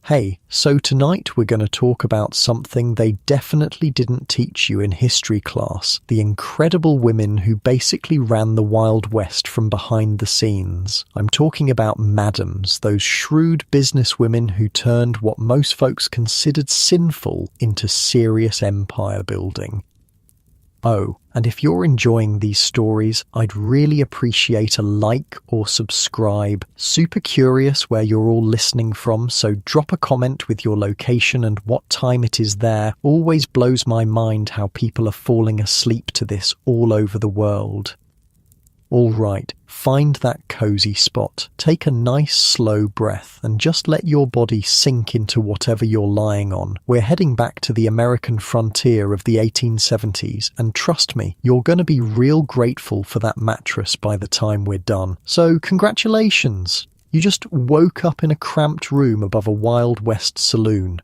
Hey, so tonight we're going to talk about something they definitely didn't teach you in history class, the incredible women who basically ran the Wild West from behind the scenes. I'm talking about madams, those shrewd businesswomen who turned what most folks considered sinful into serious empire building. Oh, and if you're enjoying these stories, I'd really appreciate a like or subscribe. Super curious where you're all listening from, so drop a comment with your location and what time it is there. Always blows my mind how people are falling asleep to this all over the world. All right, find that cozy spot, take a nice slow breath and just let your body sink into whatever you're lying on. We're heading back to the American frontier of the 1870s and trust me, you're going to be real grateful for that mattress by the time we're done. So congratulations! You just woke up in a cramped room above a Wild West saloon.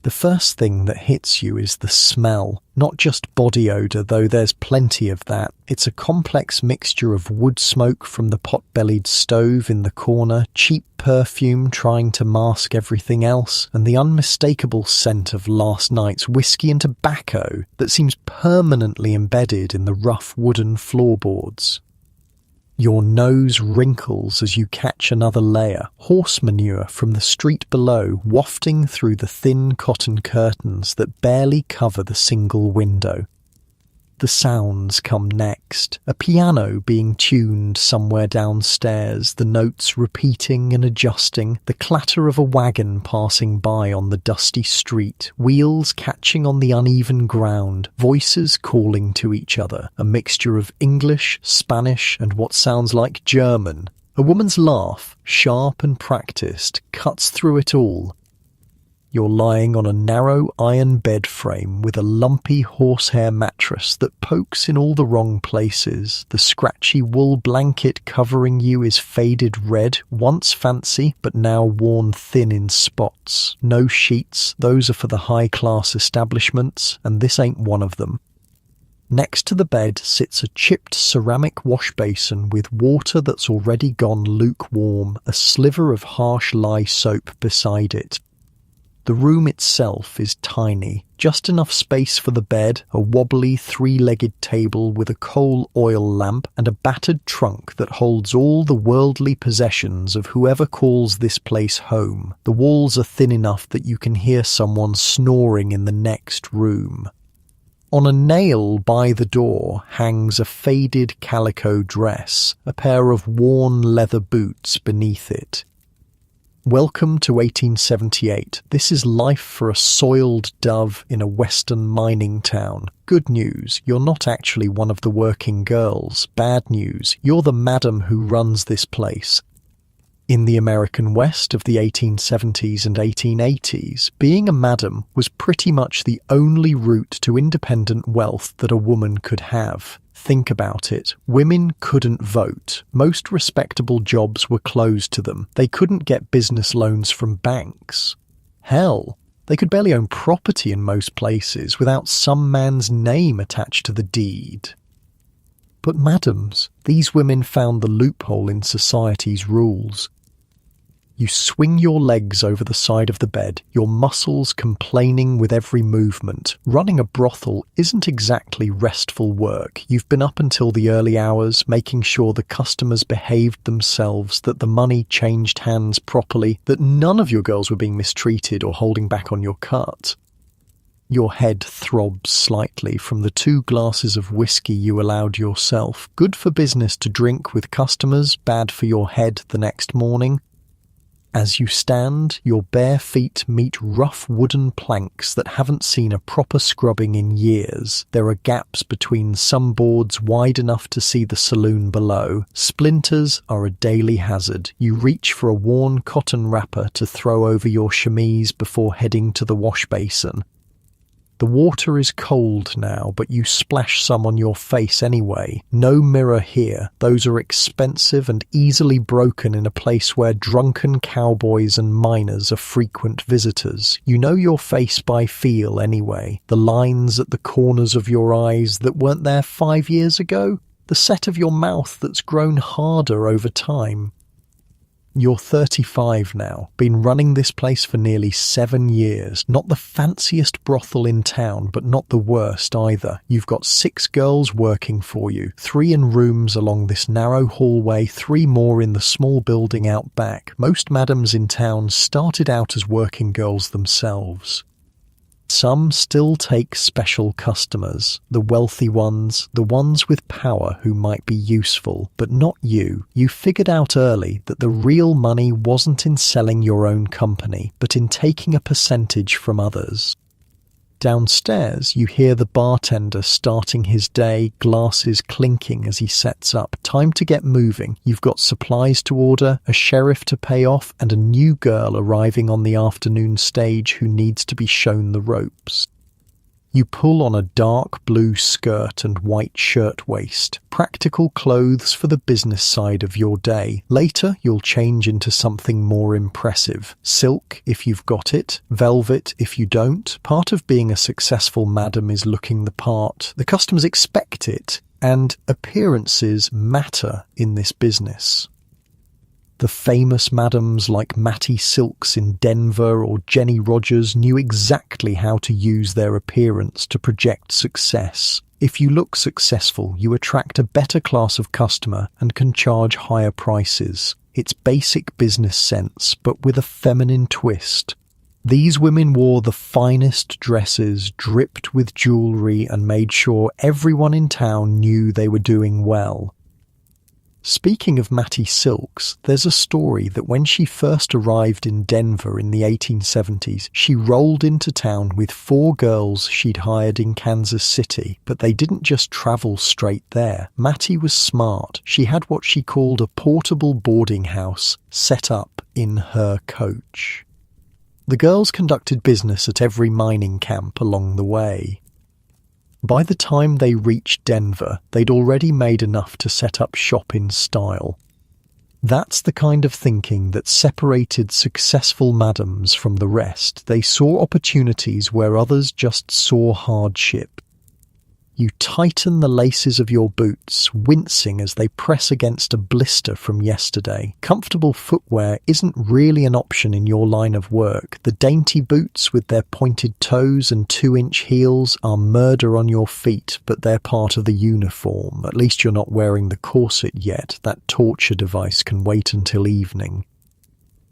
The first thing that hits you is the smell, not just body odour, though there's plenty of that. It's a complex mixture of wood smoke from the pot-bellied stove in the corner, cheap perfume trying to mask everything else, and the unmistakable scent of last night's whiskey and tobacco that seems permanently embedded in the rough wooden floorboards. Your nose wrinkles as you catch another layer, horse manure from the street below wafting through the thin cotton curtains that barely cover the single window. The sounds come next, a piano being tuned somewhere downstairs, the notes repeating and adjusting, the clatter of a wagon passing by on the dusty street, wheels catching on the uneven ground, voices calling to each other, a mixture of English, Spanish, and what sounds like German. A woman's laugh, sharp and practiced, cuts through it all. You're lying on a narrow iron bed frame with a lumpy horsehair mattress that pokes in all the wrong places. The scratchy wool blanket covering you is faded red, once fancy, but now worn thin in spots. No sheets, those are for the high-class establishments, and this ain't one of them. Next to the bed sits a chipped ceramic wash basin with water that's already gone lukewarm, a sliver of harsh lye soap beside it. The room itself is tiny, just enough space for the bed, a wobbly three-legged table with a coal oil lamp and a battered trunk that holds all the worldly possessions of whoever calls this place home. The walls are thin enough that you can hear someone snoring in the next room. On a nail by the door hangs a faded calico dress, a pair of worn leather boots beneath it. Welcome to 1878. This is life for a soiled dove in a western mining town. Good news, you're not actually one of the working girls. Bad news, you're the madam who runs this place. In the American West of the 1870s and 1880s, being a madam was pretty much the only route to independent wealth that a woman could have. Think about it. Women couldn't vote. Most respectable jobs were closed to them. They couldn't get business loans from banks. Hell, they could barely own property in most places without some man's name attached to the deed. But madams, these women found the loophole in society's rules. You swing your legs over the side of the bed, your muscles complaining with every movement. Running a brothel isn't exactly restful work. You've been up until the early hours, making sure the customers behaved themselves, that the money changed hands properly, that none of your girls were being mistreated or holding back on your cut. Your head throbs slightly from the 2 glasses of whiskey you allowed yourself. Good for business to drink with customers, bad for your head the next morning. As you stand, your bare feet meet rough wooden planks that haven't seen a proper scrubbing in years. There are gaps between some boards wide enough to see the saloon below. Splinters are a daily hazard. You reach for a worn cotton wrapper to throw over your chemise before heading to the wash basin. The water is cold now, but you splash some on your face anyway. No mirror here. Those are expensive and easily broken in a place where drunken cowboys and miners are frequent visitors. You know your face by feel anyway. The lines at the corners of your eyes that weren't there 5 years ago. The set of your mouth that's grown harder over time. You're 35 now, been running this place for nearly 7 years. Not the fanciest brothel in town, but not the worst either. You've got 6 girls working for you, 3 in rooms along this narrow hallway, 3 more in the small building out back. Most madams in town started out as working girls themselves. Some still take special customers, the wealthy ones, the ones with power who might be useful, but not you. You figured out early that the real money wasn't in selling your own company, but in taking a percentage from others. Downstairs, you hear the bartender starting his day, glasses clinking as he sets up. Time to get moving. You've got supplies to order, a sheriff to pay off, and a new girl arriving on the afternoon stage who needs to be shown the ropes. You pull on a dark blue skirt and white shirtwaist, practical clothes for the business side of your day. Later, you'll change into something more impressive. Silk, if you've got it. Velvet, if you don't. Part of being a successful madam is looking the part. The customers expect it, and appearances matter in this business. The famous madams like Mattie Silks in Denver or Jenny Rogers knew exactly how to use their appearance to project success. If you look successful, you attract a better class of customer and can charge higher prices. It's basic business sense, but with a feminine twist. These women wore the finest dresses, dripped with jewelry, and made sure everyone in town knew they were doing well. Speaking of Mattie Silks, there's a story that when she first arrived in Denver in the 1870s, she rolled into town with 4 girls she'd hired in Kansas City, but they didn't just travel straight there. Mattie was smart. She had what she called a portable boarding house set up in her coach. The girls conducted business at every mining camp along the way. By the time they reached Denver, they'd already made enough to set up shop in style. That's the kind of thinking that separated successful madams from the rest. They saw opportunities where others just saw hardship. You tighten the laces of your boots, wincing as they press against a blister from yesterday. Comfortable footwear isn't really an option in your line of work. The dainty boots with their pointed toes and 2-inch heels are murder on your feet, but they're part of the uniform. At least you're not wearing the corset yet. That torture device can wait until evening.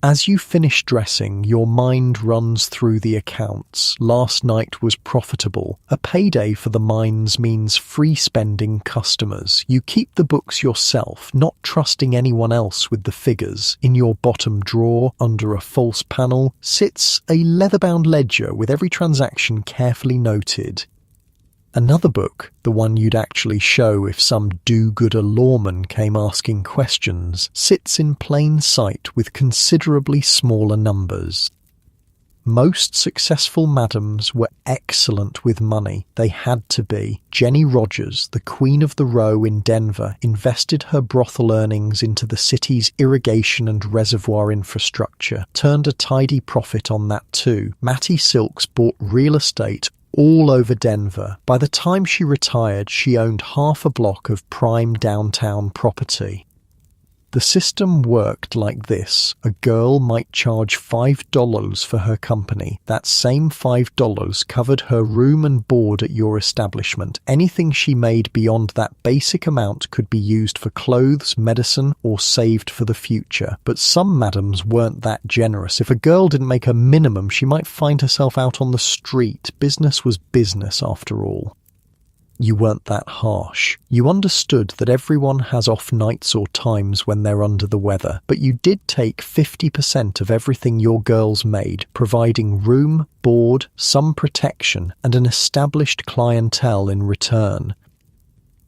As you finish dressing, your mind runs through the accounts. Last night was profitable. A payday for the mines means free-spending customers. You keep the books yourself, not trusting anyone else with the figures. In your bottom drawer, under a false panel, sits a leather-bound ledger with every transaction carefully noted. Another book, the one you'd actually show if some do-gooder lawman came asking questions, sits in plain sight with considerably smaller numbers. Most successful madams were excellent with money. They had to be. Jenny Rogers, the queen of the row in Denver, invested her brothel earnings into the city's irrigation and reservoir infrastructure, turned a tidy profit on that too. Mattie Silks bought real estate all over Denver. By the time she retired, she owned half a block of prime downtown property. The system worked like this. A girl might charge $5 for her company. That same $5 covered her room and board at your establishment. Anything she made beyond that basic amount could be used for clothes, medicine, or saved for the future. But some madams weren't that generous. If a girl didn't make a minimum, she might find herself out on the street. Business was business after all. You weren't that harsh. You understood that everyone has off nights or times when they're under the weather, but you did take 50% of everything your girls made, providing room, board, some protection, and an established clientele in return.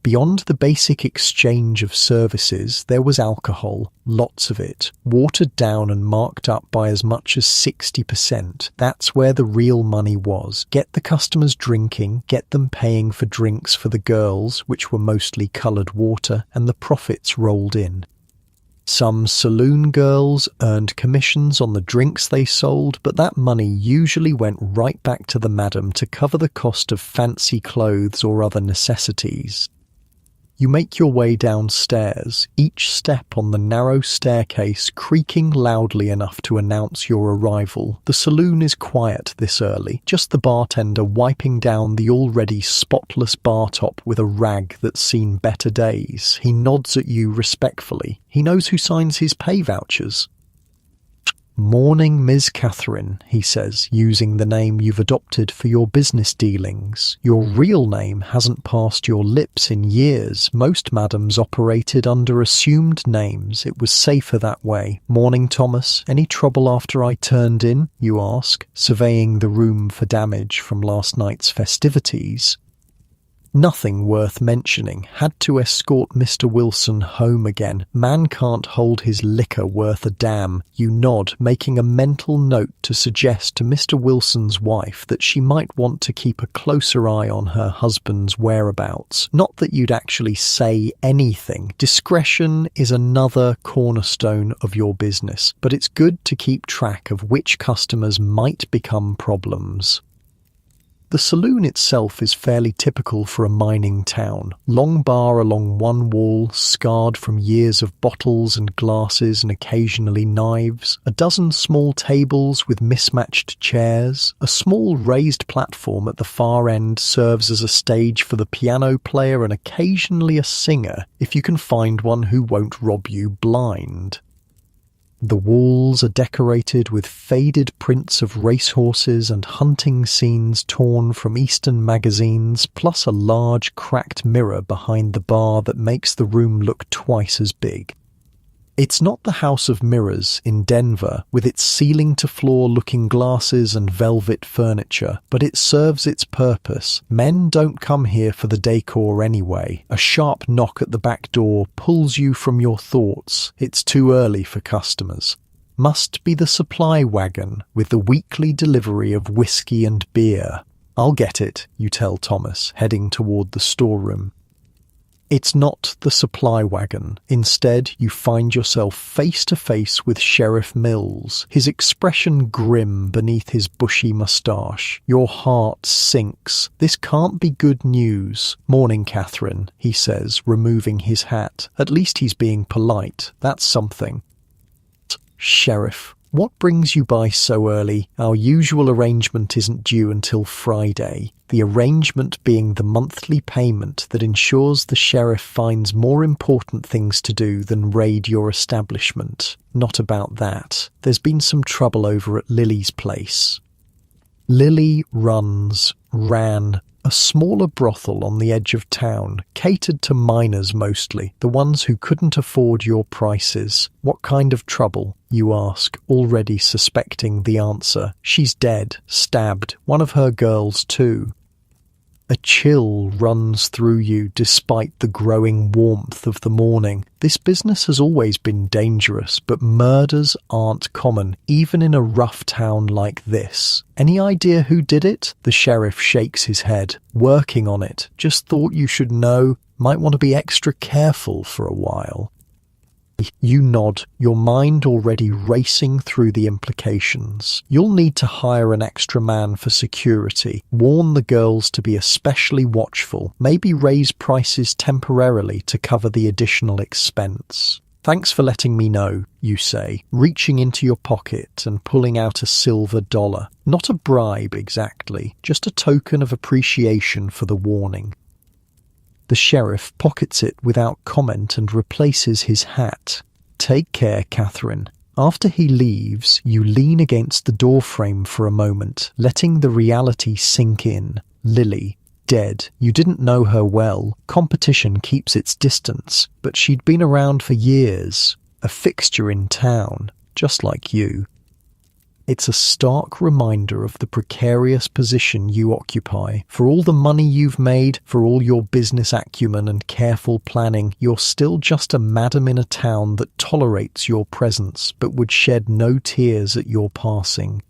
Beyond the basic exchange of services, there was alcohol, lots of it, watered down and marked up by as much as 60%. That's where the real money was. Get the customers drinking, get them paying for drinks for the girls, which were mostly coloured water, and the profits rolled in. Some saloon girls earned commissions on the drinks they sold, but that money usually went right back to the madam to cover the cost of fancy clothes or other necessities. You make your way downstairs, each step on the narrow staircase creaking loudly enough to announce your arrival. The saloon is quiet this early, just the bartender wiping down the already spotless bar top with a rag that's seen better days. He nods at you respectfully. He knows who signs his pay vouchers. "Morning, Ms. Catherine," he says, using the name you've adopted for your business dealings. Your real name hasn't passed your lips in years. Most madams operated under assumed names. It was safer that way. "Morning, Thomas. Any trouble after I turned in?" you ask, surveying the room for damage from last night's festivities. "Nothing worth mentioning. Had to escort Mr. Wilson home again. Man can't hold his liquor worth a damn." You nod, making a mental note to suggest to Mr. Wilson's wife that she might want to keep a closer eye on her husband's whereabouts. Not that you'd actually say anything. Discretion is another cornerstone of your business, but it's good to keep track of which customers might become problems. The saloon itself is fairly typical for a mining town. Long bar along one wall, scarred from years of bottles and glasses and occasionally knives. A dozen small tables with mismatched chairs. A small raised platform at the far end serves as a stage for the piano player and occasionally a singer, if you can find one who won't rob you blind. The walls are decorated with faded prints of racehorses and hunting scenes torn from Eastern magazines, plus a large cracked mirror behind the bar that makes the room look twice as big. It's not the House of Mirrors in Denver, with its ceiling-to-floor looking glasses and velvet furniture, but it serves its purpose. Men don't come here for the decor anyway. A sharp knock at the back door pulls you from your thoughts. It's too early for customers. Must be the supply wagon, with the weekly delivery of whiskey and beer. "I'll get it," you tell Thomas, heading toward the storeroom. It's not the supply wagon. Instead, you find yourself face to face with Sheriff Mills, his expression grim beneath his bushy moustache. Your heart sinks. This can't be good news. "Morning, Catherine," he says, removing his hat. At least he's being polite. That's something. "Sheriff, what brings you by so early? Our usual arrangement isn't due until Friday." The arrangement being the monthly payment that ensures the sheriff finds more important things to do than raid your establishment. Not about that. There's been some trouble over at Lily's place. Lily ran a smaller brothel on the edge of town, catered to minors mostly, the ones who couldn't afford your prices. "What kind of trouble?" you ask, already suspecting the answer. "She's dead, stabbed, one of her girls too." A chill runs through you despite the growing warmth of the morning. This business has always been dangerous, but murders aren't common, even in a rough town like this. "Any idea who did it?" The sheriff shakes his head. "Working on it. Just thought you should know. Might want to be extra careful for a while." You nod, your mind already racing through the implications. You'll need to hire an extra man for security, warn the girls to be especially watchful, maybe raise prices temporarily to cover the additional expense. "Thanks for letting me know," you say, reaching into your pocket and pulling out a silver dollar. Not a bribe exactly, just a token of appreciation for the warning. The sheriff pockets it without comment and replaces his hat. "Take care, Catherine." After he leaves, you lean against the doorframe for a moment, letting the reality sink in. Lily, dead. You didn't know her well. Competition keeps its distance, but she'd been around for years. A fixture in town, just like you. It's a stark reminder of the precarious position you occupy. For all the money you've made, for all your business acumen and careful planning, you're still just a madam in a town that tolerates your presence, but would shed no tears at your passing.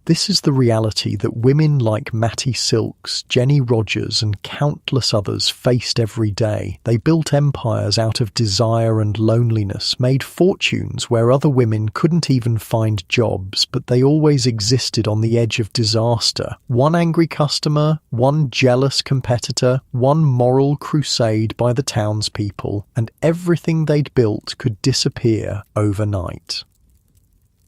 This is the reality that women like Mattie Silks, Jenny Rogers, and countless others faced every day. They built empires out of desire and loneliness, made fortunes where other women couldn't even find jobs, but they always existed on the edge of disaster. One angry customer, one jealous competitor, one moral crusade by the townspeople, and everything they'd built could disappear overnight.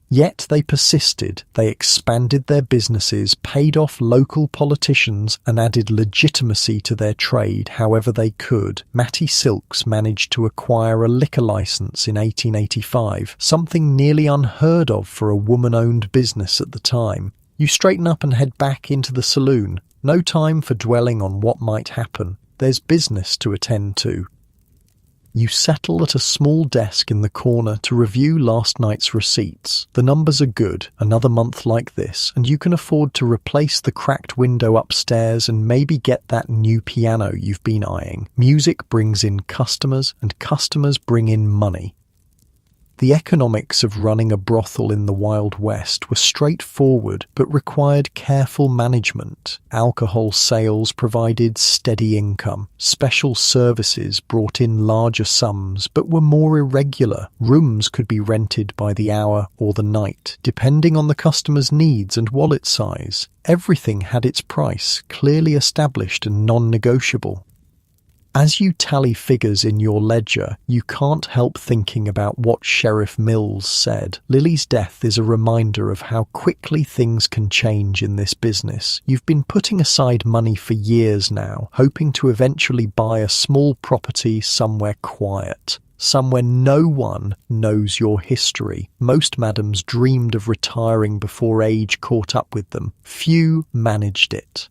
Yet they persisted, they expanded their businesses, paid off local politicians, and added legitimacy to their trade however they could. Mattie Silks managed to acquire a liquor license in 1885, something nearly unheard of for a woman-owned business at the time. You straighten up and head back into the saloon. No time for dwelling on what might happen. There's business to attend to. You settle at a small desk in the corner to review last night's receipts. The numbers are good, another month like this, and you can afford to replace the cracked window upstairs and maybe get that new piano you've been eyeing. Music brings in customers, and customers bring in money. The economics of running a brothel in the Wild West were straightforward but required careful management. Alcohol sales provided steady income. Special services brought in larger sums but were more irregular. Rooms could be rented by the hour or the night, depending on the customer's needs and wallet size. Everything had its price, clearly established and non-negotiable. As you tally figures in your ledger, you can't help thinking about what Sheriff Mills said. Lily's death is a reminder of how quickly things can change in this business. You've been putting aside money for years now, hoping to eventually buy a small property somewhere quiet, somewhere no one knows your history. Most madams dreamed of retiring before age caught up with them. Few managed it.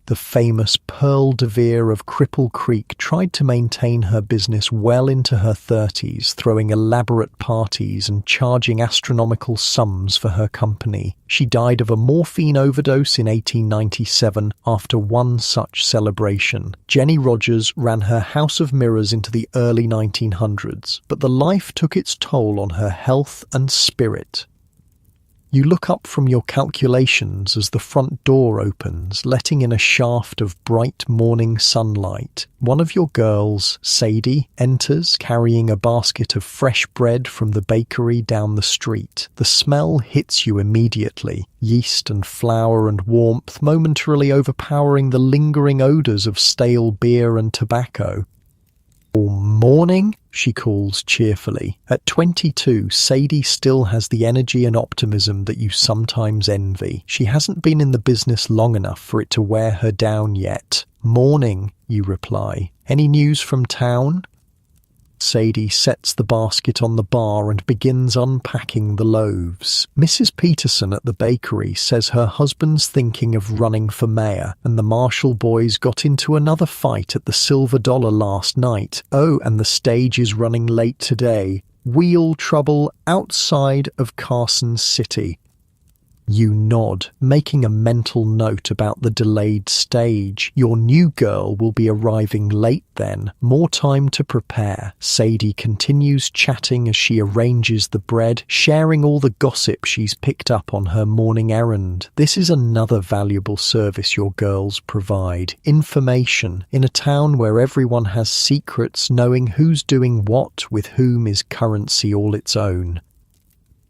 The famous Pearl DeVere of Cripple Creek tried to maintain her business well into her 30s, throwing elaborate parties and charging astronomical sums for her company. She died of a morphine overdose in 1897 after one such celebration. Jenny Rogers ran her House of Mirrors into the early 1900s, but the life took its toll on her health and spirit. You look up from your calculations as the front door opens, letting in a shaft of bright morning sunlight. One of your girls, Sadie, enters carrying a basket of fresh bread from the bakery down the street. The smell hits you immediately, yeast and flour and warmth momentarily overpowering the lingering odours of stale beer and tobacco. Morning, she calls cheerfully. At 22, Sadie still has the energy and optimism that you sometimes envy. She hasn't been in the business long enough for it to wear her down yet. Morning, you reply. Any news from town? Sadie sets the basket on the bar and begins unpacking the loaves. Mrs. Peterson at the bakery says her husband's thinking of running for mayor, and the Marshall boys got into another fight at the Silver Dollar last night. Oh, and the stage is running late today. Wheel trouble outside of Carson City. You nod, making a mental note about the delayed stage. Your new girl will be arriving late then. More time to prepare. Sadie continues chatting as she arranges the bread, sharing all the gossip she's picked up on her morning errand. This is another valuable service your girls provide. Information. In a town where everyone has secrets, knowing who's doing what with whom is currency all its own.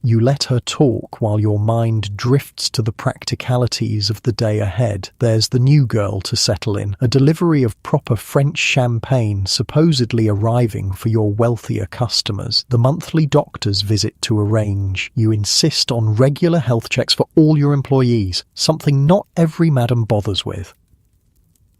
You let her talk while your mind drifts to the practicalities of the day ahead. There's the new girl to settle in, a delivery of proper French champagne supposedly arriving for your wealthier customers, the monthly doctor's visit to arrange. You insist on regular health checks for all your employees, something not every madam bothers with.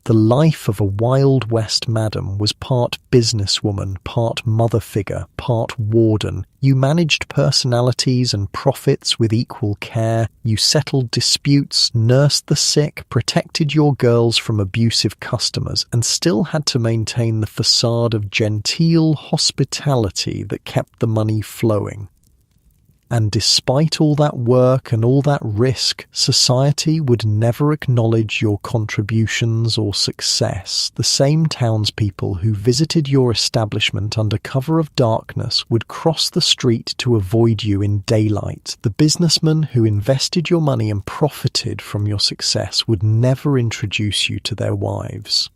The life of a Wild West madam was part businesswoman, part mother figure, part warden. You managed personalities and profits with equal care. You settled disputes, nursed the sick, protected your girls from abusive customers, and still had to maintain the facade of genteel hospitality that kept the money flowing. And despite all that work and all that risk, society would never acknowledge your contributions or success. The same townspeople who visited your establishment under cover of darkness would cross the street to avoid you in daylight. The businessmen who invested your money and profited from your success would never introduce you to their wives.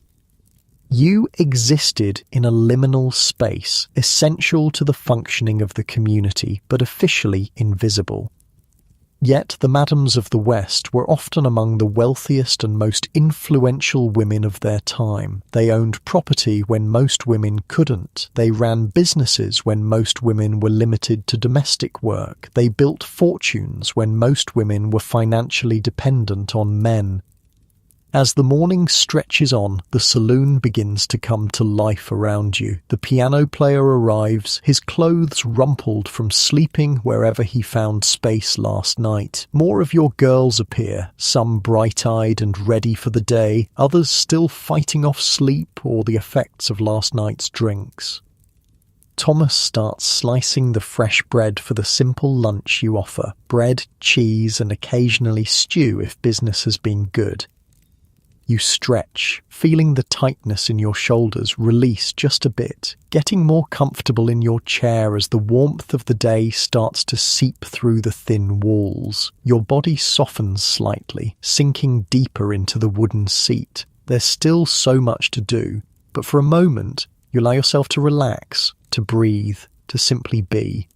You existed in a liminal space, essential to the functioning of the community, but officially invisible. Yet the madams of the West were often among the wealthiest and most influential women of their time. They owned property when most women couldn't. They ran businesses when most women were limited to domestic work. They built fortunes when most women were financially dependent on men. As the morning stretches on, the saloon begins to come to life around you. The piano player arrives, his clothes rumpled from sleeping wherever he found space last night. More of your girls appear, some bright-eyed and ready for the day, others still fighting off sleep or the effects of last night's drinks. Thomas starts slicing the fresh bread for the simple lunch you offer. Bread, cheese, and occasionally stew if business has been good. You stretch, feeling the tightness in your shoulders release just a bit, getting more comfortable in your chair as the warmth of the day starts to seep through the thin walls. Your body softens slightly, sinking deeper into the wooden seat. There's still so much to do, but for a moment, you allow yourself to relax, to breathe, to simply be.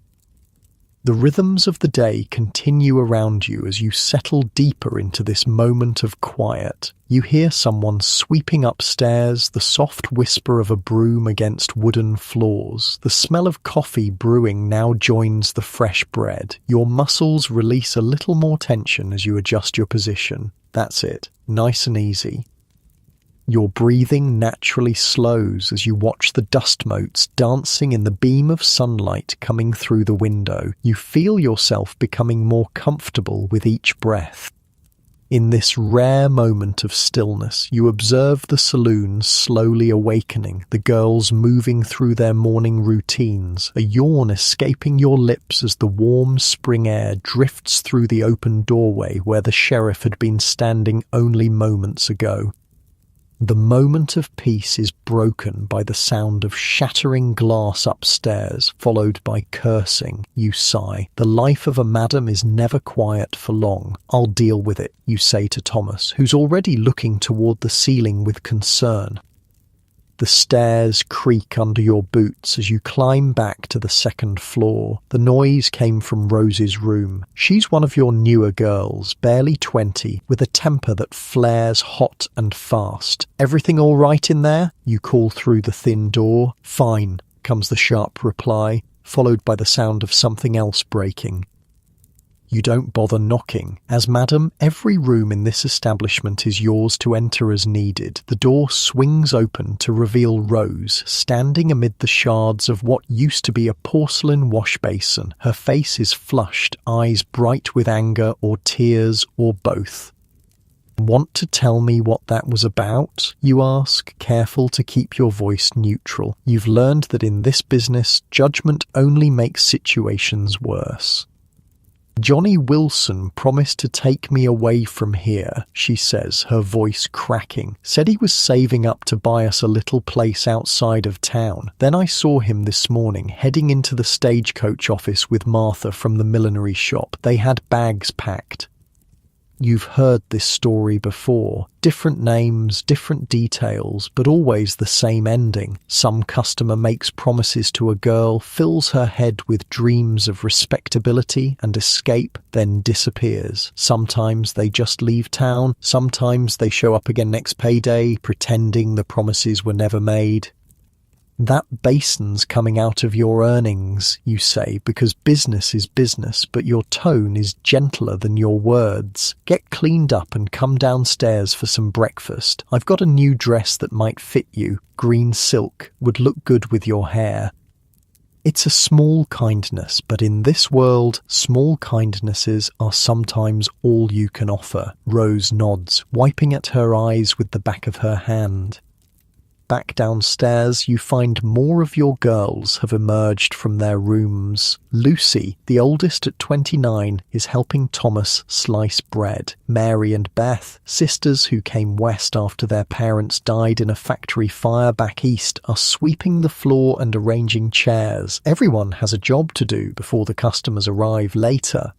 The rhythms of the day continue around you as you settle deeper into this moment of quiet. You hear someone sweeping upstairs, the soft whisper of a broom against wooden floors. The smell of coffee brewing now joins the fresh bread. Your muscles release a little more tension as you adjust your position. That's it, nice and easy. Your breathing naturally slows as you watch the dust motes dancing in the beam of sunlight coming through the window. You feel yourself becoming more comfortable with each breath. In this rare moment of stillness, you observe the saloon slowly awakening, the girls moving through their morning routines, a yawn escaping your lips as the warm spring air drifts through the open doorway where the sheriff had been standing only moments ago. The moment of peace is broken by the sound of shattering glass upstairs, followed by cursing. You sigh. The life of a madam is never quiet for long. I'll deal with it, you say to Thomas, who's already looking toward the ceiling with concern. The stairs creak under your boots as you climb back to the second floor. The noise came from Rose's room. She's one of your newer girls, barely 20, with a temper that flares hot and fast. Everything all right in there? You call through the thin door. Fine, comes the sharp reply, followed by the sound of something else breaking. You don't bother knocking. As madam, every room in this establishment is yours to enter as needed. The door swings open to reveal Rose, standing amid the shards of what used to be a porcelain wash basin. Her face is flushed, eyes bright with anger or tears or both. Want to tell me what that was about? You ask, careful to keep your voice neutral. You've learned that in this business, judgment only makes situations worse. Johnny Wilson promised to take me away from here, she says, her voice cracking. Said he was saving up to buy us a little place outside of town. Then I saw him this morning heading into the stagecoach office with Martha from the millinery shop. They had bags packed. You've heard this story before. Different names, different details, but always the same ending. Some customer makes promises to a girl, fills her head with dreams of respectability and escape, then disappears. Sometimes they just leave town. Sometimes they show up again next payday, pretending the promises were never made. That basin's coming out of your earnings, you say, because business is business, but your tone is gentler than your words. Get cleaned up and come downstairs for some breakfast. I've got a new dress that might fit you. Green silk would look good with your hair. It's a small kindness, but in this world, small kindnesses are sometimes all you can offer. Rose nods, wiping at her eyes with the back of her hand. back downstairs, you find more of your girls have emerged from their rooms. Lucy, the oldest at 29, is helping Thomas slice bread. Mary and Beth, sisters who came west after their parents died in a factory fire back east, are sweeping the floor and arranging chairs. Everyone has a job to do before the customers arrive later.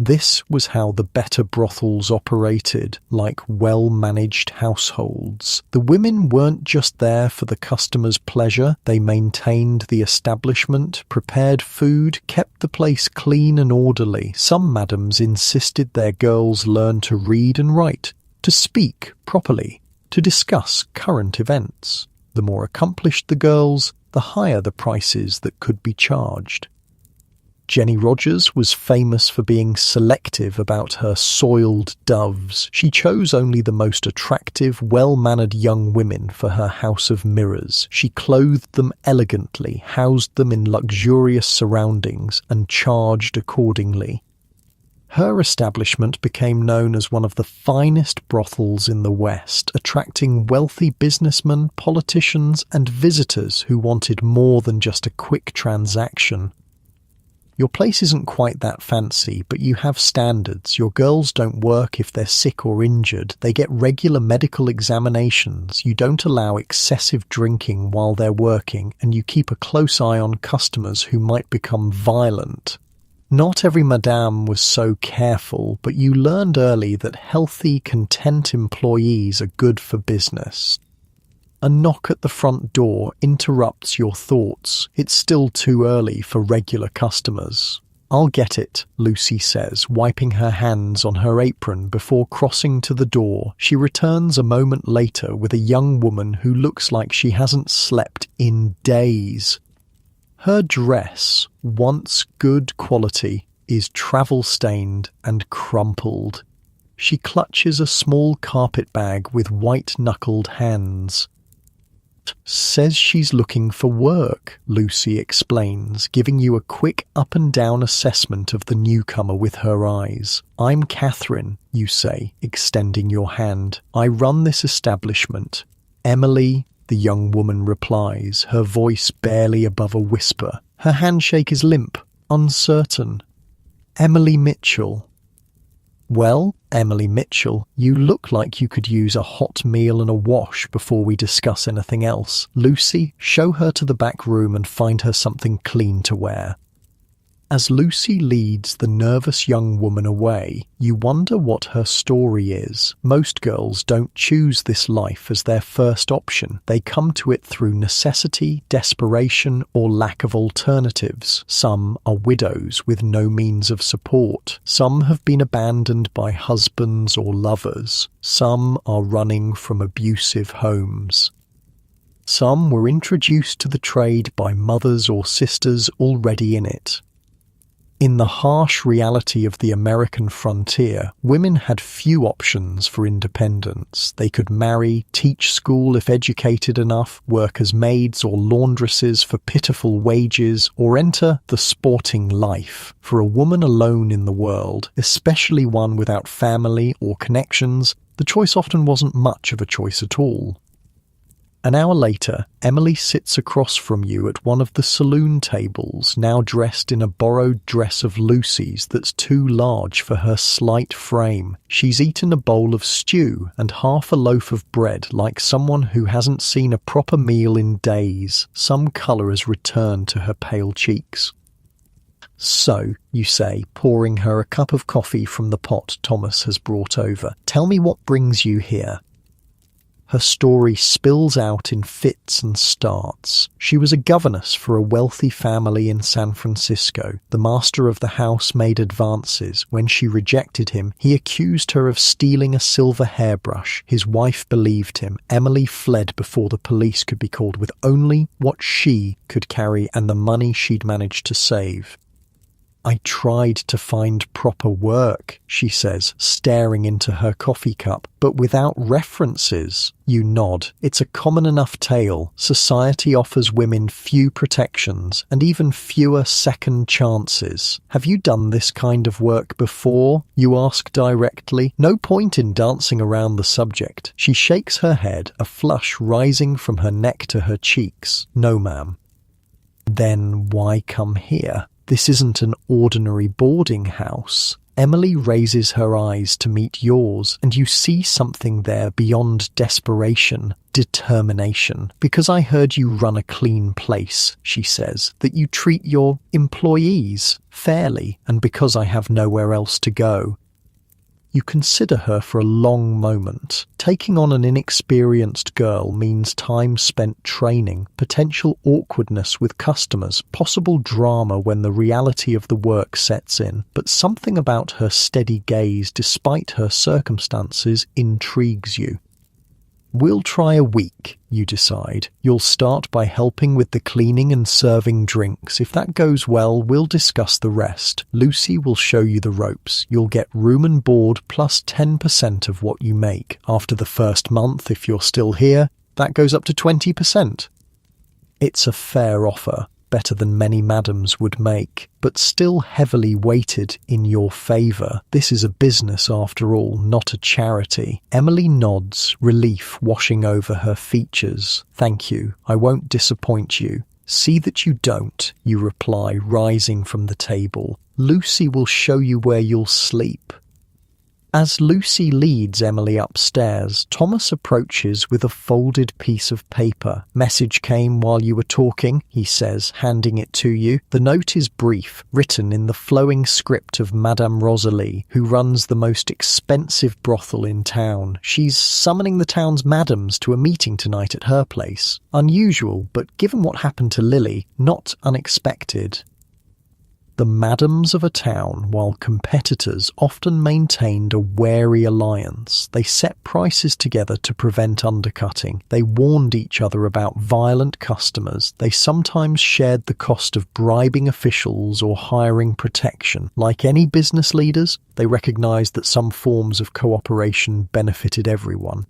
This was how the better brothels operated, like well-managed households. The women weren't just there for the customers' pleasure. They maintained the establishment, prepared food, kept the place clean and orderly. Some madams insisted their girls learn to read and write, to speak properly, to discuss current events. The more accomplished the girls, the higher the prices that could be charged. Jenny Rogers was famous for being selective about her soiled doves. She chose only the most attractive, well-mannered young women for her house of mirrors. She clothed them elegantly, housed them in luxurious surroundings, and charged accordingly. Her establishment became known as one of the finest brothels in the West, attracting wealthy businessmen, politicians, and visitors who wanted more than just a quick transaction. Your place isn't quite that fancy, but you have standards. Your girls don't work if they're sick or injured. They get regular medical examinations. You don't allow excessive drinking while they're working, and you keep a close eye on customers who might become violent. Not every madame was so careful, but you learned early that healthy, content employees are good for business. A knock at the front door interrupts your thoughts. It's still too early for regular customers. "I'll get it," Lucy says, wiping her hands on her apron before crossing to the door. She returns a moment later with a young woman who looks like she hasn't slept in days. Her dress, once good quality, is travel-stained and crumpled. She clutches a small carpet bag with white-knuckled hands. "Says she's looking for work," Lucy explains, giving you a quick up-and-down assessment of the newcomer with her eyes. "I'm Catherine," you say, extending your hand. "I run this establishment." "Emily," the young woman replies, her voice barely above a whisper. Her handshake is limp, uncertain. "Emily Mitchell." "Well, Emily Mitchell, you look like you could use a hot meal and a wash before we discuss anything else. Lucy, show her to the back room and find her something clean to wear." As Lucy leads the nervous young woman away, you wonder what her story is. Most girls don't choose this life as their first option. They come to it through necessity, desperation, or lack of alternatives. Some are widows with no means of support. Some have been abandoned by husbands or lovers. Some are running from abusive homes. Some were introduced to the trade by mothers or sisters already in it. In the harsh reality of the American frontier, women had few options for independence. They could marry, teach school if educated enough, work as maids or laundresses for pitiful wages, or enter the sporting life. For a woman alone in the world, especially one without family or connections, the choice often wasn't much of a choice at all. An hour later, Emily sits across from you at one of the saloon tables, now dressed in a borrowed dress of Lucy's that's too large for her slight frame. She's eaten a bowl of stew and half a loaf of bread like someone who hasn't seen a proper meal in days. Some colour has returned to her pale cheeks. "So," you say, pouring her a cup of coffee from the pot Thomas has brought over, "tell me what brings you here." Her story spills out in fits and starts. She was a governess for a wealthy family in San Francisco. The master of the house made advances. When she rejected him, he accused her of stealing a silver hairbrush. His wife believed him. Emily fled before the police could be called with only what she could carry and the money she'd managed to save. I tried to find proper work, she says, staring into her coffee cup, but without references. You nod. It's a common enough tale. Society offers women few protections and even fewer second chances. Have you done this kind of work before? You ask directly. No point in dancing around the subject. She shakes her head, a flush rising from her neck to her cheeks. No, ma'am. Then why come here? This isn't an ordinary boarding house. Emily raises her eyes to meet yours, and you see something there beyond desperation, determination. Because I heard you run a clean place, she says, that you treat your employees fairly, and because I have nowhere else to go. You consider her for a long moment. Taking on an inexperienced girl means time spent training, potential awkwardness with customers, possible drama when the reality of the work sets in. But something about her steady gaze, despite her circumstances, intrigues you. We'll try a week, you decide. You'll start by helping with the cleaning and serving drinks. If that goes well, we'll discuss the rest. Lucy will show you the ropes. You'll get room and board plus 10% of what you make. After the first month, if you're still here, that goes up to 20%. It's a fair offer. Better than many madams would make, but still heavily weighted in your favour. This is a business after all, not a charity. Emily nods, relief washing over her features. Thank you, I won't disappoint you. See that you don't, you reply, rising from the table. Lucy will show you where you'll sleep. As Lucy leads Emily upstairs, Thomas approaches with a folded piece of paper. Message came while you were talking, he says, handing it to you. The note is brief, written in the flowing script of Madame Rosalie, who runs the most expensive brothel in town. She's summoning the town's madams to a meeting tonight at her place. Unusual, but given what happened to Lily, not unexpected. The madams of a town, while competitors, often maintained a wary alliance. They set prices together to prevent undercutting. They warned each other about violent customers. They sometimes shared the cost of bribing officials or hiring protection. Like any business leaders, they recognized that some forms of cooperation benefited everyone.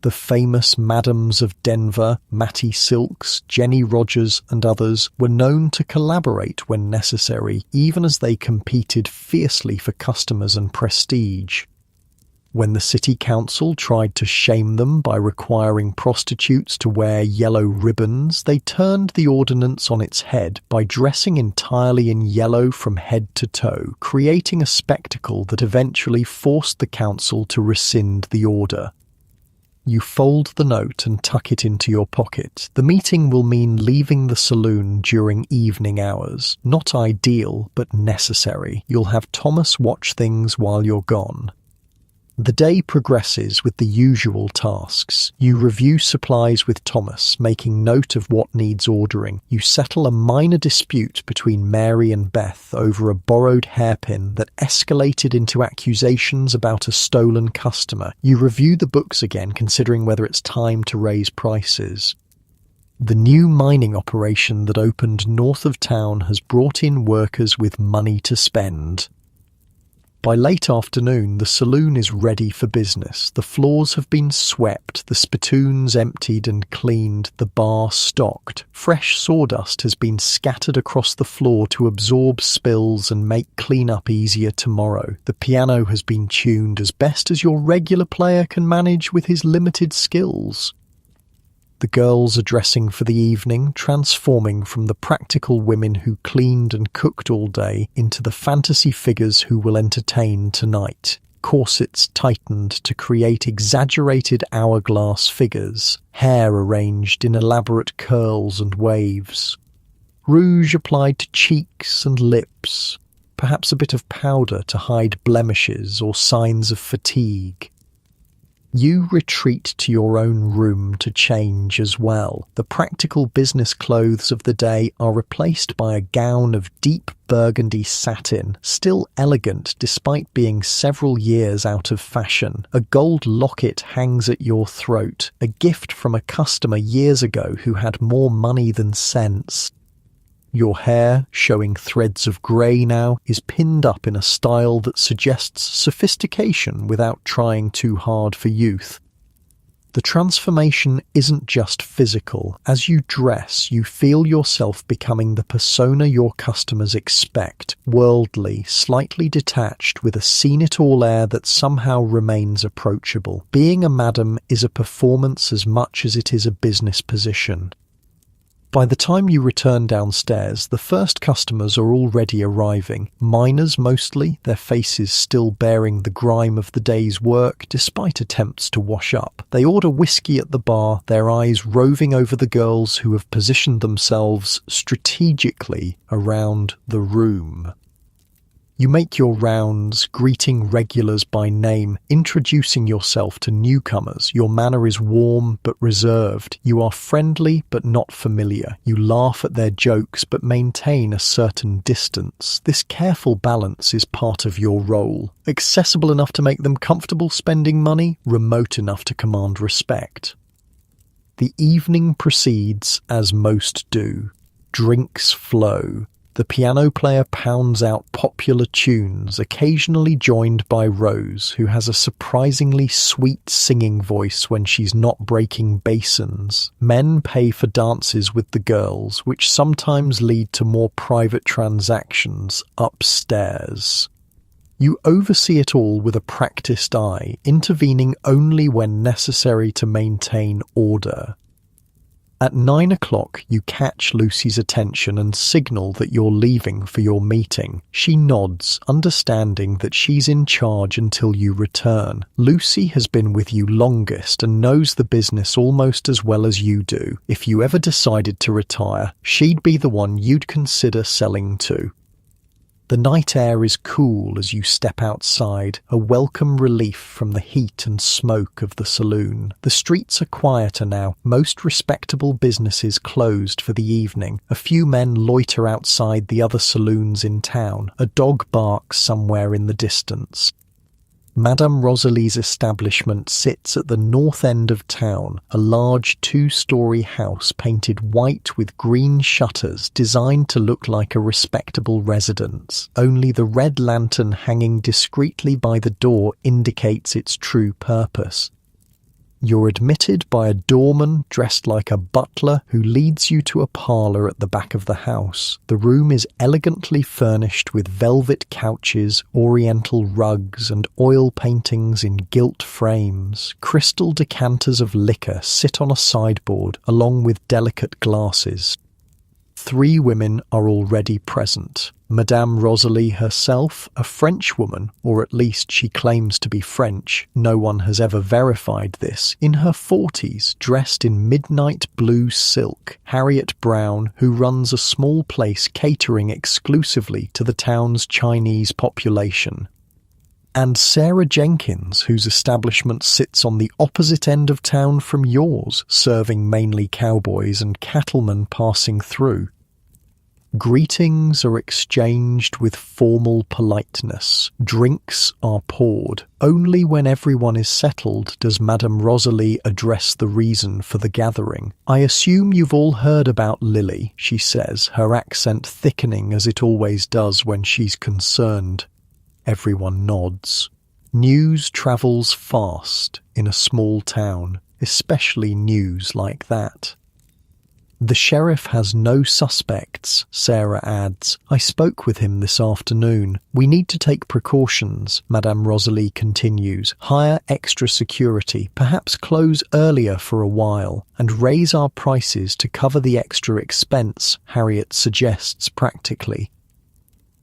The famous Madams of Denver, Mattie Silks, Jenny Rogers and others were known to collaborate when necessary, even as they competed fiercely for customers and prestige. When the city council tried to shame them by requiring prostitutes to wear yellow ribbons, they turned the ordinance on its head by dressing entirely in yellow from head to toe, creating a spectacle that eventually forced the council to rescind the order. You fold the note and tuck it into your pocket. The meeting will mean leaving the saloon during evening hours. Not ideal, but necessary. You'll have Thomas watch things while you're gone. The day progresses with the usual tasks. You review supplies with Thomas, making note of what needs ordering. You settle a minor dispute between Mary and Beth over a borrowed hairpin that escalated into accusations about a stolen customer. You review the books again, considering whether it's time to raise prices. The new mining operation that opened north of town has brought in workers with money to spend. By late afternoon, the saloon is ready for business. The floors have been swept, the spittoons emptied and cleaned, the bar stocked. Fresh sawdust has been scattered across the floor to absorb spills and make cleanup easier tomorrow. The piano has been tuned as best as your regular player can manage with his limited skills. The girls are dressing for the evening, transforming from the practical women who cleaned and cooked all day into the fantasy figures who will entertain tonight. Corsets tightened to create exaggerated hourglass figures, hair arranged in elaborate curls and waves. Rouge applied to cheeks and lips, perhaps a bit of powder to hide blemishes or signs of fatigue. You retreat to your own room to change as well. The practical business clothes of the day are replaced by a gown of deep burgundy satin, still elegant despite being several years out of fashion. A gold locket hangs at your throat, a gift from a customer years ago who had more money than sense. Your hair, showing threads of grey now, is pinned up in a style that suggests sophistication without trying too hard for youth. The transformation isn't just physical. As you dress, you feel yourself becoming the persona your customers expect, worldly, slightly detached, with a seen-it-all air that somehow remains approachable. Being a madam is a performance as much as it is a business position. By the time you return downstairs, the first customers are already arriving. Miners mostly, their faces still bearing the grime of the day's work despite attempts to wash up. They order whiskey at the bar, their eyes roving over the girls who have positioned themselves strategically around the room. You make your rounds, greeting regulars by name, introducing yourself to newcomers. Your manner is warm but reserved. You are friendly but not familiar. You laugh at their jokes but maintain a certain distance. This careful balance is part of your role. Accessible enough to make them comfortable spending money, remote enough to command respect. The evening proceeds as most do. Drinks flow. The piano player pounds out popular tunes, occasionally joined by Rose, who has a surprisingly sweet singing voice when she's not breaking basins. Men pay for dances with the girls, which sometimes lead to more private transactions upstairs. You oversee it all with a practiced eye, intervening only when necessary to maintain order. At 9 o'clock, you catch Lucy's attention and signal that you're leaving for your meeting. She nods, understanding that she's in charge until you return. Lucy has been with you longest and knows the business almost as well as you do. If you ever decided to retire, she'd be the one you'd consider selling to. The night air is cool as you step outside, a welcome relief from the heat and smoke of the saloon. The streets are quieter now, most respectable businesses closed for the evening. A few men loiter outside the other saloons in town. A dog barks somewhere in the distance. Madame Rosalie's establishment sits at the north end of town, a large two-story house painted white with green shutters designed to look like a respectable residence. Only the red lantern hanging discreetly by the door indicates its true purpose. You're admitted by a doorman dressed like a butler who leads you to a parlour at the back of the house. The room is elegantly furnished with velvet couches, oriental rugs, and oil paintings in gilt frames. Crystal decanters of liquor sit on a sideboard, along with delicate glasses. 3 women are already present. Madame Rosalie herself, a Frenchwoman, or at least she claims to be French. No one has ever verified this. In her 40s, dressed in midnight blue silk. Harriet Brown, who runs a small place catering exclusively to the town's Chinese population. And Sarah Jenkins, whose establishment sits on the opposite end of town from yours, serving mainly cowboys and cattlemen passing through. Greetings are exchanged with formal politeness. Drinks are poured. Only when everyone is settled does Madame Rosalie address the reason for the gathering. "I assume you've all heard about Lily," she says, her accent thickening as it always does when she's concerned. Everyone nods. News travels fast in a small town, especially news like that. "The sheriff has no suspects," Sarah adds. "I spoke with him this afternoon. We need to take precautions," Madame Rosalie continues. "Hire extra security, perhaps close earlier for a while, and raise our prices to cover the extra expense," Harriet suggests practically.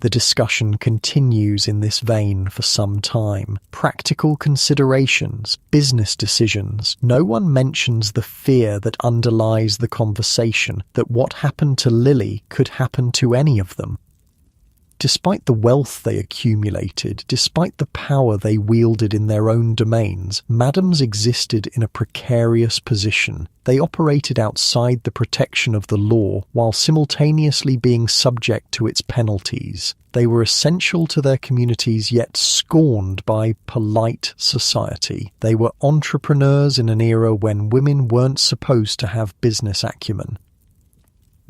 The discussion continues in this vein for some time. Practical considerations, business decisions. No one mentions the fear that underlies the conversation, that what happened to Lily could happen to any of them. Despite the wealth they accumulated, despite the power they wielded in their own domains, madams existed in a precarious position. They operated outside the protection of the law while simultaneously being subject to its penalties. They were essential to their communities yet scorned by polite society. They were entrepreneurs in an era when women weren't supposed to have business acumen.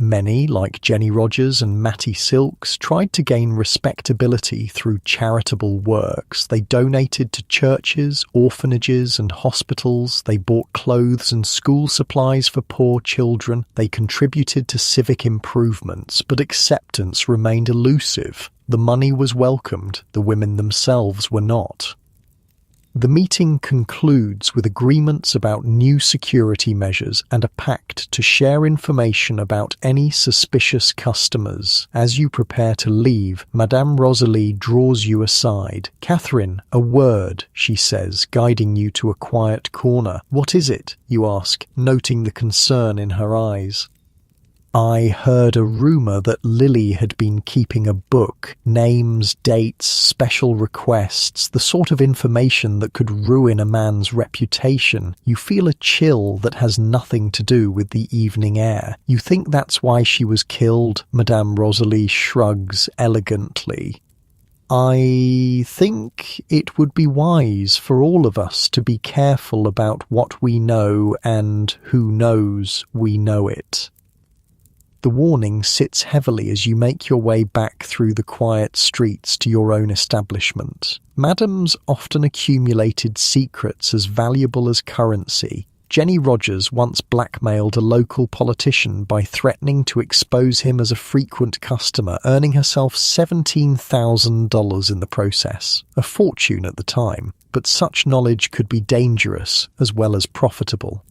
Many, like Jenny Rogers and Matty Silks, tried to gain respectability through charitable works. They donated to churches, orphanages, and hospitals. They bought clothes and school supplies for poor children. They contributed to civic improvements, but acceptance remained elusive. The money was welcomed, the women themselves were not. The meeting concludes with agreements about new security measures and a pact to share information about any suspicious customers. As you prepare to leave, Madame Rosalie draws you aside. "Catherine, a word," she says, guiding you to a quiet corner. "What is it?" you ask, noting the concern in her eyes. "I heard a rumour that Lily had been keeping a book. Names, dates, special requests, the sort of information that could ruin a man's reputation. You feel a chill that has nothing to do with the evening air. You think that's why she was killed?" Madame Rosalie shrugs elegantly. "I think it would be wise for all of us to be careful about what we know and who knows we know it." The warning sits heavily as you make your way back through the quiet streets to your own establishment. Madams often accumulated secrets as valuable as currency. Jenny Rogers once blackmailed a local politician by threatening to expose him as a frequent customer, earning herself $17,000 in the process. A fortune at the time, but such knowledge could be dangerous as well as profitable.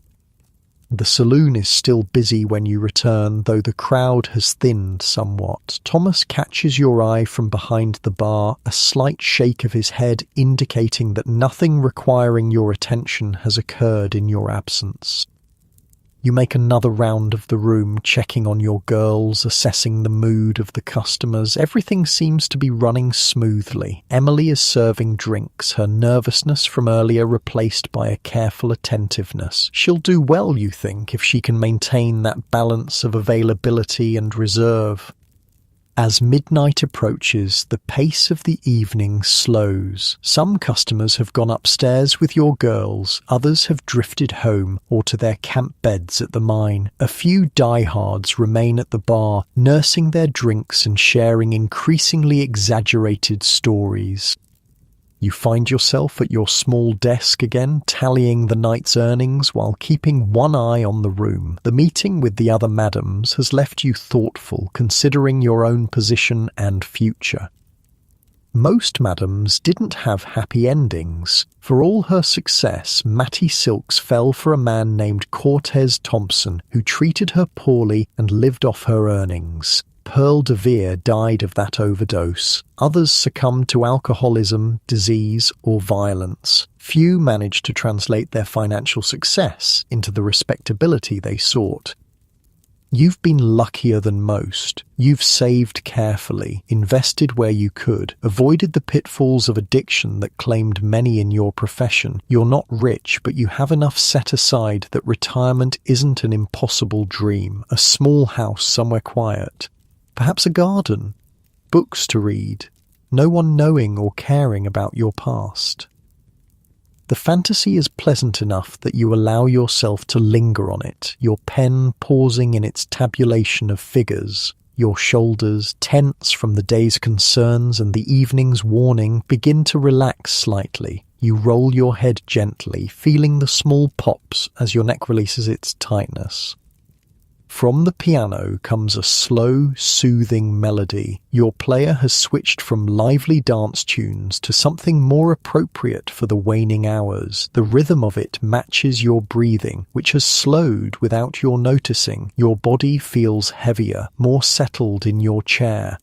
The saloon is still busy when you return, though the crowd has thinned somewhat. Thomas catches your eye from behind the bar, a slight shake of his head indicating that nothing requiring your attention has occurred in your absence. You make another round of the room, checking on your girls, assessing the mood of the customers. Everything seems to be running smoothly. Emily is serving drinks, her nervousness from earlier replaced by a careful attentiveness. She'll do well, you think, if she can maintain that balance of availability and reserve. As midnight approaches, the pace of the evening slows. Some customers have gone upstairs with your girls, others have drifted home or to their camp beds at the mine. A few diehards remain at the bar, nursing their drinks and sharing increasingly exaggerated stories. You find yourself at your small desk again, tallying the night's earnings while keeping one eye on the room. The meeting with the other madams has left you thoughtful, considering your own position and future. Most madams didn't have happy endings. For all her success, Matty Silks fell for a man named Cortez Thompson, who treated her poorly and lived off her earnings. Pearl DeVere died of that overdose. Others succumbed to alcoholism, disease, or violence. Few managed to translate their financial success into the respectability they sought. You've been luckier than most. You've saved carefully, invested where you could, avoided the pitfalls of addiction that claimed many in your profession. You're not rich, but you have enough set aside that retirement isn't an impossible dream. A small house somewhere quiet. Perhaps a garden, books to read, no one knowing or caring about your past. The fantasy is pleasant enough that you allow yourself to linger on it, your pen pausing in its tabulation of figures. Your shoulders, tense from the day's concerns and the evening's warning, begin to relax slightly. You roll your head gently, feeling the small pops as your neck releases its tightness. From the piano comes a slow, soothing melody. Your player has switched from lively dance tunes to something more appropriate for the waning hours. The rhythm of it matches your breathing, which has slowed without your noticing. Your body feels heavier, more settled in your chair.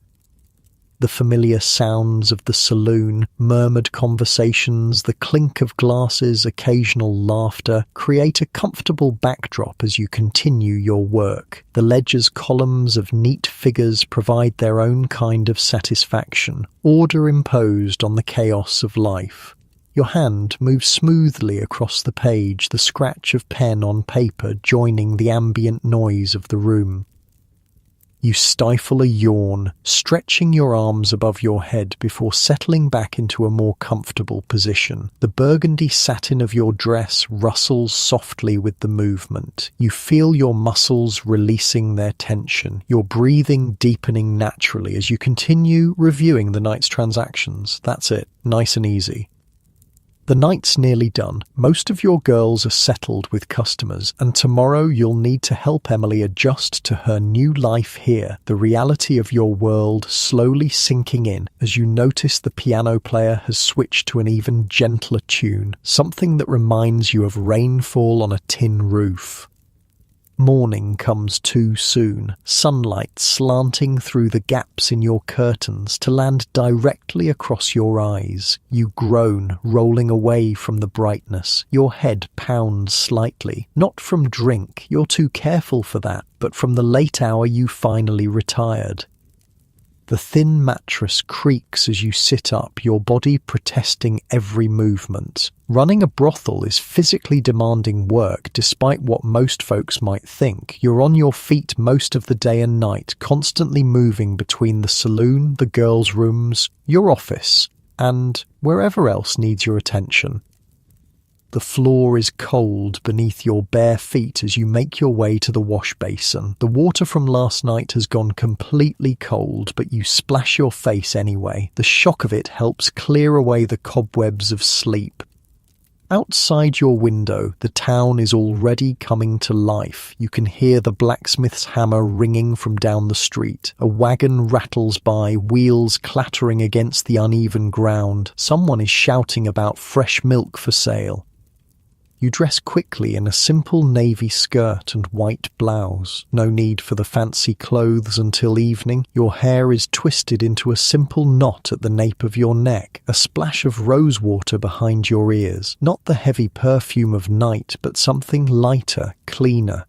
The familiar sounds of the saloon, murmured conversations, the clink of glasses, occasional laughter, create a comfortable backdrop as you continue your work. The ledger's columns of neat figures provide their own kind of satisfaction, order imposed on the chaos of life. Your hand moves smoothly across the page, the scratch of pen on paper joining the ambient noise of the room. You stifle a yawn, stretching your arms above your head before settling back into a more comfortable position. The burgundy satin of your dress rustles softly with the movement. You feel your muscles releasing their tension, your breathing deepening naturally as you continue reviewing the night's transactions. That's it, nice and easy. The night's nearly done. Most of your girls are settled with customers, and tomorrow you'll need to help Emily adjust to her new life here, the reality of your world slowly sinking in as you notice the piano player has switched to an even gentler tune, something that reminds you of rainfall on a tin roof. Morning comes too soon, sunlight slanting through the gaps in your curtains to land directly across your eyes. You groan, rolling away from the brightness. Your head pounds slightly, not from drink, you're too careful for that, but from the late hour you finally retired. The thin mattress creaks as you sit up, your body protesting every movement. Running a brothel is physically demanding work, despite what most folks might think. You're on your feet most of the day and night, constantly moving between the saloon, the girls' rooms, your office, and wherever else needs your attention. The floor is cold beneath your bare feet as you make your way to the wash basin. The water from last night has gone completely cold, but you splash your face anyway. The shock of it helps clear away the cobwebs of sleep. Outside your window, the town is already coming to life. You can hear the blacksmith's hammer ringing from down the street. A wagon rattles by, wheels clattering against the uneven ground. Someone is shouting about fresh milk for sale. You dress quickly in a simple navy skirt and white blouse. No need for the fancy clothes until evening. Your hair is twisted into a simple knot at the nape of your neck. A splash of rose water behind your ears. Not the heavy perfume of night, but something lighter, cleaner.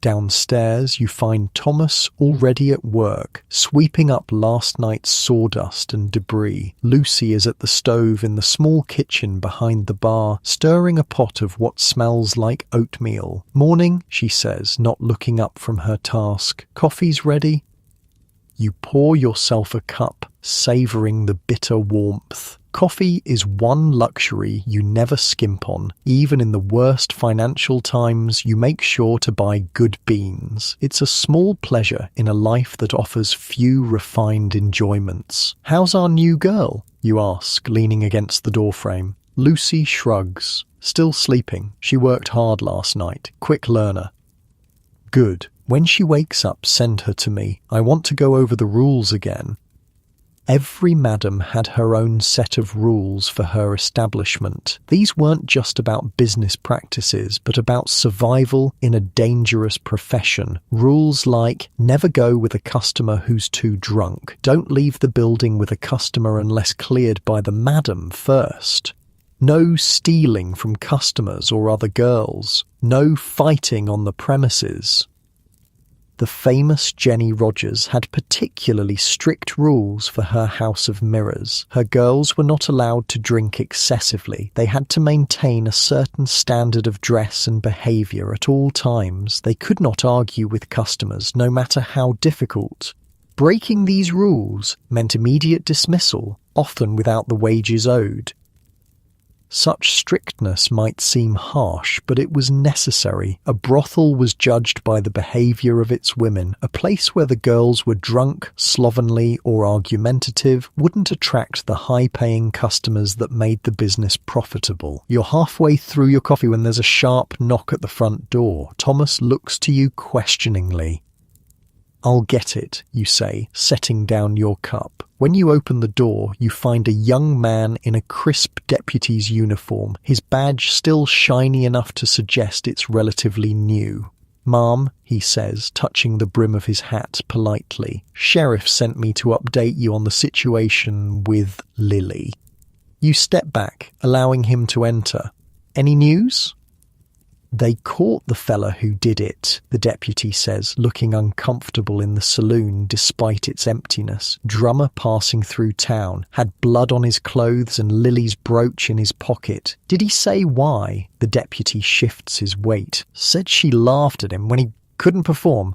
Downstairs, you find Thomas already at work, sweeping up last night's sawdust and debris. Lucy is at the stove in the small kitchen behind the bar, stirring a pot of what smells like oatmeal. "Morning," she says, not looking up from her task. "Coffee's ready?" You pour yourself a cup, savouring the bitter warmth. Coffee is one luxury you never skimp on. Even in the worst financial times, you make sure to buy good beans. It's a small pleasure in a life that offers few refined enjoyments. "How's our new girl?" you ask, leaning against the doorframe. Lucy shrugs. "Still sleeping. She worked hard last night. Quick learner." "Good. When she wakes up, send her to me. I want to go over the rules again." Every madam had her own set of rules for her establishment. These weren't just about business practices, but about survival in a dangerous profession. Rules like, never go with a customer who's too drunk. Don't leave the building with a customer unless cleared by the madam first. No stealing from customers or other girls. No fighting on the premises. The famous Jenny Rogers had particularly strict rules for her house of mirrors. Her girls were not allowed to drink excessively. They had to maintain a certain standard of dress and behaviour at all times. They could not argue with customers, no matter how difficult. Breaking these rules meant immediate dismissal, often without the wages owed. Such strictness might seem harsh, but it was necessary. A brothel was judged by the behaviour of its women. A place where the girls were drunk, slovenly, or argumentative wouldn't attract the high-paying customers that made the business profitable. You're halfway through your coffee when there's a sharp knock at the front door. Thomas looks to you questioningly. "I'll get it," you say, setting down your cup. When you open the door, you find a young man in a crisp deputy's uniform, his badge still shiny enough to suggest it's relatively new. "Ma'am," he says, touching the brim of his hat politely. "Sheriff sent me to update you on the situation with Lily." You step back, allowing him to enter. "Any news?" "They caught the fella who did it," the deputy says, looking uncomfortable in the saloon despite its emptiness. "Drummer passing through town, had blood on his clothes and Lily's brooch in his pocket. Did he say why?" The deputy shifts his weight. "Said she laughed at him when he couldn't perform."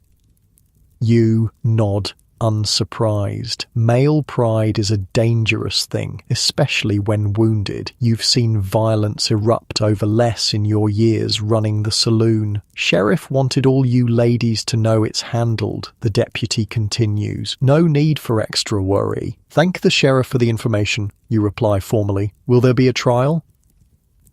You nod, unsurprised. Male pride is a dangerous thing, especially when wounded. You've seen violence erupt over less in your years running the saloon. Sheriff wanted all you ladies to know it's handled, the deputy continues. No need for extra worry. Thank the sheriff for the information, you reply formally. Will there be a trial?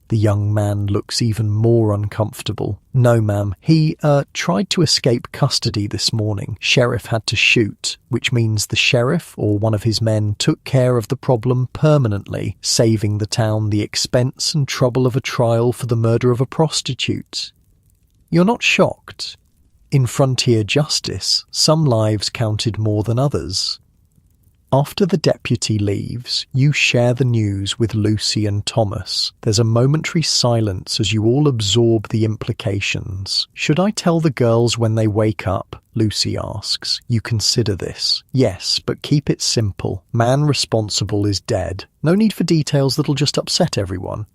The young man looks even more uncomfortable. No, ma'am. He, tried to escape custody this morning. Sheriff had to shoot, which means the sheriff or one of his men took care of the problem permanently, saving the town the expense and trouble of a trial for the murder of a prostitute. You're not shocked. In frontier justice, some lives counted more than others. After the deputy leaves, you share the news with Lucy and Thomas. There's a momentary silence as you all absorb the implications. Should I tell the girls when they wake up? Lucy asks. You consider this. Yes, but keep it simple. Man responsible is dead. No need for details that'll just upset everyone.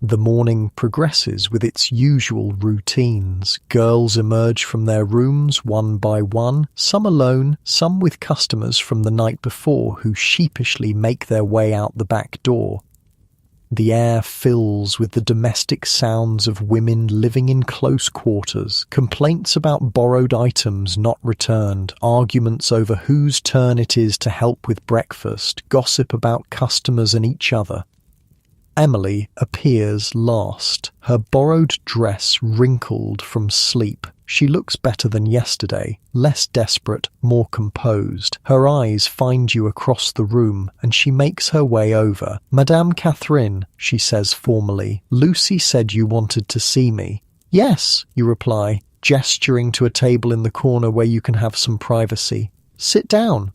The morning progresses with its usual routines. Girls emerge from their rooms one by one, some alone, some with customers from the night before who sheepishly make their way out the back door. The air fills with the domestic sounds of women living in close quarters, complaints about borrowed items not returned, arguments over whose turn it is to help with breakfast, gossip about customers and each other. Emily appears last, her borrowed dress wrinkled from sleep. She looks better than yesterday, less desperate, more composed. Her eyes find you across the room, and she makes her way over. Madame Catherine, she says formally, Lucy said you wanted to see me. Yes, you reply, gesturing to a table in the corner where you can have some privacy. Sit down.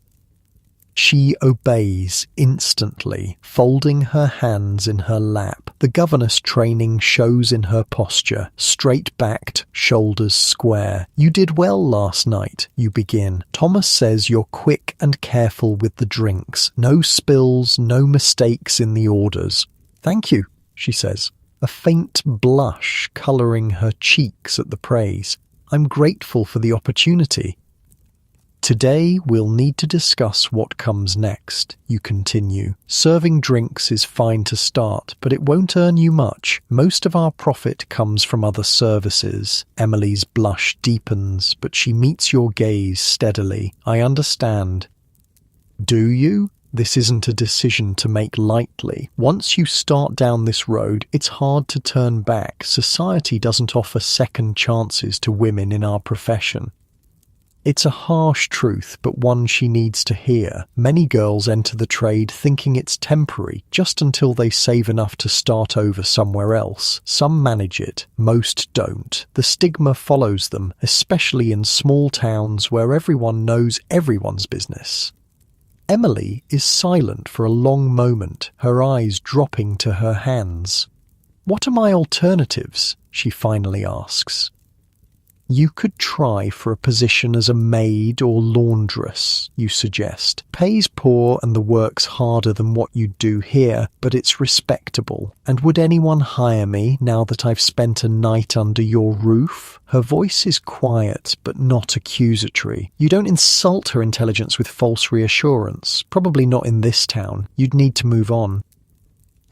She obeys instantly, folding her hands in her lap. The governess training shows in her posture, straight-backed, shoulders square. You did well last night, you begin. Thomas says you're quick and careful with the drinks. No spills, no mistakes in the orders. Thank you, she says, a faint blush colouring her cheeks at the praise. I'm grateful for the opportunity. Today we'll need to discuss what comes next, you continue. Serving drinks is fine to start, but it won't earn you much. Most of our profit comes from other services. Emily's blush deepens, but she meets your gaze steadily. I understand. Do you? This isn't a decision to make lightly. Once you start down this road, it's hard to turn back. Society doesn't offer second chances to women in our profession. It's a harsh truth, but one she needs to hear. Many girls enter the trade thinking it's temporary, just until they save enough to start over somewhere else. Some manage it, most don't. The stigma follows them, especially in small towns where everyone knows everyone's business. Emily is silent for a long moment, her eyes dropping to her hands. What are my alternatives? She finally asks. You could try for a position as a maid or laundress, you suggest. Pays poor and the work's harder than what you'd do here, but it's respectable. And would anyone hire me now that I've spent a night under your roof? Her voice is quiet, but not accusatory. You don't insult her intelligence with false reassurance. Probably not in this town. You'd need to move on.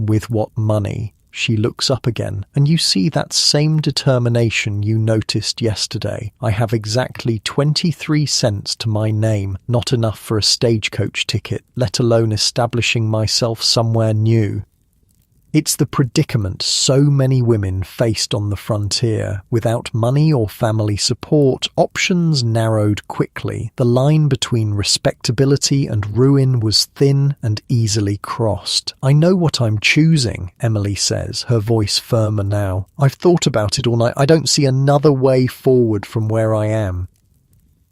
With what money? She looks up again, and you see that same determination you noticed yesterday. I have exactly 23 cents to my name, not enough for a stagecoach ticket, let alone establishing myself somewhere new. It's the predicament so many women faced on the frontier. Without money or family support, options narrowed quickly. The line between respectability and ruin was thin and easily crossed. I know what I'm choosing, Emily says, her voice firmer now. I've thought about it all night. I don't see another way forward from where I am.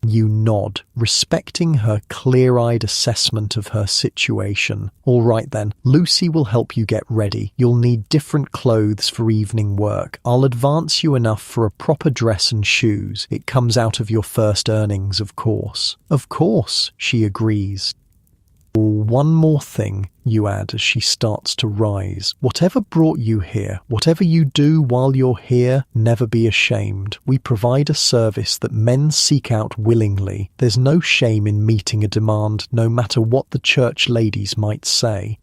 You nod, respecting her clear-eyed assessment of her situation. All right then, Lucy will help you get ready. You'll need different clothes for evening work. I'll advance you enough for a proper dress and shoes. It comes out of your first earnings, of course. Of course, she agrees. One more thing, you add as she starts to rise. Whatever brought you here, whatever you do while you're here, never be ashamed. We provide a service that men seek out willingly. There's no shame in meeting a demand, no matter what the church ladies might say.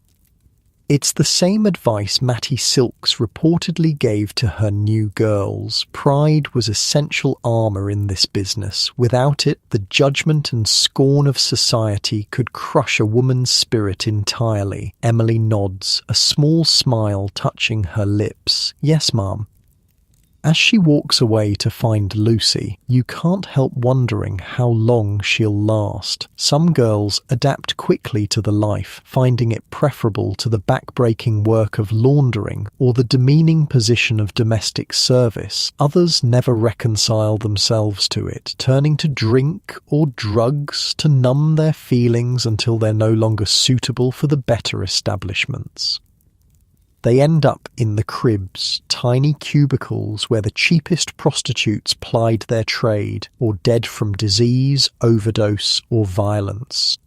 It's the same advice Mattie Silks reportedly gave to her new girls. Pride was essential armor in this business. Without it, the judgment and scorn of society could crush a woman's spirit entirely. Emily nods, a small smile touching her lips. Yes, ma'am. As she walks away to find Lucy, you can't help wondering how long she'll last. Some girls adapt quickly to the life, finding it preferable to the back-breaking work of laundering or the demeaning position of domestic service. Others never reconcile themselves to it, turning to drink or drugs to numb their feelings until they're no longer suitable for the better establishments. They end up in the cribs, tiny cubicles where the cheapest prostitutes plied their trade, or dead from disease, overdose, or violence.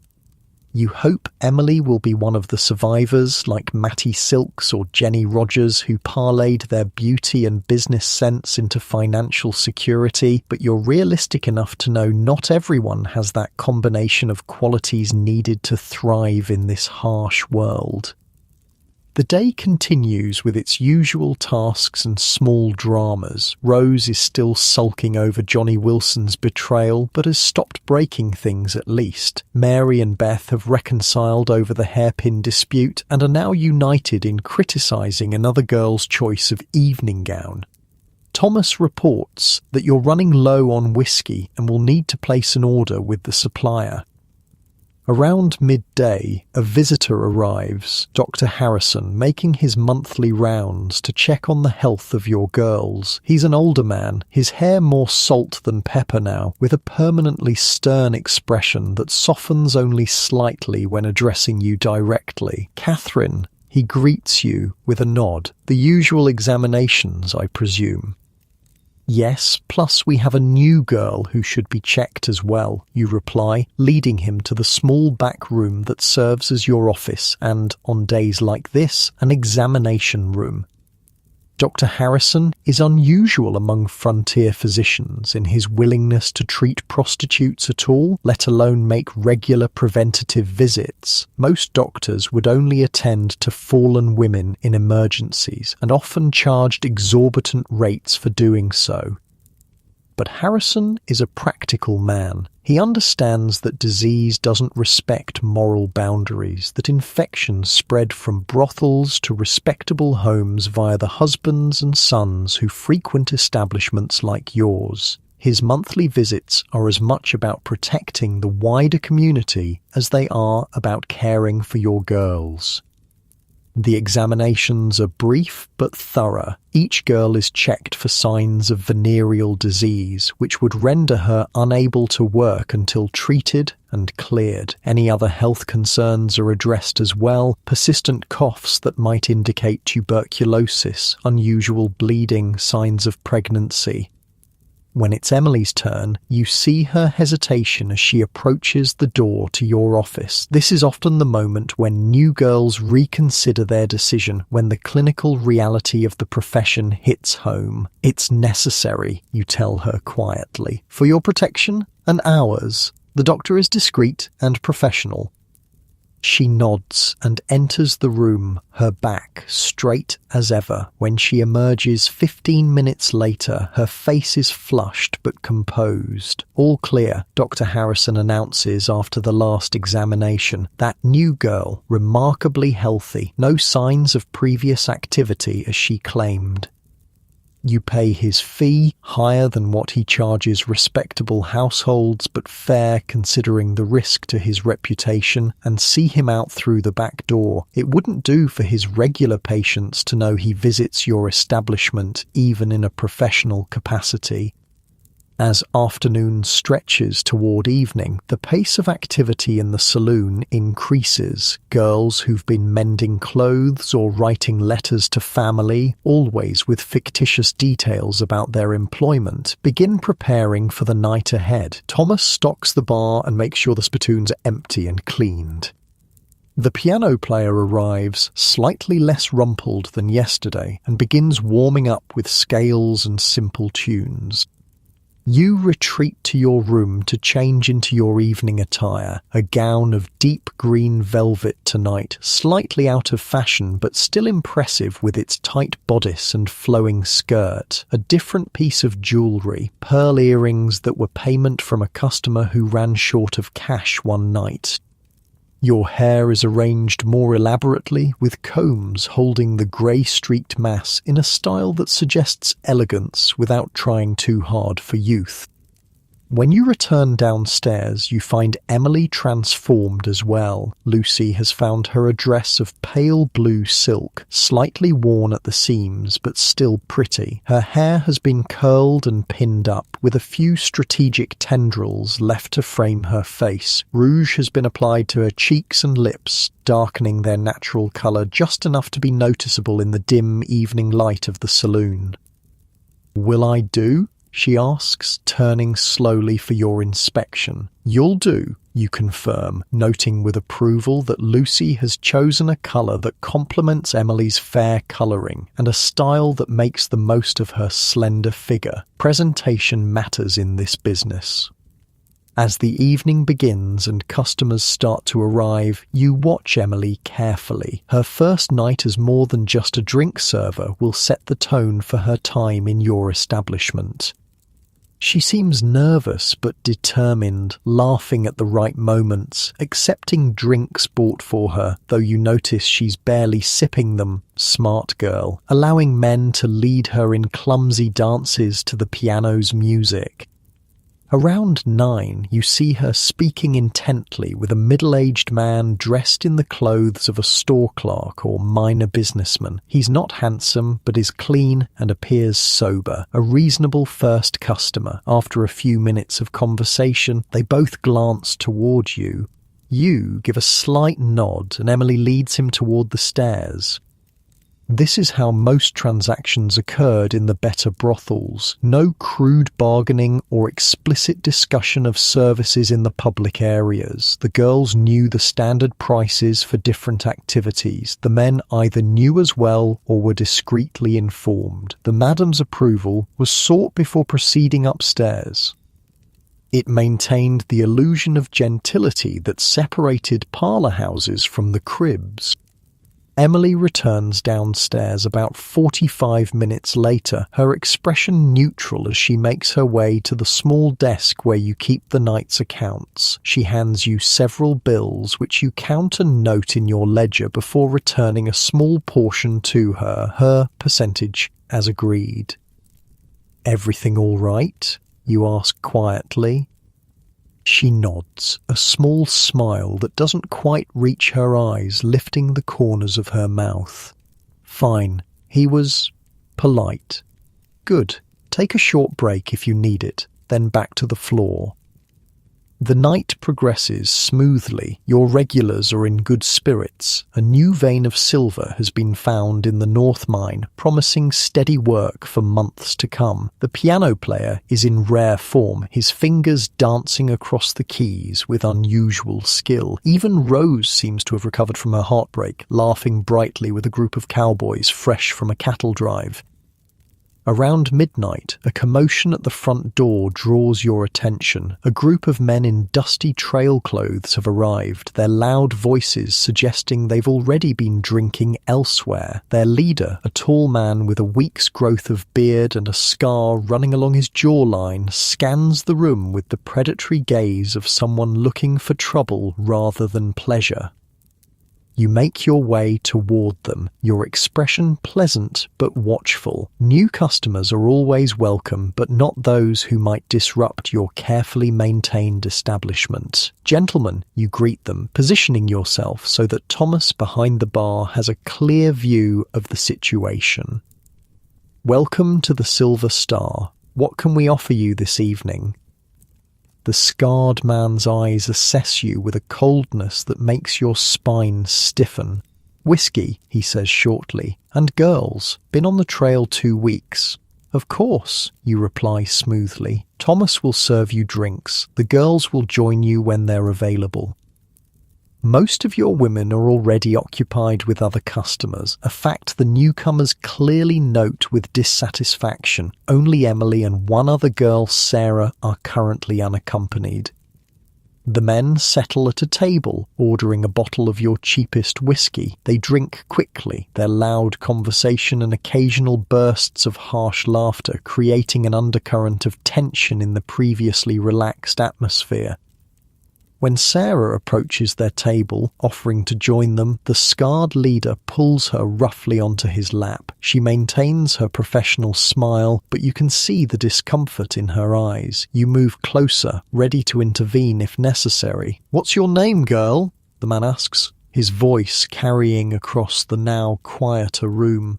You hope Emily will be one of the survivors like Mattie Silks or Jenny Rogers who parlayed their beauty and business sense into financial security, but you're realistic enough to know not everyone has that combination of qualities needed to thrive in this harsh world. The day continues with its usual tasks and small dramas. Rose is still sulking over Johnny Wilson's betrayal, but has stopped breaking things at least. Mary and Beth have reconciled over the hairpin dispute and are now united in criticising another girl's choice of evening gown. Thomas reports that you're running low on whiskey and will need to place an order with the supplier. Around midday, a visitor arrives, Dr. Harrison, making his monthly rounds to check on the health of your girls. He's an older man, his hair more salt than pepper now, with a permanently stern expression that softens only slightly when addressing you directly. Catherine, he greets you with a nod. The usual examinations, I presume. Yes, plus we have a new girl who should be checked as well, you reply, leading him to the small back room that serves as your office and, on days like this, an examination room. Dr. Harrison is unusual among frontier physicians in his willingness to treat prostitutes at all, let alone make regular preventative visits. Most doctors would only attend to fallen women in emergencies and often charged exorbitant rates for doing so. But Harrison is a practical man. He understands that disease doesn't respect moral boundaries, that infections spread from brothels to respectable homes via the husbands and sons who frequent establishments like yours. His monthly visits are as much about protecting the wider community as they are about caring for your girls. The examinations are brief but thorough. Each girl is checked for signs of venereal disease, which would render her unable to work until treated and cleared. Any other health concerns are addressed as well, persistent coughs that might indicate tuberculosis, unusual bleeding, signs of pregnancy. When it's Emily's turn, you see her hesitation as she approaches the door to your office. This is often the moment when new girls reconsider their decision, when the clinical reality of the profession hits home. It's necessary, you tell her quietly, for your protection and ours. The doctor is discreet and professional. She nods and enters the room, her back straight as ever. When she emerges 15 minutes later, her face is flushed but composed. All clear, Dr. Harrison announces after the last examination. That new girl, remarkably healthy, no signs of previous activity as she claimed. You pay his fee, higher than what he charges respectable households, but fair considering the risk to his reputation, and see him out through the back door. It wouldn't do for his regular patients to know he visits your establishment, even in a professional capacity. As afternoon stretches toward evening, the pace of activity in the saloon increases. Girls who've been mending clothes or writing letters to family, always with fictitious details about their employment, begin preparing for the night ahead. Thomas stocks the bar and makes sure the spittoons are empty and cleaned. The piano player arrives, slightly less rumpled than yesterday, and begins warming up with scales and simple tunes. You retreat to your room to change into your evening attire, a gown of deep green velvet tonight, slightly out of fashion but still impressive with its tight bodice and flowing skirt, a different piece of jewellery, pearl earrings that were payment from a customer who ran short of cash one night. Your hair is arranged more elaborately, with combs holding the grey-streaked mass in a style that suggests elegance without trying too hard for youth. When you return downstairs, you find Emily transformed as well. Lucy has found her a dress of pale blue silk, slightly worn at the seams but still pretty. Her hair has been curled and pinned up, with a few strategic tendrils left to frame her face. Rouge has been applied to her cheeks and lips, darkening their natural colour just enough to be noticeable in the dim evening light of the saloon. "Will I do?" she asks, turning slowly for your inspection. "You'll do," you confirm, noting with approval that Lucy has chosen a colour that complements Emily's fair colouring and a style that makes the most of her slender figure. Presentation matters in this business. As the evening begins and customers start to arrive, you watch Emily carefully. Her first night as more than just a drink server will set the tone for her time in your establishment. She seems nervous but determined, laughing at the right moments, accepting drinks bought for her, though you notice she's barely sipping them. Smart girl, allowing men to lead her in clumsy dances to the piano's music. Around 9, you see her speaking intently with a middle-aged man dressed in the clothes of a store clerk or minor businessman. He's not handsome, but is clean and appears sober, a reasonable first customer. After a few minutes of conversation, they both glance toward you. You give a slight nod, and Emily leads him toward the stairs. This is how most transactions occurred in the better brothels. No crude bargaining or explicit discussion of services in the public areas. The girls knew the standard prices for different activities. The men either knew as well or were discreetly informed. The madam's approval was sought before proceeding upstairs. It maintained the illusion of gentility that separated parlour houses from the cribs. Emily returns downstairs about 45 minutes later, her expression neutral as she makes her way to the small desk where you keep the night's accounts. She hands you several bills, which you count and note in your ledger before returning a small portion to her percentage, as agreed. "Everything all right?" you ask quietly. She nods, a small smile that doesn't quite reach her eyes lifting the corners of her mouth. "Fine. He was polite." "Good. Take a short break if you need it, then back to the floor." The night progresses smoothly. Your regulars are in good spirits. A new vein of silver has been found in the North Mine, promising steady work for months to come. The piano player is in rare form, his fingers dancing across the keys with unusual skill. Even Rose seems to have recovered from her heartbreak, laughing brightly with a group of cowboys fresh from a cattle drive. Around midnight, a commotion at the front door draws your attention. A group of men in dusty trail clothes have arrived, their loud voices suggesting they've already been drinking elsewhere. Their leader, a tall man with a week's growth of beard and a scar running along his jawline, scans the room with the predatory gaze of someone looking for trouble rather than pleasure. You make your way toward them, your expression pleasant but watchful. New customers are always welcome, but not those who might disrupt your carefully maintained establishment. "Gentlemen," you greet them, positioning yourself so that Thomas behind the bar has a clear view of the situation. "Welcome to the Silver Star. What can we offer you this evening?" The scarred man's eyes assess you with a coldness that makes your spine stiffen. "Whiskey," he says shortly. "And girls. Been on the trail 2 weeks." "Of course," you reply smoothly. "Thomas will serve you drinks. The girls will join you when they're available." Most of your women are already occupied with other customers, a fact the newcomers clearly note with dissatisfaction. Only Emily and one other girl, Sarah, are currently unaccompanied. The men settle at a table, ordering a bottle of your cheapest whiskey. They drink quickly, their loud conversation and occasional bursts of harsh laughter creating an undercurrent of tension in the previously relaxed atmosphere. When Sarah approaches their table, offering to join them, the scarred leader pulls her roughly onto his lap. She maintains her professional smile, but you can see the discomfort in her eyes. You move closer, ready to intervene if necessary. "What's your name, girl?" the man asks, his voice carrying across the now quieter room.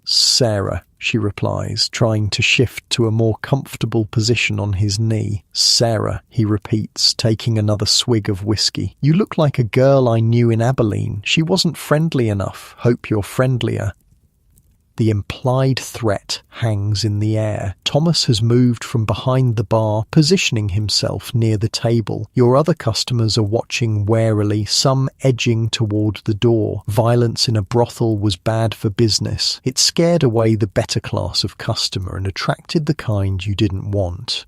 "Sarah," she replies, trying to shift to a more comfortable position on his knee. "Sarah," he repeats, taking another swig of whiskey. "You look like a girl I knew in Abilene. She wasn't friendly enough. Hope you're friendlier." The implied threat hangs in the air. Thomas has moved from behind the bar, positioning himself near the table. Your other customers are watching warily, some edging toward the door. Violence in a brothel was bad for business. It scared away the better class of customer and attracted the kind you didn't want.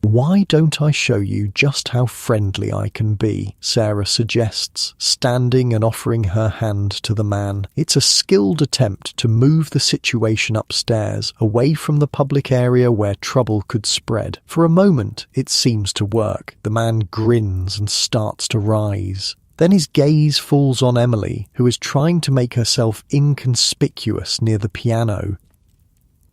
"Why don't I show you just how friendly I can be?" Sarah suggests, standing and offering her hand to the man. It's a skilled attempt to move the situation upstairs, away from the public area where trouble could spread. For a moment, it seems to work. The man grins and starts to rise. Then his gaze falls on Emily, who is trying to make herself inconspicuous near the piano.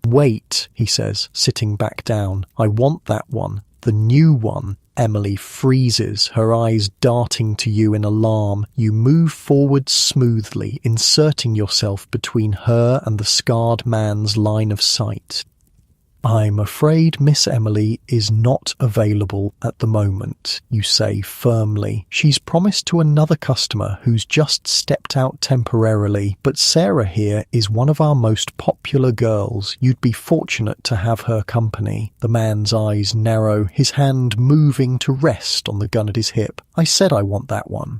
"Wait," he says, sitting back down. "I want that one. The new one." Emily freezes, her eyes darting to you in alarm. You move forward smoothly, inserting yourself between her and the scarred man's line of sight. "I'm afraid Miss Emily is not available at the moment," you say firmly. "She's promised to another customer who's just stepped out temporarily, but Sarah here is one of our most popular girls. You'd be fortunate to have her company." The man's eyes narrow, his hand moving to rest on the gun at his hip. "I said I want that one."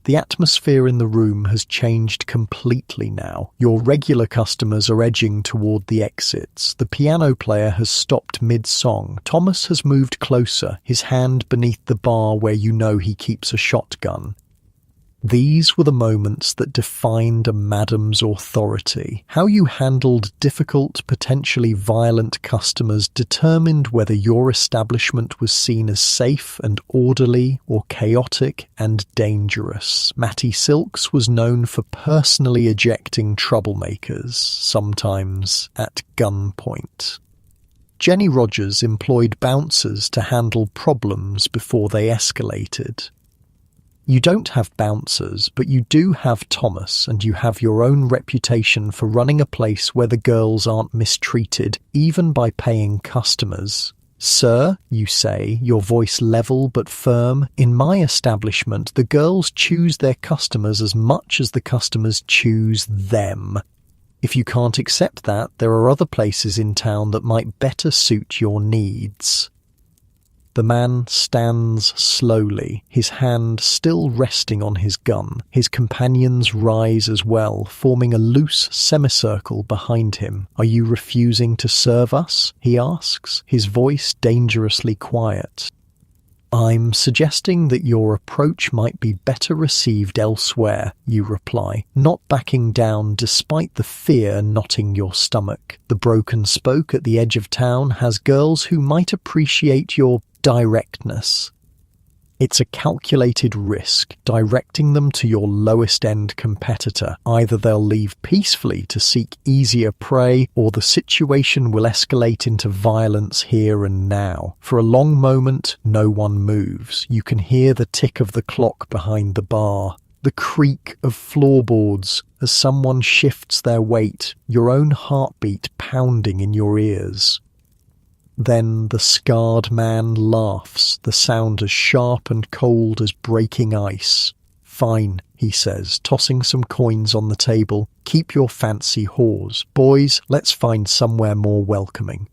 The atmosphere in the room has changed completely now. Your regular customers are edging toward the exits. The piano player has stopped mid-song. Thomas has moved closer, his hand beneath the bar where you know he keeps a shotgun. These were the moments that defined a madam's authority. How you handled difficult, potentially violent customers determined whether your establishment was seen as safe and orderly or chaotic and dangerous. Matty Silks was known for personally ejecting troublemakers, sometimes at gunpoint. Jenny Rogers employed bouncers to handle problems before they escalated. You don't have bouncers, but you do have Thomas, and you have your own reputation for running a place where the girls aren't mistreated, even by paying customers. "Sir," you say, your voice level but firm, "in my establishment, the girls choose their customers as much as the customers choose them. If you can't accept that, there are other places in town that might better suit your needs." The man stands slowly, his hand still resting on his gun. His companions rise as well, forming a loose semicircle behind him. "Are you refusing to serve us?" he asks, his voice dangerously quiet. "I'm suggesting that your approach might be better received elsewhere," you reply, not backing down despite the fear knotting your stomach. The broken spoke at the edge of town has girls who might appreciate your directness. It's a calculated risk, directing them to your lowest-end competitor. Either they'll leave peacefully to seek easier prey, or the situation will escalate into violence here and now. For a long moment, no one moves. You can hear the tick of the clock behind the bar, the creak of floorboards as someone shifts their weight, your own heartbeat pounding in your ears. Then the scarred man laughs, the sound as sharp and cold as breaking ice. "Fine," he says, tossing some coins on the table. "Keep your fancy whores. Boys, let's find somewhere more welcoming."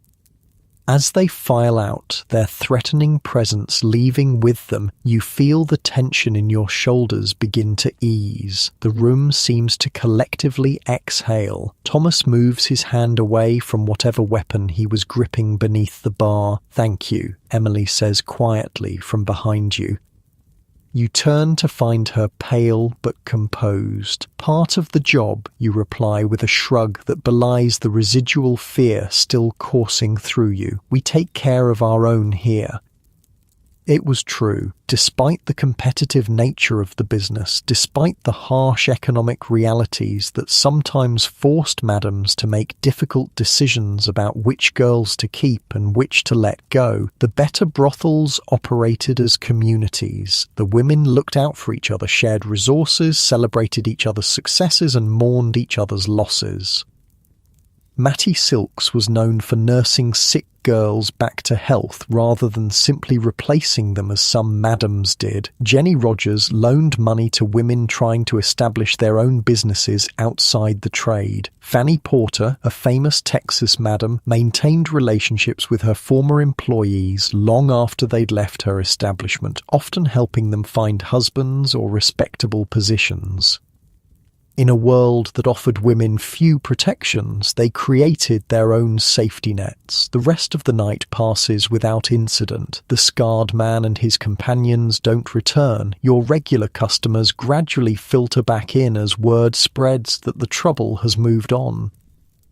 As they file out, their threatening presence leaving with them, you feel the tension in your shoulders begin to ease. The room seems to collectively exhale. Thomas moves his hand away from whatever weapon he was gripping beneath the bar. "Thank you," Emily says quietly from behind you. You turn to find her pale but composed. "Part of the job," you reply with a shrug that belies the residual fear still coursing through you. "We take care of our own here." It was true. Despite the competitive nature of the business, despite the harsh economic realities that sometimes forced madams to make difficult decisions about which girls to keep and which to let go, the better brothels operated as communities. The women looked out for each other, shared resources, celebrated each other's successes, and mourned each other's losses. Mattie Silks was known for nursing sick girls back to health rather than simply replacing them as some madams did. Jenny Rogers loaned money to women trying to establish their own businesses outside the trade. Fanny Porter, a famous Texas madam, maintained relationships with her former employees long after they'd left her establishment, often helping them find husbands or respectable positions. In a world that offered women few protections, they created their own safety nets. The rest of the night passes without incident. The scarred man and his companions don't return. Your regular customers gradually filter back in as word spreads that the trouble has moved on.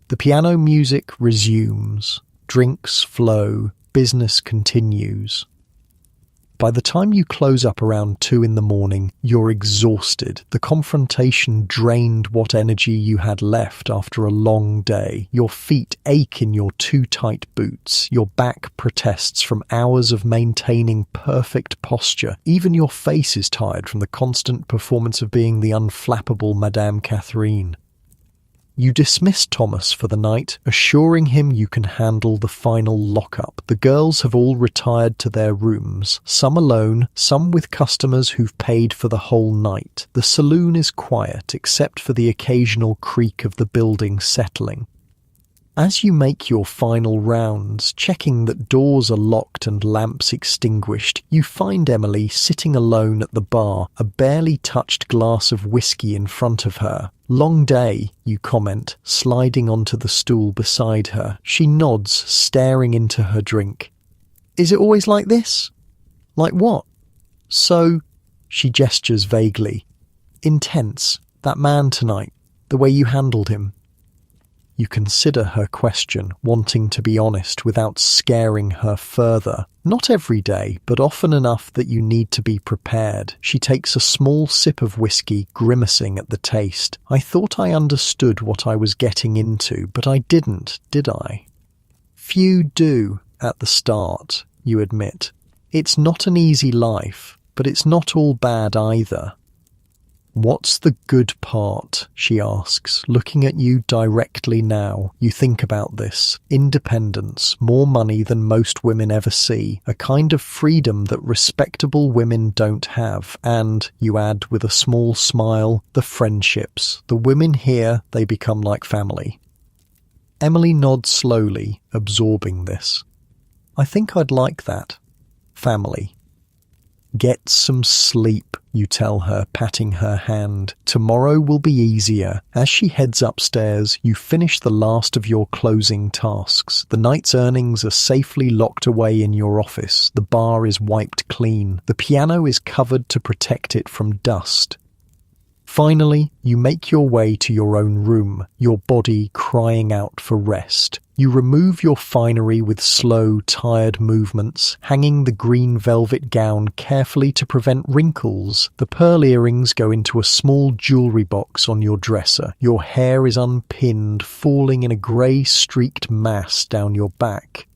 The piano music resumes. Drinks flow. Business continues. By the time you close up around 2 in the morning, you're exhausted. The confrontation drained what energy you had left after a long day. Your feet ache in your too tight boots. Your back protests from hours of maintaining perfect posture. Even your face is tired from the constant performance of being the unflappable Madame Catherine. You dismiss Thomas for the night, assuring him you can handle the final lockup. The girls have all retired to their rooms, some alone, some with customers who've paid for the whole night. The saloon is quiet, except for the occasional creak of the building settling. As you make your final rounds, checking that doors are locked and lamps extinguished, you find Emily sitting alone at the bar, a barely touched glass of whiskey in front of her. "Long day," you comment, sliding onto the stool beside her. She nods, staring into her drink. "Is it always like this?" "Like what?" "So," she gestures vaguely. "Intense. That man tonight. The way you handled him." You consider her question, wanting to be honest without scaring her further. Not every day, but often enough that you need to be prepared. She takes a small sip of whiskey, grimacing at the taste. "I thought I understood what I was getting into, but I didn't, did I?" "Few do at the start," you admit. "It's not an easy life, but it's not all bad either." "What's the good part?" she asks, looking at you directly now. You think about this. Independence, more money than most women ever see, a kind of freedom that respectable women don't have, and, you add with a small smile, the friendships. The women here, they become like family. Emily nods slowly, absorbing this. "I think I'd like that. Family." "Get some sleep," you tell her, patting her hand. "Tomorrow will be easier." As she heads upstairs, you finish the last of your closing tasks. The night's earnings are safely locked away in your office. The bar is wiped clean. The piano is covered to protect it from dust. Finally, you make your way to your own room, your body crying out for rest. You remove your finery with slow, tired movements, hanging the green velvet gown carefully to prevent wrinkles. The pearl earrings go into a small jewellery box on your dresser. Your hair is unpinned, falling in a grey-streaked mass down your back.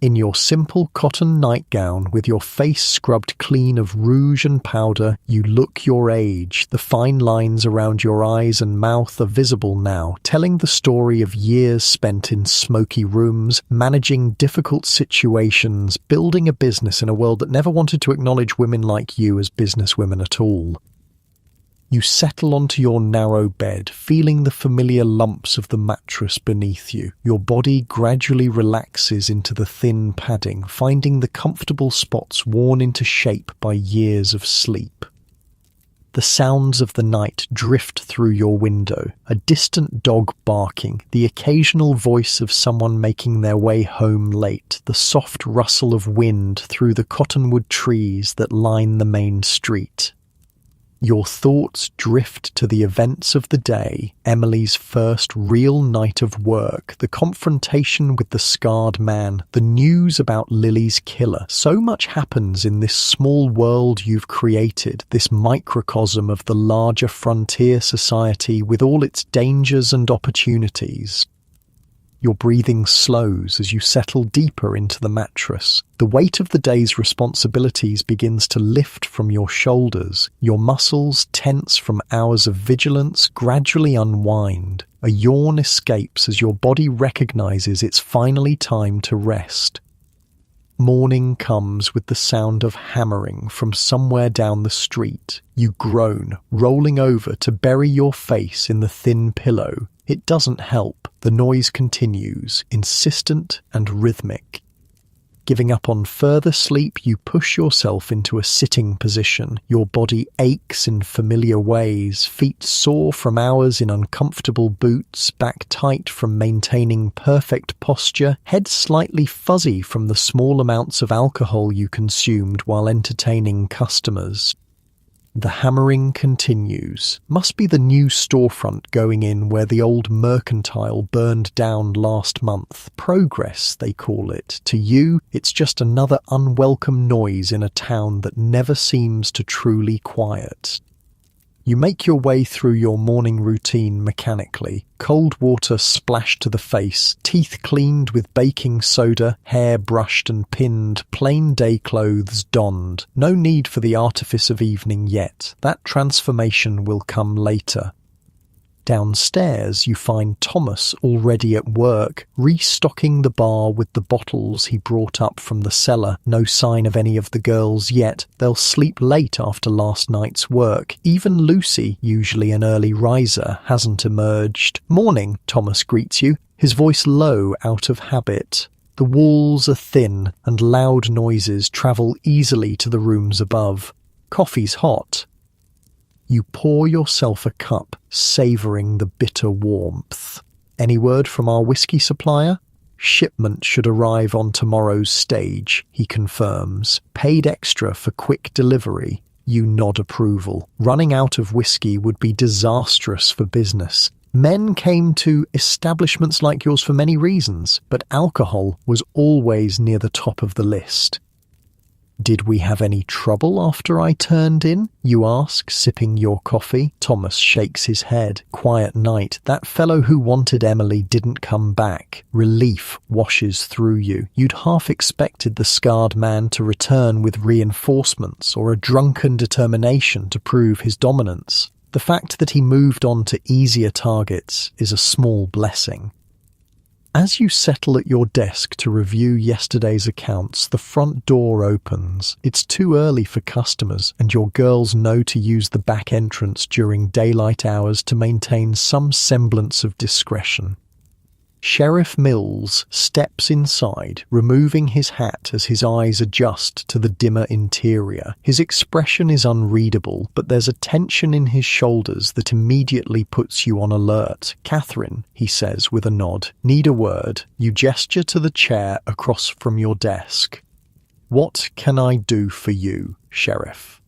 In your simple cotton nightgown, with your face scrubbed clean of rouge and powder, you look your age. The fine lines around your eyes and mouth are visible now, telling the story of years spent in smoky rooms, managing difficult situations, building a business in a world that never wanted to acknowledge women like you as businesswomen at all. You settle onto your narrow bed, feeling the familiar lumps of the mattress beneath you. Your body gradually relaxes into the thin padding, finding the comfortable spots worn into shape by years of sleep. The sounds of the night drift through your window, a distant dog barking, the occasional voice of someone making their way home late, the soft rustle of wind through the cottonwood trees that line the main street. Your thoughts drift to the events of the day, Emily's first real night of work, the confrontation with the scarred man, the news about Lily's killer. So much happens in this small world you've created, this microcosm of the larger frontier society with all its dangers and opportunities. Your breathing slows as you settle deeper into the mattress. The weight of the day's responsibilities begins to lift from your shoulders. Your muscles, tense from hours of vigilance, gradually unwind. A yawn escapes as your body recognizes it's finally time to rest. Morning comes with the sound of hammering from somewhere down the street. You groan, rolling over to bury your face in the thin pillow. It doesn't help. The noise continues, insistent and rhythmic. Giving up on further sleep, you push yourself into a sitting position. Your body aches in familiar ways, feet sore from hours in uncomfortable boots, back tight from maintaining perfect posture, head slightly fuzzy from the small amounts of alcohol you consumed while entertaining customers. The hammering continues. Must be the new storefront going in where the old mercantile burned down last month. Progress, they call it. To you, it's just another unwelcome noise in a town that never seems to truly quiet. You make your way through your morning routine mechanically. Cold water splashed to the face, teeth cleaned with baking soda, hair brushed and pinned, plain day clothes donned. No need for the artifice of evening yet. That transformation will come later. Downstairs, you find Thomas already at work, restocking the bar with the bottles he brought up from the cellar. No sign of any of the girls yet. They'll sleep late after last night's work. Even Lucy, usually an early riser, hasn't emerged. "Morning," Thomas greets you, his voice low out of habit. The walls are thin, and loud noises travel easily to the rooms above. Coffee's hot. You pour yourself a cup, savouring the bitter warmth. "Any word from our whiskey supplier?" "Shipment should arrive on tomorrow's stage," he confirms. "Paid extra for quick delivery." You nod approval. Running out of whiskey would be disastrous for business. Men came to establishments like yours for many reasons, but alcohol was always near the top of the list. "Did we have any trouble after I turned in?" you ask, sipping your coffee. Thomas shakes his head. "Quiet night. That fellow who wanted Emily didn't come back." Relief washes through you. You'd half expected the scarred man to return with reinforcements or a drunken determination to prove his dominance. The fact that he moved on to easier targets is a small blessing. As you settle at your desk to review yesterday's accounts, the front door opens. It's too early for customers, and your girls know to use the back entrance during daylight hours to maintain some semblance of discretion. Sheriff Mills steps inside, removing his hat as his eyes adjust to the dimmer interior. His expression is unreadable, but there's a tension in his shoulders that immediately puts you on alert. "Catherine," he says with a nod. "Need a word?" You gesture to the chair across from your desk. "What can I do for you, Sheriff?"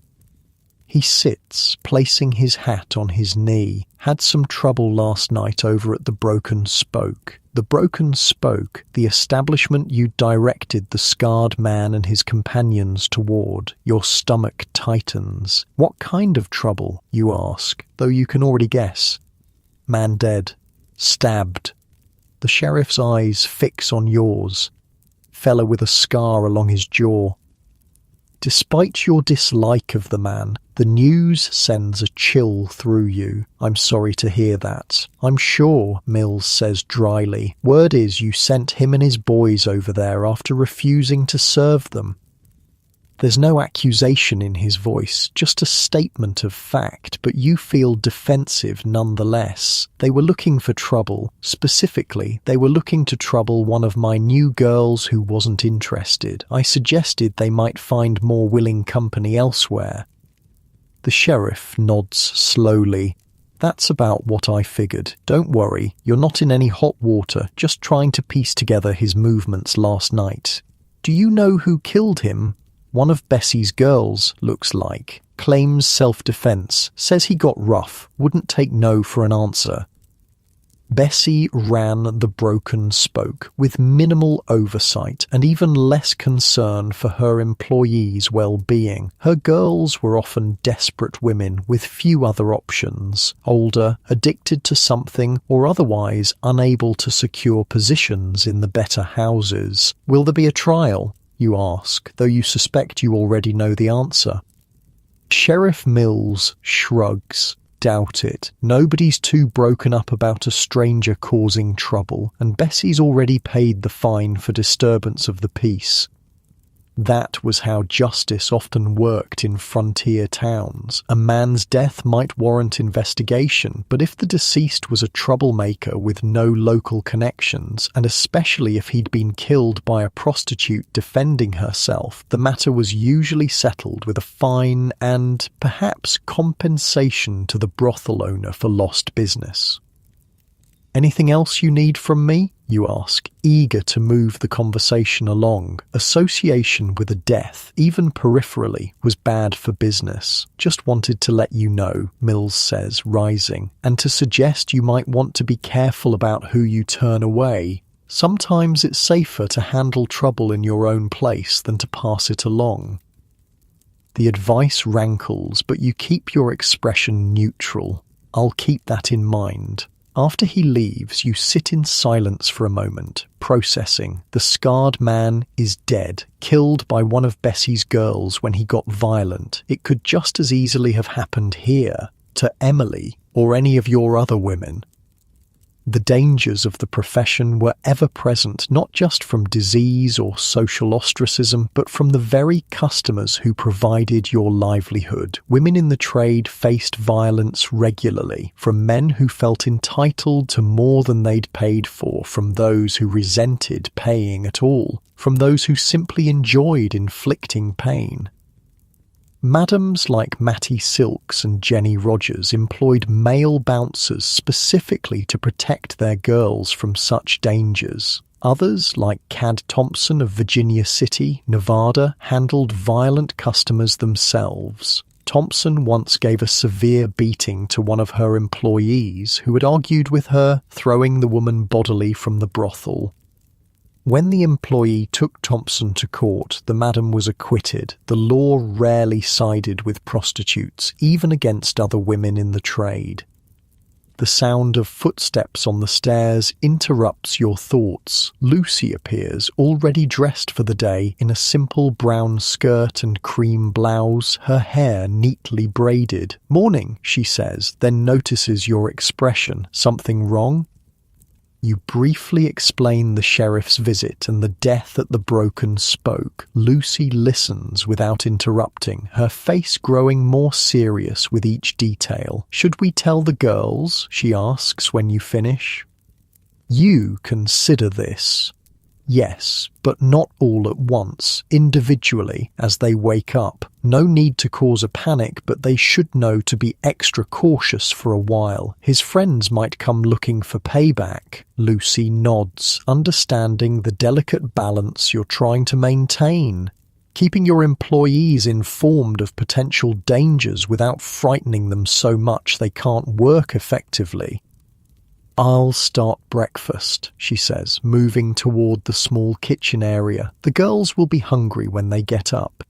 He sits, placing his hat on his knee. "Had some trouble last night over at the Broken Spoke." The Broken Spoke, the establishment you directed the scarred man and his companions toward. Your stomach tightens. "What kind of trouble?" you ask, though you can already guess. "Man dead. Stabbed." The sheriff's eyes fix on yours. Fella with a scar along his jaw. Despite your dislike of the man, the news sends a chill through you. "I'm sorry to hear that." "I'm sure," Mills says dryly. "Word is you sent him and his boys over there after refusing to serve them." There's no accusation in his voice, just a statement of fact, but you feel defensive nonetheless. They were looking for trouble. Specifically, they were looking to trouble one of my new girls who wasn't interested. I suggested they might find more willing company elsewhere. The sheriff nods slowly. That's about what I figured. Don't worry, you're not in any hot water, just trying to piece together his movements last night. Do you know who killed him? One of Bessie's girls, looks like. Claims self-defense, says he got rough, wouldn't take no for an answer. Bessie ran the Broken Spoke with minimal oversight and even less concern for her employees' well-being. Her girls were often desperate women with few other options, older, addicted to something, or otherwise unable to secure positions in the better houses. Will there be a trial? You ask, though you suspect you already know the answer. Sheriff Mills shrugs. Doubt it. Nobody's too broken up about a stranger causing trouble, and Bessie's already paid the fine for disturbance of the peace. That was how justice often worked in frontier towns. A man's death might warrant investigation, but if the deceased was a troublemaker with no local connections, and especially if he'd been killed by a prostitute defending herself, the matter was usually settled with a fine and, perhaps, compensation to the brothel owner for lost business. Anything else you need from me? You ask, eager to move the conversation along. Association with a death, even peripherally, was bad for business. Just wanted to let you know, Mills says, rising, and to suggest you might want to be careful about who you turn away. Sometimes it's safer to handle trouble in your own place than to pass it along. The advice rankles, but you keep your expression neutral. I'll keep that in mind. After he leaves, you sit in silence for a moment, processing. The scarred man is dead, killed by one of Bessie's girls when he got violent. It could just as easily have happened here, to Emily, or any of your other women. The dangers of the profession were ever present, not just from disease or social ostracism, but from the very customers who provided your livelihood. Women in the trade faced violence regularly, from men who felt entitled to more than they'd paid for, from those who resented paying at all, from those who simply enjoyed inflicting pain. Madams like Mattie Silks and Jenny Rogers employed male bouncers specifically to protect their girls from such dangers. Others, like Cad Thompson of Virginia City, Nevada, handled violent customers themselves. Thompson once gave a severe beating to one of her employees who had argued with her, throwing the woman bodily from the brothel. When the employee took Thompson to court, the madam was acquitted. The law rarely sided with prostitutes, even against other women in the trade. The sound of footsteps on the stairs interrupts your thoughts. Lucy appears, already dressed for the day, in a simple brown skirt and cream blouse, her hair neatly braided. "Morning," she says, then notices your expression. Something wrong? You briefly explain the sheriff's visit and the death at the Broken Spoke. Lucy listens without interrupting, her face growing more serious with each detail. "Should we tell the girls?" she asks when you finish. "You consider this." "Yes, but not all at once, individually, as they wake up. No need to cause a panic, but they should know to be extra cautious for a while. His friends might come looking for payback." Lucy nods, understanding the delicate balance you're trying to maintain. Keeping your employees informed of potential dangers without frightening them so much they can't work effectively. "I'll start breakfast," she says, moving toward the small kitchen area. "The girls will be hungry when they get up."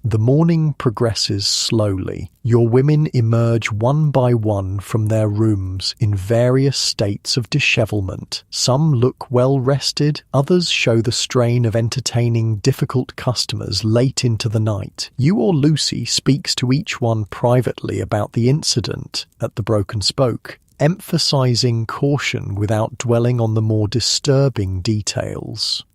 The morning progresses slowly. Your women emerge one by one from their rooms in various states of dishevelment. Some look well rested, others show the strain of entertaining difficult customers late into the night. You or Lucy speaks to each one privately about the incident at the Broken Spoke, emphasizing caution without dwelling on the more disturbing details.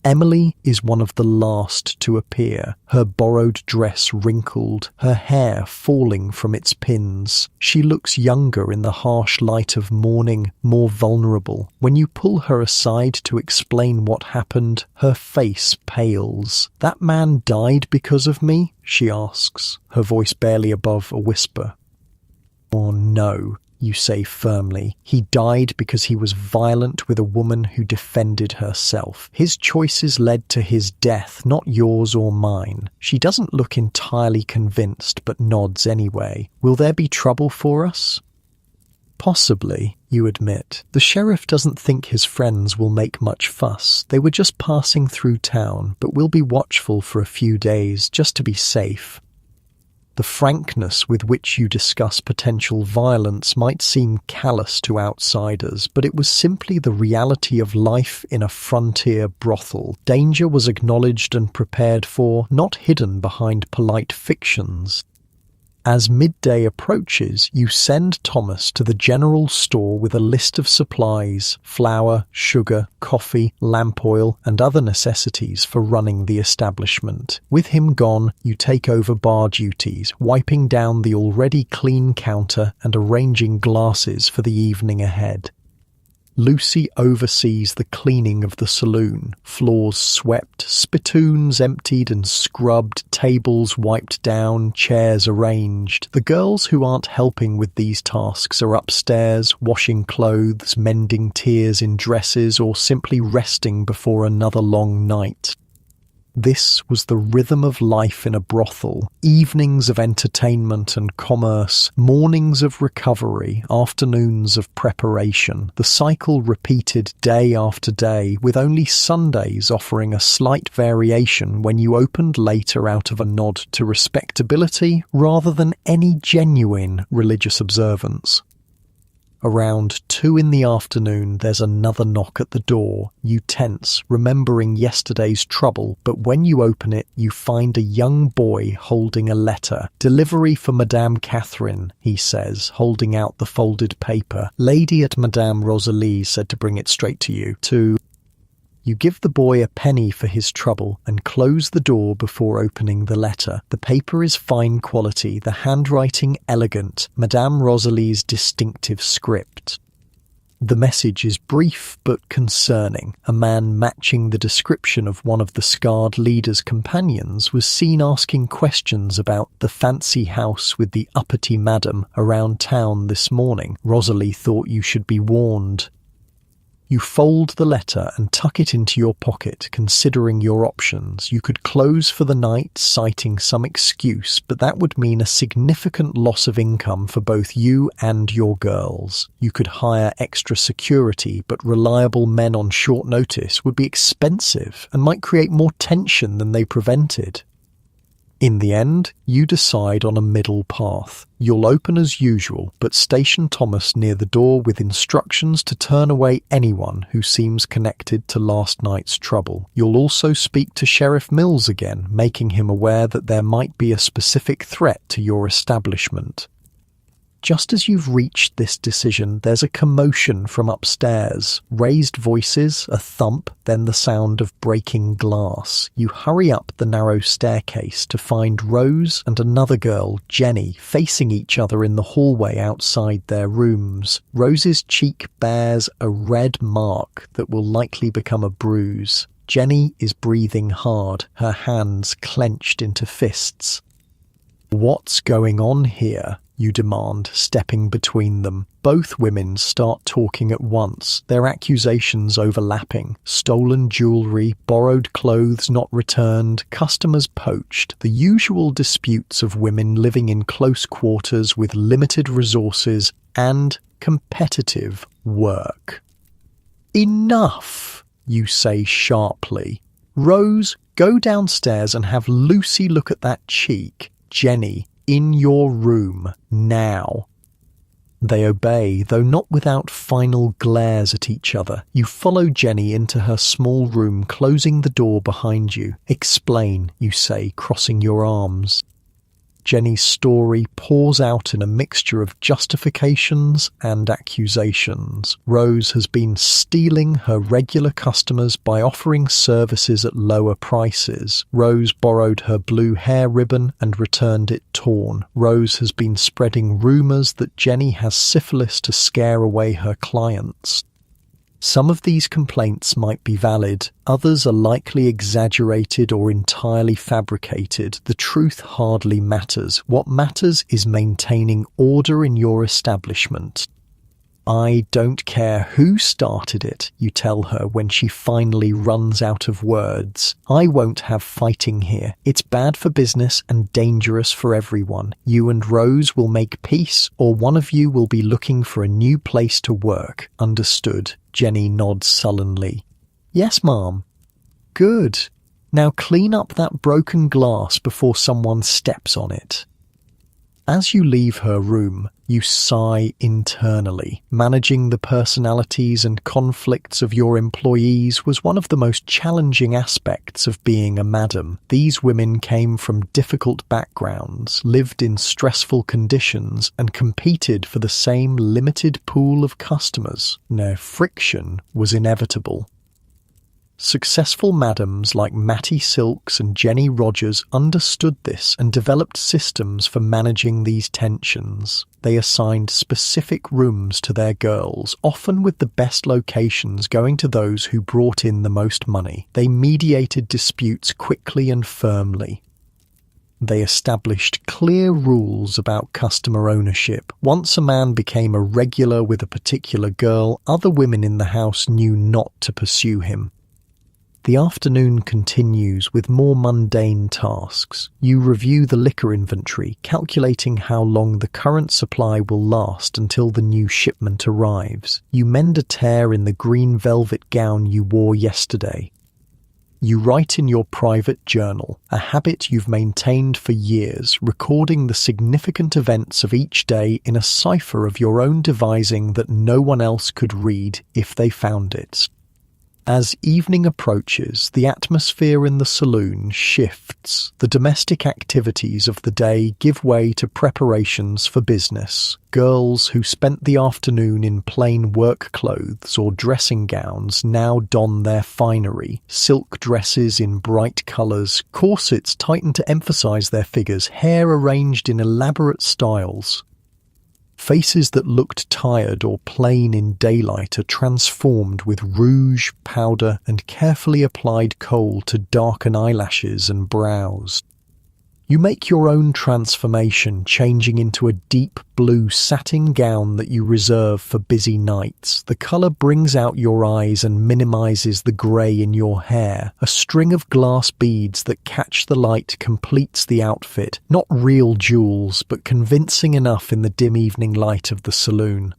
Emily is one of the last to appear, her borrowed dress wrinkled, her hair falling from its pins. She looks younger in the harsh light of morning, more vulnerable. When you pull her aside to explain what happened, her face pales. "That man died because of me?" she asks, her voice barely above a whisper. "Oh no," you say firmly. "He died because he was violent with a woman who defended herself. His choices led to his death, not yours or mine." She doesn't look entirely convinced, but nods anyway. "Will there be trouble for us?" "Possibly," you admit. "The sheriff doesn't think his friends will make much fuss. They were just passing through town, but we'll be watchful for a few days, just to be safe." The frankness with which you discuss potential violence might seem callous to outsiders, but it was simply the reality of life in a frontier brothel. Danger was acknowledged and prepared for, not hidden behind polite fictions. As midday approaches, you send Thomas to the general store with a list of supplies: flour, sugar, coffee, lamp oil, and other necessities for running the establishment. With him gone, you take over bar duties, wiping down the already clean counter and arranging glasses for the evening ahead. Lucy oversees the cleaning of the saloon, floors swept, spittoons emptied and scrubbed, tables wiped down, chairs arranged. The girls who aren't helping with these tasks are upstairs, washing clothes, mending tears in dresses, or simply resting before another long night. This was the rhythm of life in a brothel: evenings of entertainment and commerce, mornings of recovery, afternoons of preparation. The cycle repeated day after day, with only Sundays offering a slight variation when you opened later out of a nod to respectability rather than any genuine religious observance. Around 2 in the afternoon, there's another knock at the door. You tense, remembering yesterday's trouble, but when you open it, you find a young boy holding a letter. "Delivery for Madame Catherine," he says, holding out the folded paper. "Lady at Madame Rosalie said to bring it straight to you." You give the boy a penny for his trouble and close the door before opening the letter. The paper is fine quality, the handwriting elegant, Madame Rosalie's distinctive script. The message is brief but concerning. A man matching the description of one of the scarred leader's companions was seen asking questions about the fancy house with the uppity madam around town this morning. Rosalie thought you should be warned. You fold the letter and tuck it into your pocket, considering your options. You could close for the night, citing some excuse, but that would mean a significant loss of income for both you and your girls. You could hire extra security, but reliable men on short notice would be expensive and might create more tension than they prevented. In the end, you decide on a middle path. You'll open as usual, but station Thomas near the door with instructions to turn away anyone who seems connected to last night's trouble. You'll also speak to Sheriff Mills again, making him aware that there might be a specific threat to your establishment. Just as you've reached this decision, there's a commotion from upstairs. Raised voices, a thump, then the sound of breaking glass. You hurry up the narrow staircase to find Rose and another girl, Jenny, facing each other in the hallway outside their rooms. Rose's cheek bears a red mark that will likely become a bruise. Jenny is breathing hard, her hands clenched into fists. "What's going on here?" you demand, stepping between them. Both women start talking at once, their accusations overlapping. Stolen jewellery, borrowed clothes not returned, customers poached, the usual disputes of women living in close quarters with limited resources and competitive work. "Enough," you say sharply. "Rose, go downstairs and have Lucy look at that cheek. Jenny, in your room, now." They obey, though not without final glares at each other. You follow Jenny into her small room, closing the door behind you. "Explain," you say, crossing your arms. Jenny's story pours out in a mixture of justifications and accusations. Rose has been stealing her regular customers by offering services at lower prices. Rose borrowed her blue hair ribbon and returned it torn. Rose has been spreading rumors that Jenny has syphilis to scare away her clients. Some of these complaints might be valid, others are likely exaggerated or entirely fabricated. The truth hardly matters. What matters is maintaining order in your establishment. I don't care who started it, you tell her when she finally runs out of words. I won't have fighting here. It's bad for business and dangerous for everyone. You and Rose will make peace, or one of you will be looking for a new place to work. Understood? Jenny nods sullenly. Yes, ma'am. Good. Now clean up that broken glass before someone steps on it. As you leave her room, you sigh internally. Managing the personalities and conflicts of your employees was one of the most challenging aspects of being a madam. These women came from difficult backgrounds, lived in stressful conditions, and competed for the same limited pool of customers. Their friction was inevitable. Successful madams like Mattie Silks and Jenny Rogers understood this and developed systems for managing these tensions. They assigned specific rooms to their girls, often with the best locations going to those who brought in the most money. They mediated disputes quickly and firmly. They established clear rules about customer ownership. Once a man became a regular with a particular girl, other women in the house knew not to pursue him. The afternoon continues with more mundane tasks. You review the liquor inventory, calculating how long the current supply will last until the new shipment arrives. You mend a tear in the green velvet gown you wore yesterday. You write in your private journal, a habit you've maintained for years, recording the significant events of each day in a cipher of your own devising that no one else could read if they found it. As evening approaches, the atmosphere in the saloon shifts. The domestic activities of the day give way to preparations for business. Girls who spent the afternoon in plain work clothes or dressing gowns now don their finery. Silk dresses in bright colours, corsets tightened to emphasise their figures, hair arranged in elaborate styles. Faces that looked tired or plain in daylight are transformed with rouge, powder, and carefully applied kohl to darken eyelashes and brows. You make your own transformation, changing into a deep blue satin gown that you reserve for busy nights. The colour brings out your eyes and minimises the grey in your hair. A string of glass beads that catch the light completes the outfit. Not real jewels, but convincing enough in the dim evening light of the saloon.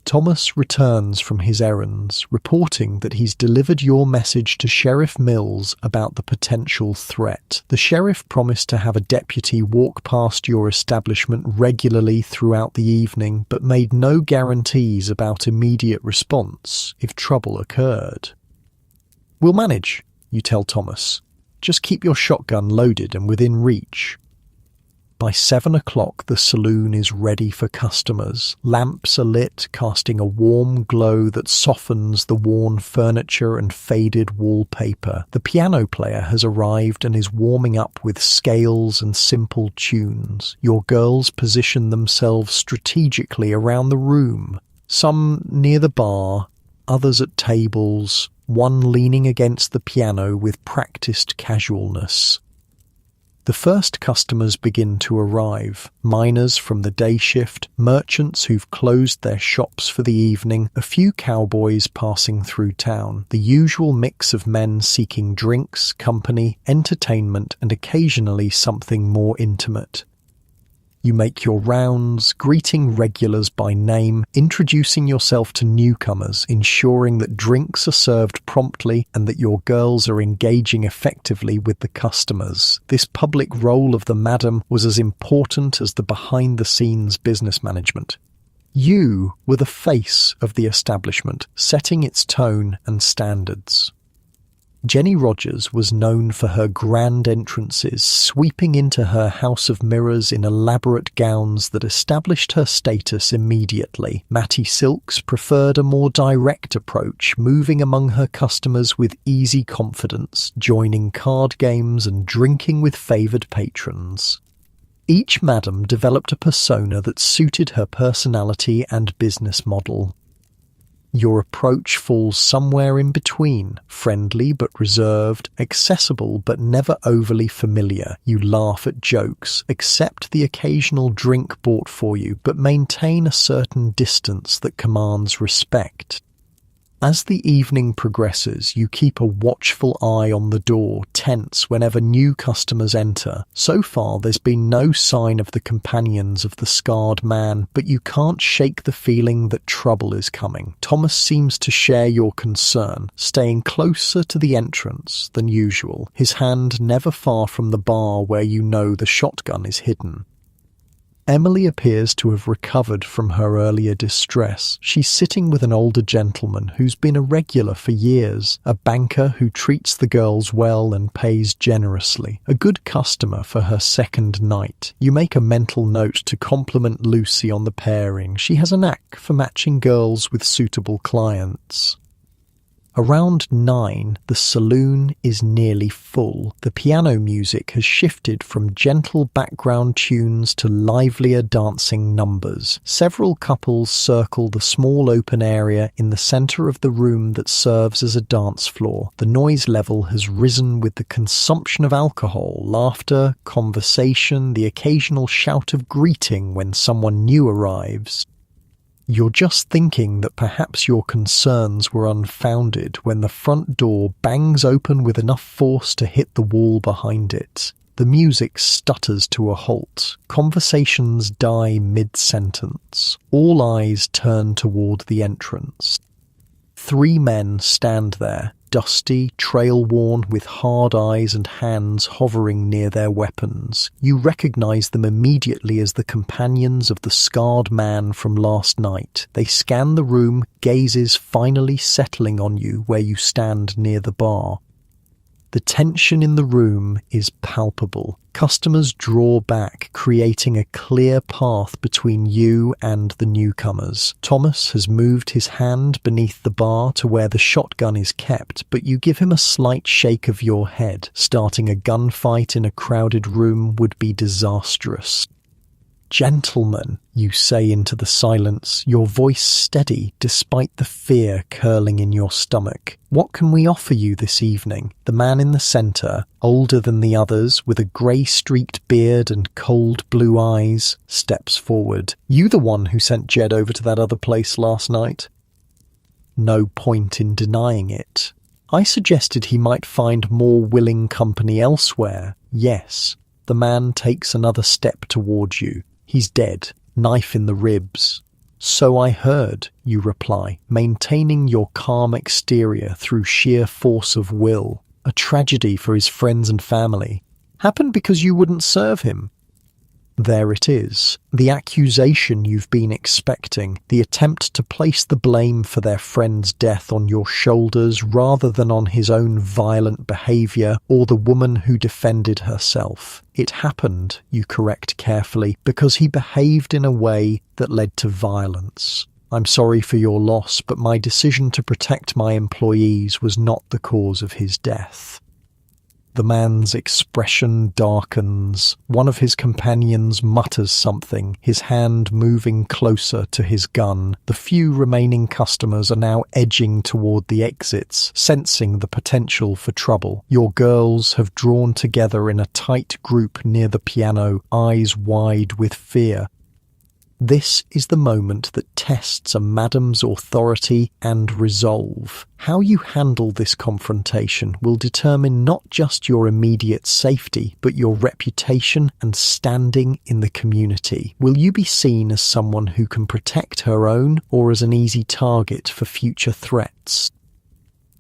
Thomas returns from his errands, reporting that he's delivered your message to Sheriff Mills about the potential threat. The sheriff promised to have a deputy walk past your establishment regularly throughout the evening, but made no guarantees about immediate response if trouble occurred. "We'll manage," you tell Thomas. "Just keep your shotgun loaded and within reach." By 7 o'clock, the saloon is ready for customers. Lamps are lit, casting a warm glow that softens the worn furniture and faded wallpaper. The piano player has arrived and is warming up with scales and simple tunes. Your girls position themselves strategically around the room, some near the bar, others at tables, one leaning against the piano with practiced casualness. The first customers begin to arrive. Miners from the day shift, merchants who've closed their shops for the evening, a few cowboys passing through town. The usual mix of men seeking drinks, company, entertainment, and occasionally something more intimate. You make your rounds, greeting regulars by name, introducing yourself to newcomers, ensuring that drinks are served promptly and that your girls are engaging effectively with the customers. This public role of the madam was as important as the behind-the-scenes business management. You were the face of the establishment, setting its tone and standards. Jenny Rogers was known for her grand entrances, sweeping into her house of mirrors in elaborate gowns that established her status immediately. Matty Silks preferred a more direct approach, moving among her customers with easy confidence, joining card games and drinking with favoured patrons. Each madam developed a persona that suited her personality and business model. Your approach falls somewhere in between, friendly but reserved, accessible but never overly familiar. You laugh at jokes, accept the occasional drink bought for you, but maintain a certain distance that commands respect. As the evening progresses, you keep a watchful eye on the door, tense whenever new customers enter. So far, there's been no sign of the companions of the scarred man, but you can't shake the feeling that trouble is coming. Thomas seems to share your concern, staying closer to the entrance than usual, his hand never far from the bar where you know the shotgun is hidden. Emily appears to have recovered from her earlier distress. She's sitting with an older gentleman who's been a regular for years, a banker who treats the girls well and pays generously, a good customer for her second night. You make a mental note to compliment Lucy on the pairing. She has a knack for matching girls with suitable clients. Around 9, the saloon is nearly full. The piano music has shifted from gentle background tunes to livelier dancing numbers. Several couples circle the small open area in the centre of the room that serves as a dance floor. The noise level has risen with the consumption of alcohol, laughter, conversation, the occasional shout of greeting when someone new arrives. You're just thinking that perhaps your concerns were unfounded when the front door bangs open with enough force to hit the wall behind it. The music stutters to a halt. Conversations die mid-sentence. All eyes turn toward the entrance. 3 men stand there, dusty, trail-worn, with hard eyes and hands hovering near their weapons. You recognize them immediately as the companions of the scarred man from last night. They scan the room, gazes finally settling on you where you stand near the bar. The tension in the room is palpable. Customers draw back, creating a clear path between you and the newcomers. Thomas has moved his hand beneath the bar to where the shotgun is kept, but you give him a slight shake of your head. Starting a gunfight in a crowded room would be disastrous. "Gentlemen," you say into the silence, your voice steady despite the fear curling in your stomach. "What can we offer you this evening?" The man in the centre, older than the others, with a grey-streaked beard and cold blue eyes, steps forward. "You the one who sent Jed over to that other place last night?" No point in denying it. "I suggested he might find more willing company elsewhere." "Yes." The man takes another step towards you. "He's dead, knife in the ribs." "So I heard," you reply, maintaining your calm exterior through sheer force of will. "A tragedy for his friends and family. Happened because you wouldn't serve him." There it is, the accusation you've been expecting, the attempt to place the blame for their friend's death on your shoulders rather than on his own violent behaviour or the woman who defended herself. "It happened," you correct carefully, "because he behaved in a way that led to violence. I'm sorry for your loss, but my decision to protect my employees was not the cause of his death." The man's expression darkens. One of his companions mutters something, his hand moving closer to his gun. The few remaining customers are now edging toward the exits, sensing the potential for trouble. Your girls have drawn together in a tight group near the piano, eyes wide with fear. This is the moment that tests a madam's authority and resolve. How you handle this confrontation will determine not just your immediate safety, but your reputation and standing in the community. Will you be seen as someone who can protect her own, or as an easy target for future threats?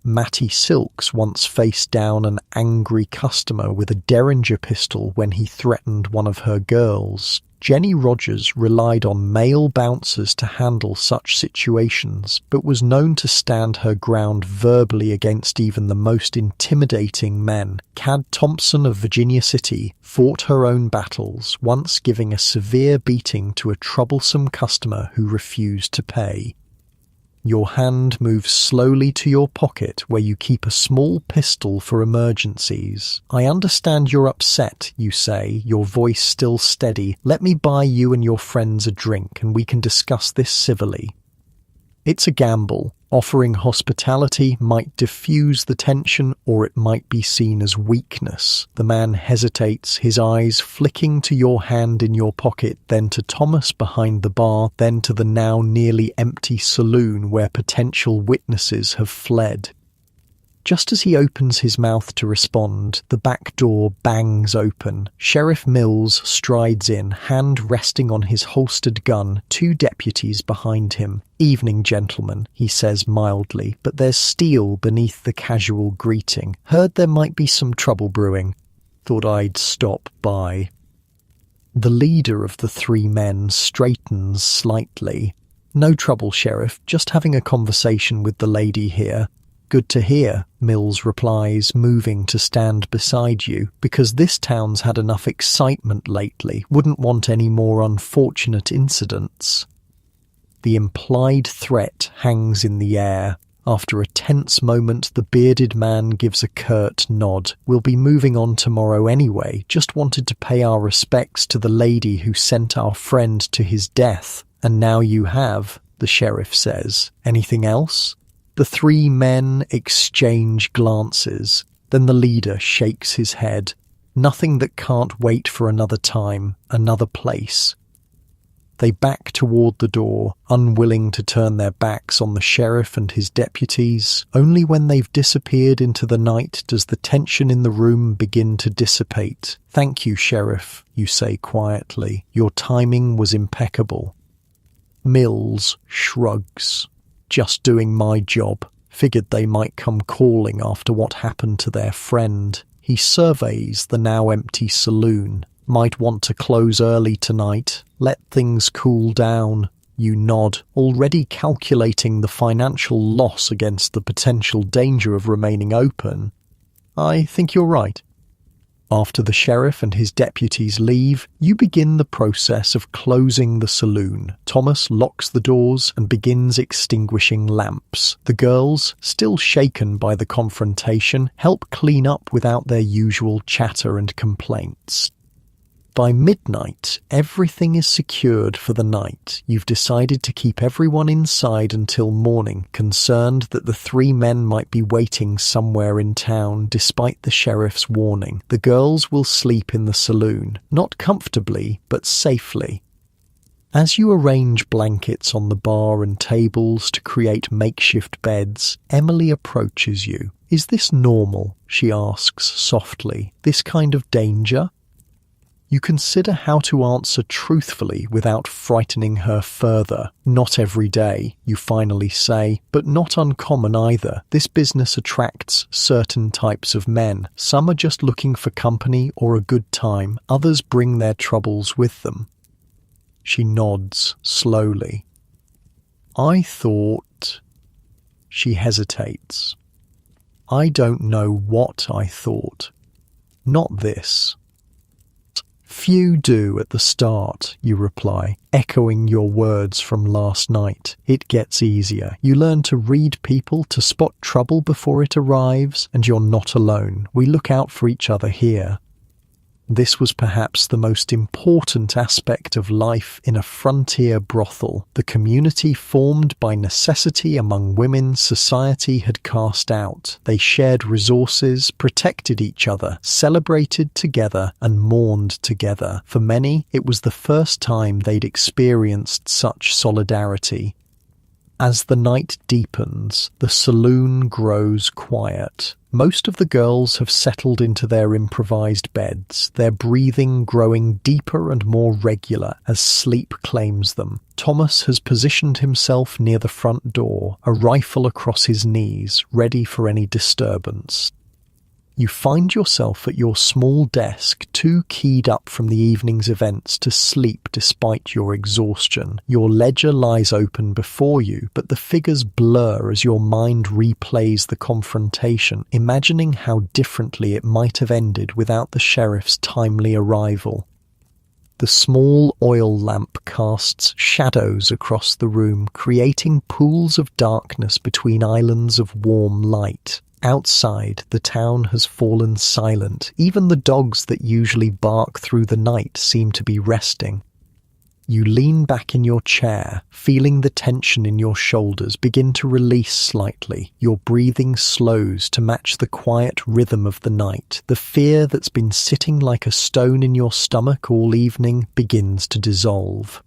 Matty Silks once faced down an angry customer with a Derringer pistol when he threatened one of her girls. Jenny Rogers relied on male bouncers to handle such situations, but was known to stand her ground verbally against even the most intimidating men. Cad Thompson of Virginia City fought her own battles, once giving a severe beating to a troublesome customer who refused to pay. Your hand moves slowly to your pocket where you keep a small pistol for emergencies. I understand you're upset, you say, your voice still steady. Let me buy you and your friends a drink and we can discuss this civilly. It's a gamble. Offering hospitality might diffuse the tension, or it might be seen as weakness. The man hesitates, his eyes flicking to your hand in your pocket, then to Thomas behind the bar, then to the now nearly empty saloon where potential witnesses have fled. Just as he opens his mouth to respond, the back door bangs open. Sheriff Mills strides in, hand resting on his holstered gun, 2 deputies behind him. "Evening, gentlemen," he says mildly, but there's steel beneath the casual greeting. "Heard there might be some trouble brewing. Thought I'd stop by." The leader of the 3 men straightens slightly. "No trouble, Sheriff. Just having a conversation with the lady here." "Good to hear," Mills replies, moving to stand beside you, "because this town's had enough excitement lately. Wouldn't want any more unfortunate incidents." The implied threat hangs in the air. After a tense moment, the bearded man gives a curt nod. "We'll be moving on tomorrow anyway. Just wanted to pay our respects to the lady who sent our friend to his death." "And now you have," the sheriff says. "Anything else?" The 3 men exchange glances. Then the leader shakes his head. "Nothing that can't wait for another time, another place." They back toward the door, unwilling to turn their backs on the sheriff and his deputies. Only when they've disappeared into the night does the tension in the room begin to dissipate. "Thank you, Sheriff," you say quietly. "Your timing was impeccable." Mills shrugs. "Just doing my job. Figured they might come calling after what happened to their friend." He surveys the now empty saloon. "Might want to close early tonight. Let things cool down." You nod, already calculating the financial loss against the potential danger of remaining open. "I think you're right." After the sheriff and his deputies leave, you begin the process of closing the saloon. Thomas locks the doors and begins extinguishing lamps. The girls, still shaken by the confrontation, help clean up without their usual chatter and complaints. By midnight, everything is secured for the night. You've decided to keep everyone inside until morning, concerned that the 3 men might be waiting somewhere in town despite the sheriff's warning. The girls will sleep in the saloon, not comfortably, but safely. As you arrange blankets on the bar and tables to create makeshift beds, Emily approaches you. "Is this normal?" she asks softly. "This kind of danger?" You consider how to answer truthfully without frightening her further. "Not every day," you finally say, "but not uncommon either. This business attracts certain types of men. Some are just looking for company or a good time. Others bring their troubles with them." She nods slowly. "I thought..." She hesitates. "I don't know what I thought. Not this." "Few do at the start," you reply, echoing your words from last night. "It gets easier. You learn to read people, to spot trouble before it arrives, and you're not alone. We look out for each other here." This was perhaps the most important aspect of life in a frontier brothel. The community formed by necessity among women society had cast out. They shared resources, protected each other, celebrated together, and mourned together. For many, it was the first time they'd experienced such solidarity. As the night deepens, the saloon grows quiet. Most of the girls have settled into their improvised beds, their breathing growing deeper and more regular as sleep claims them. Thomas has positioned himself near the front door, a rifle across his knees, ready for any disturbance. You find yourself at your small desk, too keyed up from the evening's events to sleep despite your exhaustion. Your ledger lies open before you, but the figures blur as your mind replays the confrontation, imagining how differently it might have ended without the sheriff's timely arrival. The small oil lamp casts shadows across the room, creating pools of darkness between islands of warm light. Outside, the town has fallen silent. Even the dogs that usually bark through the night seem to be resting. You lean back in your chair, feeling the tension in your shoulders begin to release slightly. Your breathing slows to match the quiet rhythm of the night. The fear that's been sitting like a stone in your stomach all evening begins to dissolve.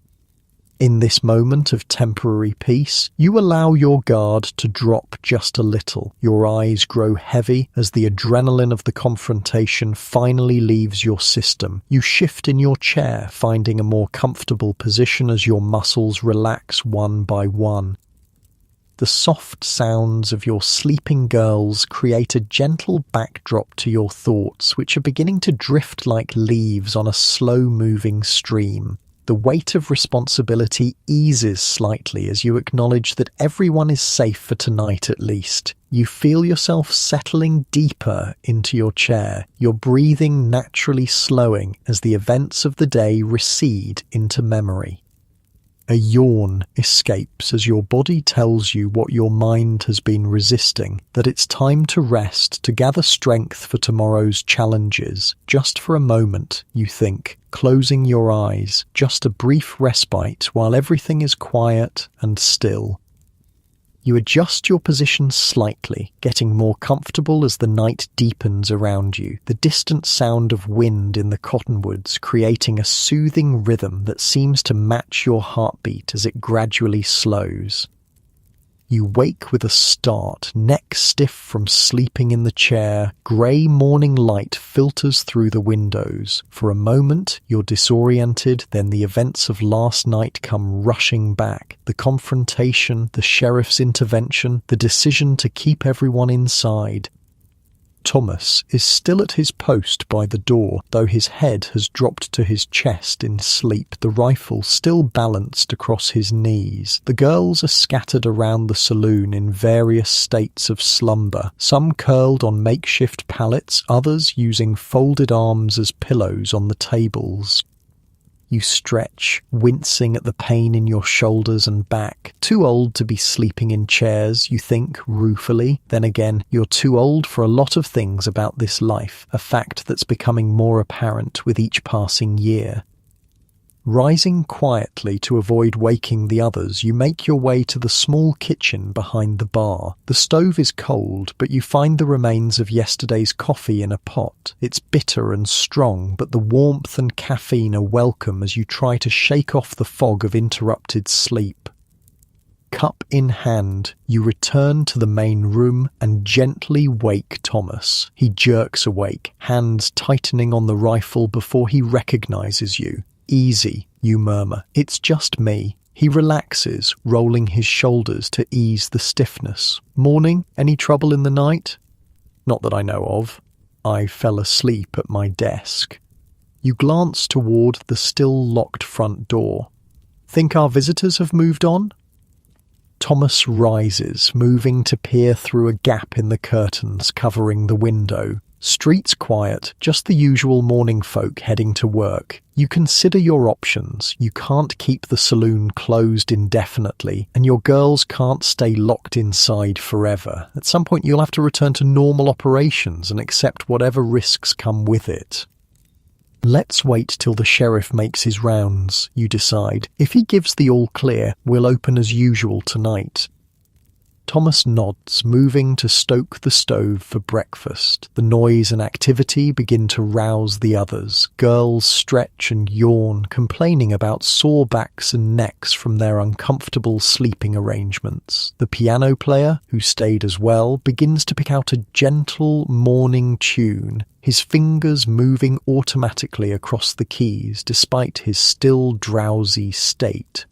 In this moment of temporary peace, you allow your guard to drop just a little. Your eyes grow heavy as the adrenaline of the confrontation finally leaves your system. You shift in your chair, finding a more comfortable position as your muscles relax one by one. The soft sounds of your sleeping girls create a gentle backdrop to your thoughts, which are beginning to drift like leaves on a slow-moving stream. The weight of responsibility eases slightly as you acknowledge that everyone is safe for tonight at least. You feel yourself settling deeper into your chair, your breathing naturally slowing as the events of the day recede into memory. A yawn escapes as your body tells you what your mind has been resisting, that it's time to rest, to gather strength for tomorrow's challenges. Just for a moment, you think, closing your eyes, just a brief respite while everything is quiet and still. You adjust your position slightly, getting more comfortable as the night deepens around you, the distant sound of wind in the cottonwoods creating a soothing rhythm that seems to match your heartbeat as it gradually slows. You wake with a start, neck stiff from sleeping in the chair. Grey morning light filters through the windows. For a moment, you're disoriented, then the events of last night come rushing back. The confrontation, the sheriff's intervention, the decision to keep everyone inside. Thomas is still at his post by the door, though his head has dropped to his chest in sleep, the rifle still balanced across his knees. The girls are scattered around the saloon in various states of slumber, some curled on makeshift pallets, others using folded arms as pillows on the tables. You stretch, wincing at the pain in your shoulders and back. Too old to be sleeping in chairs, you think ruefully. Then again, you're too old for a lot of things about this life, a fact that's becoming more apparent with each passing year. Rising quietly to avoid waking the others, you make your way to the small kitchen behind the bar. The stove is cold, but you find the remains of yesterday's coffee in a pot. It's bitter and strong, but the warmth and caffeine are welcome as you try to shake off the fog of interrupted sleep. Cup in hand, you return to the main room and gently wake Thomas. He jerks awake, hands tightening on the rifle before he recognizes you. "Easy," you murmur. "It's just me." He relaxes, rolling his shoulders to ease the stiffness. "Morning? Any trouble in the night?" "Not that I know of. I fell asleep at my desk." You glance toward the still locked front door. "Think our visitors have moved on?" Thomas rises, moving to peer through a gap in the curtains covering the window. Streets quiet, just the usual morning folk heading to work. You consider your options. You can't keep the saloon closed indefinitely, and your girls can't stay locked inside forever. At some point you'll have to return to normal operations and accept whatever risks come with it. Let's wait till the sheriff makes his rounds, you decide. If he gives the all clear, we'll open as usual tonight. Thomas nods, moving to stoke the stove for breakfast. The noise and activity begin to rouse the others. Girls stretch and yawn, complaining about sore backs and necks from their uncomfortable sleeping arrangements. The piano player, who stayed as well, begins to pick out a gentle morning tune, his fingers moving automatically across the keys despite his still drowsy state.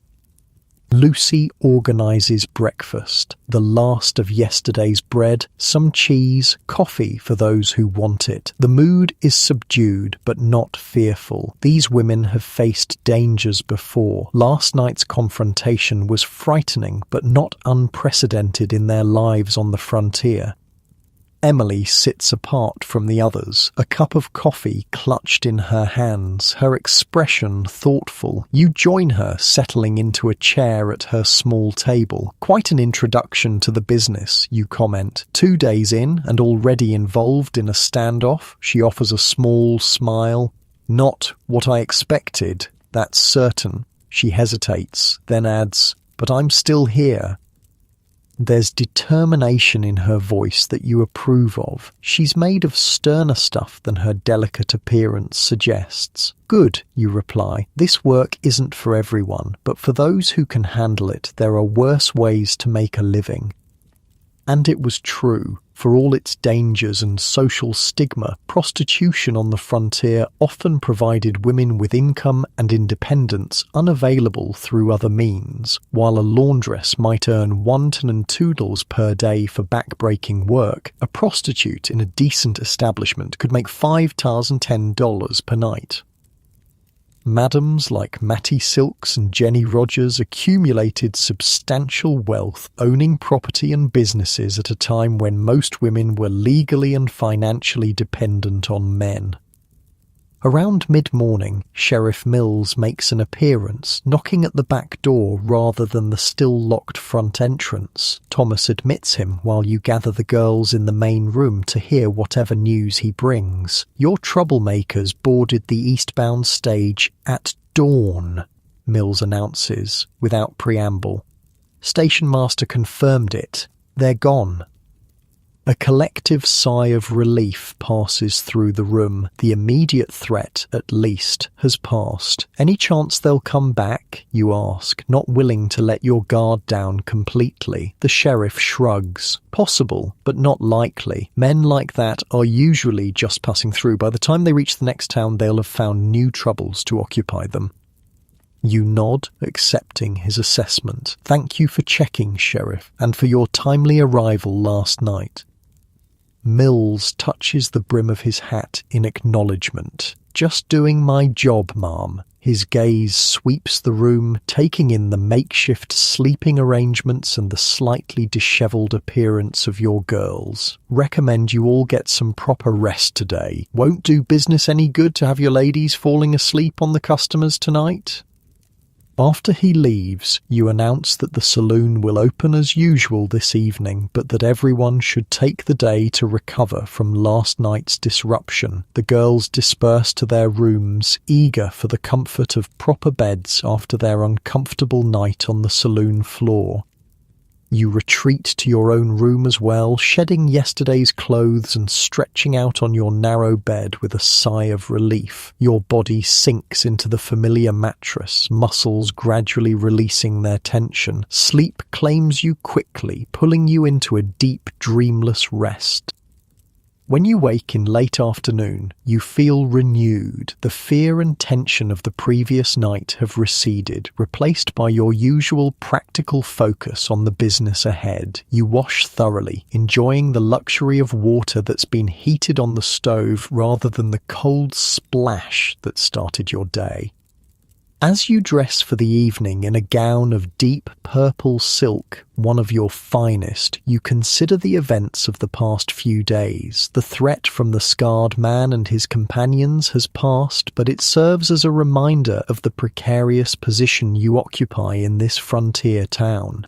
Lucy organises breakfast, the last of yesterday's bread, some cheese, coffee for those who want it. The mood is subdued but not fearful. These women have faced dangers before. Last night's confrontation was frightening but not unprecedented in their lives on the frontier. Emily sits apart from the others, a cup of coffee clutched in her hands, her expression thoughtful. You join her, settling into a chair at her small table. Quite an introduction to the business, you comment. 2 days in and already involved in a standoff, she offers a small smile. Not what I expected, that's certain. She hesitates, then adds, but I'm still here. There's determination in her voice that you approve of. She's made of sterner stuff than her delicate appearance suggests. Good, you reply. This work isn't for everyone, but for those who can handle it, there are worse ways to make a living. And it was true. For all its dangers and social stigma, prostitution on the frontier often provided women with income and independence unavailable through other means. While a laundress might earn wonton and toodles per day for back-breaking work, a prostitute in a decent establishment could make $5,010 per night. Madams like Mattie Silks and Jenny Rogers accumulated substantial wealth, owning property and businesses at a time when most women were legally and financially dependent on men. Around mid-morning, Sheriff Mills makes an appearance, knocking at the back door rather than the still-locked front entrance. Thomas admits him while you gather the girls in the main room to hear whatever news he brings. Your troublemakers boarded the eastbound stage at dawn, Mills announces, without preamble. Station master confirmed it. They're gone. A collective sigh of relief passes through the room. The immediate threat, at least, has passed. Any chance they'll come back, you ask, not willing to let your guard down completely. The sheriff shrugs. Possible, but not likely. Men like that are usually just passing through. By the time they reach the next town, they'll have found new troubles to occupy them. You nod, accepting his assessment. Thank you for checking, Sheriff, and for your timely arrival last night. Mills touches the brim of his hat in acknowledgement. Just doing my job, ma'am. His gaze sweeps the room, taking in the makeshift sleeping arrangements and the slightly dishevelled appearance of your girls. Recommend you all get some proper rest today. Won't do business any good to have your ladies falling asleep on the customers tonight. After he leaves, you announce that the saloon will open as usual this evening, but that everyone should take the day to recover from last night's disruption. The girls disperse to their rooms, eager for the comfort of proper beds after their uncomfortable night on the saloon floor. You retreat to your own room as well, shedding yesterday's clothes and stretching out on your narrow bed with a sigh of relief. Your body sinks into the familiar mattress, muscles gradually releasing their tension. Sleep claims you quickly, pulling you into a deep, dreamless rest. When you wake in late afternoon, you feel renewed. The fear and tension of the previous night have receded, replaced by your usual practical focus on the business ahead. You wash thoroughly, enjoying the luxury of water that's been heated on the stove rather than the cold splash that started your day. As you dress for the evening in a gown of deep purple silk, one of your finest, you consider the events of the past few days. The threat from the scarred man and his companions has passed, but it serves as a reminder of the precarious position you occupy in this frontier town.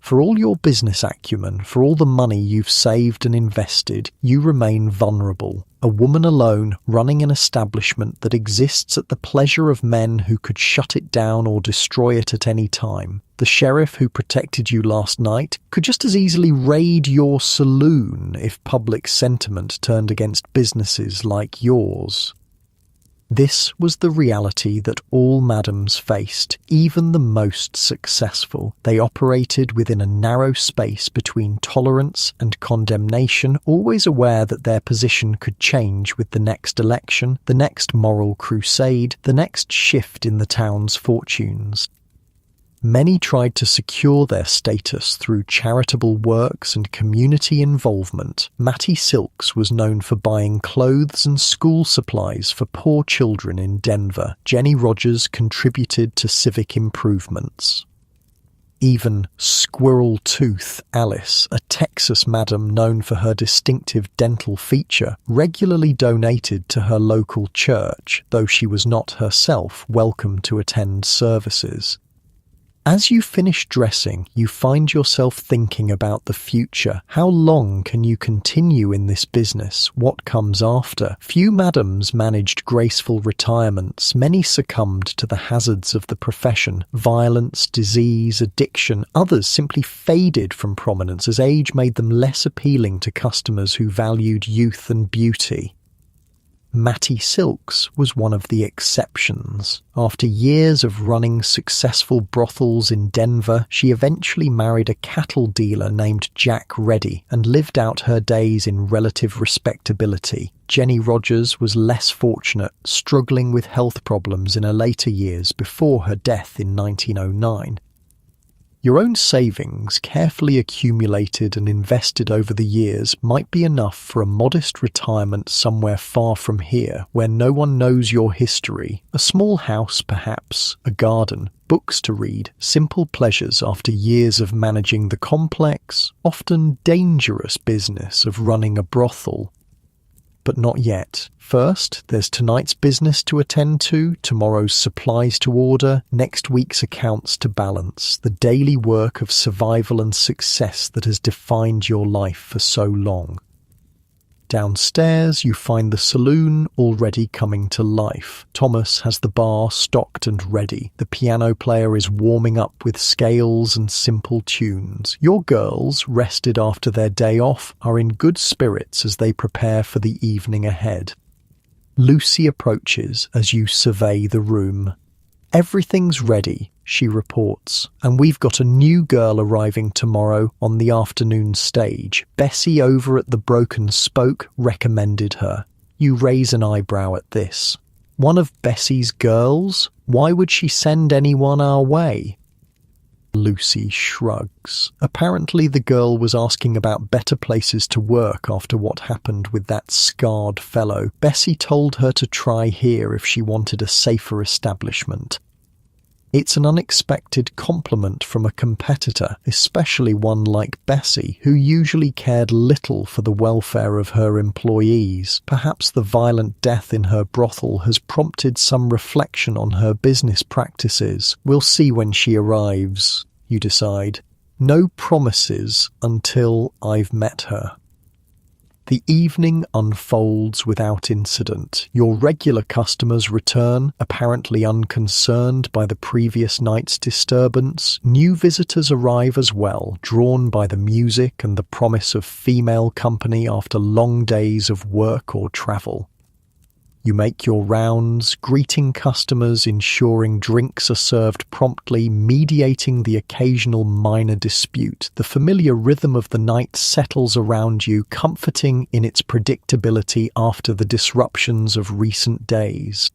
For all your business acumen, for all the money you've saved and invested, you remain vulnerable. A woman alone running an establishment that exists at the pleasure of men who could shut it down or destroy it at any time. The sheriff who protected you last night could just as easily raid your saloon if public sentiment turned against businesses like yours. This was the reality that all madams faced, even the most successful. They operated within a narrow space between tolerance and condemnation, always aware that their position could change with the next election, the next moral crusade, the next shift in the town's fortunes. Many tried to secure their status through charitable works and community involvement. Mattie Silks was known for buying clothes and school supplies for poor children in Denver. Jenny Rogers contributed to civic improvements. Even Squirrel Tooth Alice, a Texas madam known for her distinctive dental feature, regularly donated to her local church, though she was not herself welcome to attend services. As you finish dressing, you find yourself thinking about the future. How long can you continue in this business? What comes after? Few madams managed graceful retirements. Many succumbed to the hazards of the profession. Violence, disease, addiction. Others simply faded from prominence as age made them less appealing to customers who valued youth and beauty. Mattie Silks was one of the exceptions. After years of running successful brothels in Denver, she eventually married a cattle dealer named Jack Reddy and lived out her days in relative respectability. Jenny Rogers was less fortunate, struggling with health problems in her later years before her death in 1909. Your own savings, carefully accumulated and invested over the years, might be enough for a modest retirement somewhere far from here, where no one knows your history. A small house, perhaps, a garden, books to read, simple pleasures after years of managing the complex, often dangerous business of running a brothel. But not yet. First, there's tonight's business to attend to, tomorrow's supplies to order, next week's accounts to balance, the daily work of survival and success that has defined your life for so long. Downstairs, you find the saloon already coming to life. Thomas has the bar stocked and ready. The piano player is warming up with scales and simple tunes. Your girls, rested after their day off, are in good spirits as they prepare for the evening ahead. Lucy approaches as you survey the room. "Everything's ready," she reports, "and we've got a new girl arriving tomorrow on the afternoon stage. Bessie over at the Broken Spoke recommended her." You raise an eyebrow at this. "One of Bessie's girls? Why would she send anyone our way?" Lucy shrugs. Apparently the girl was asking about better places to work after what happened with that scarred fellow. Bessie told her to try here if she wanted a safer establishment. It's an unexpected compliment from a competitor, especially one like Bessie, who usually cared little for the welfare of her employees. Perhaps the violent death in her brothel has prompted some reflection on her business practices. We'll see when she arrives, you decide. No promises until I've met her. The evening unfolds without incident. Your regular customers return, apparently unconcerned by the previous night's disturbance. New visitors arrive as well, drawn by the music and the promise of female company after long days of work or travel. You make your rounds, greeting customers, ensuring drinks are served promptly, mediating the occasional minor dispute. The familiar rhythm of the night settles around you, comforting in its predictability after the disruptions of recent days.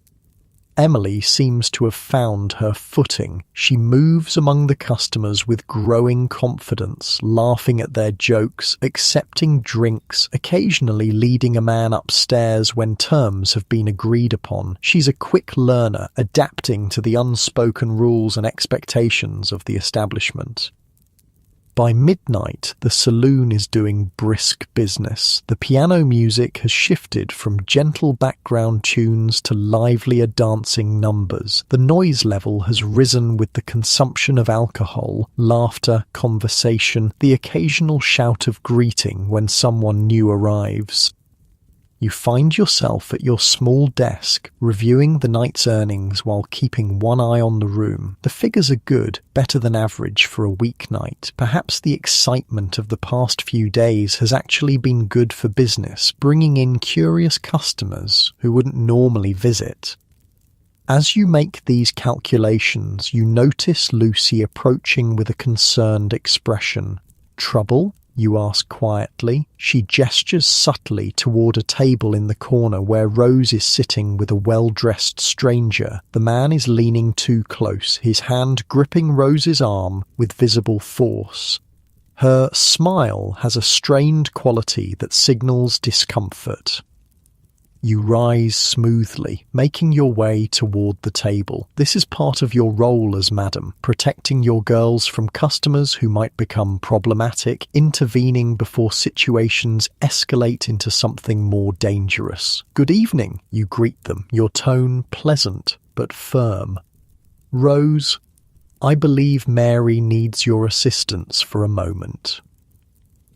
Emily seems to have found her footing. She moves among the customers with growing confidence, laughing at their jokes, accepting drinks, occasionally leading a man upstairs when terms have been agreed upon. She's a quick learner, adapting to the unspoken rules and expectations of the establishment. By midnight, the saloon is doing brisk business. The piano music has shifted from gentle background tunes to livelier dancing numbers. The noise level has risen with the consumption of alcohol, laughter, conversation, the occasional shout of greeting when someone new arrives. You find yourself at your small desk, reviewing the night's earnings while keeping one eye on the room. The figures are good, better than average for a weeknight. Perhaps the excitement of the past few days has actually been good for business, bringing in curious customers who wouldn't normally visit. As you make these calculations, you notice Lucy approaching with a concerned expression. "Trouble?" you ask quietly. She gestures subtly toward a table in the corner where Rose is sitting with a well-dressed stranger. The man is leaning too close, his hand gripping Rose's arm with visible force. Her smile has a strained quality that signals discomfort. You rise smoothly, making your way toward the table. This is part of your role as madam, protecting your girls from customers who might become problematic, intervening before situations escalate into something more dangerous. "Good evening," you greet them, your tone pleasant but firm. "Rose, I believe Mary needs your assistance for a moment."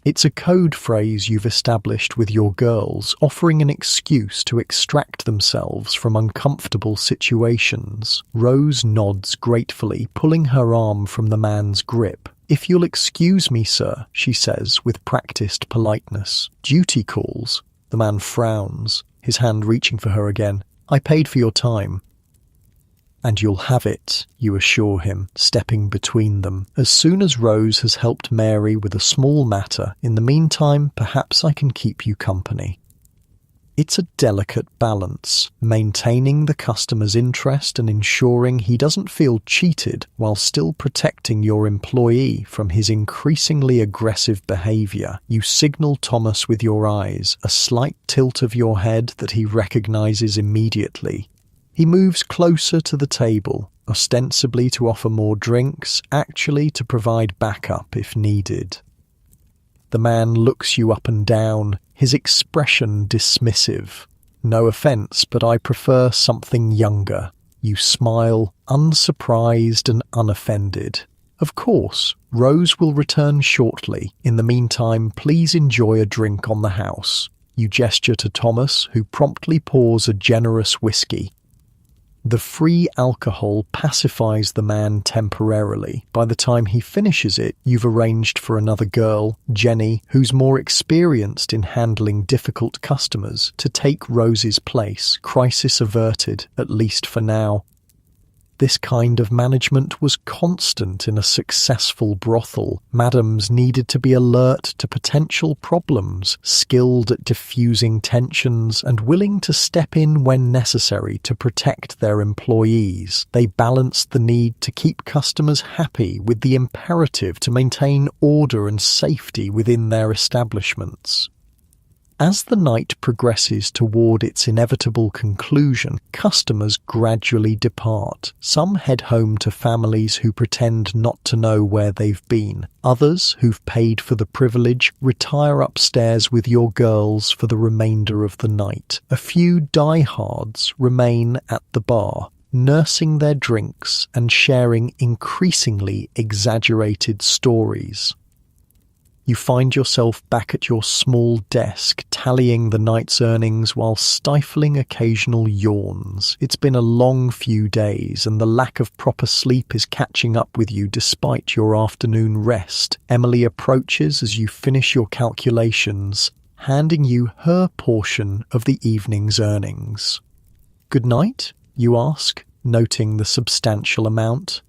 It's a code phrase you've established with your girls, offering an excuse to extract themselves from uncomfortable situations. Rose nods gratefully, pulling her arm from the man's grip. "If you'll excuse me, sir," she says with practiced politeness. "Duty calls." The man frowns, his hand reaching for her again. "I paid for your time." "And you'll have it," you assure him, stepping between them. "As soon as Rose has helped Mary with a small matter, in the meantime, perhaps I can keep you company." It's a delicate balance, maintaining the customer's interest and ensuring he doesn't feel cheated while still protecting your employee from his increasingly aggressive behavior. You signal Thomas with your eyes, a slight tilt of your head that he recognizes immediately. He moves closer to the table, ostensibly to offer more drinks, actually to provide backup if needed. The man looks you up and down, his expression dismissive. "No offense, but I prefer something younger." You smile, unsurprised and unoffended. "Of course, Rose will return shortly. In the meantime, please enjoy a drink on the house." You gesture to Thomas, who promptly pours a generous whiskey. The free alcohol pacifies the man temporarily. By the time he finishes it, you've arranged for another girl, Jenny, who's more experienced in handling difficult customers, to take Rose's place, crisis averted, at least for now. This kind of management was constant in a successful brothel. Madams needed to be alert to potential problems, skilled at diffusing tensions, and willing to step in when necessary to protect their employees. They balanced the need to keep customers happy with the imperative to maintain order and safety within their establishments. As the night progresses toward its inevitable conclusion, customers gradually depart. Some head home to families who pretend not to know where they've been. Others, who've paid for the privilege, retire upstairs with your girls for the remainder of the night. A few diehards remain at the bar, nursing their drinks and sharing increasingly exaggerated stories. You find yourself back at your small desk, tallying the night's earnings while stifling occasional yawns. It's been a long few days, and the lack of proper sleep is catching up with you despite your afternoon rest. Emily approaches as you finish your calculations, handing you her portion of the evening's earnings. "Good night?" you ask, noting the substantial amount.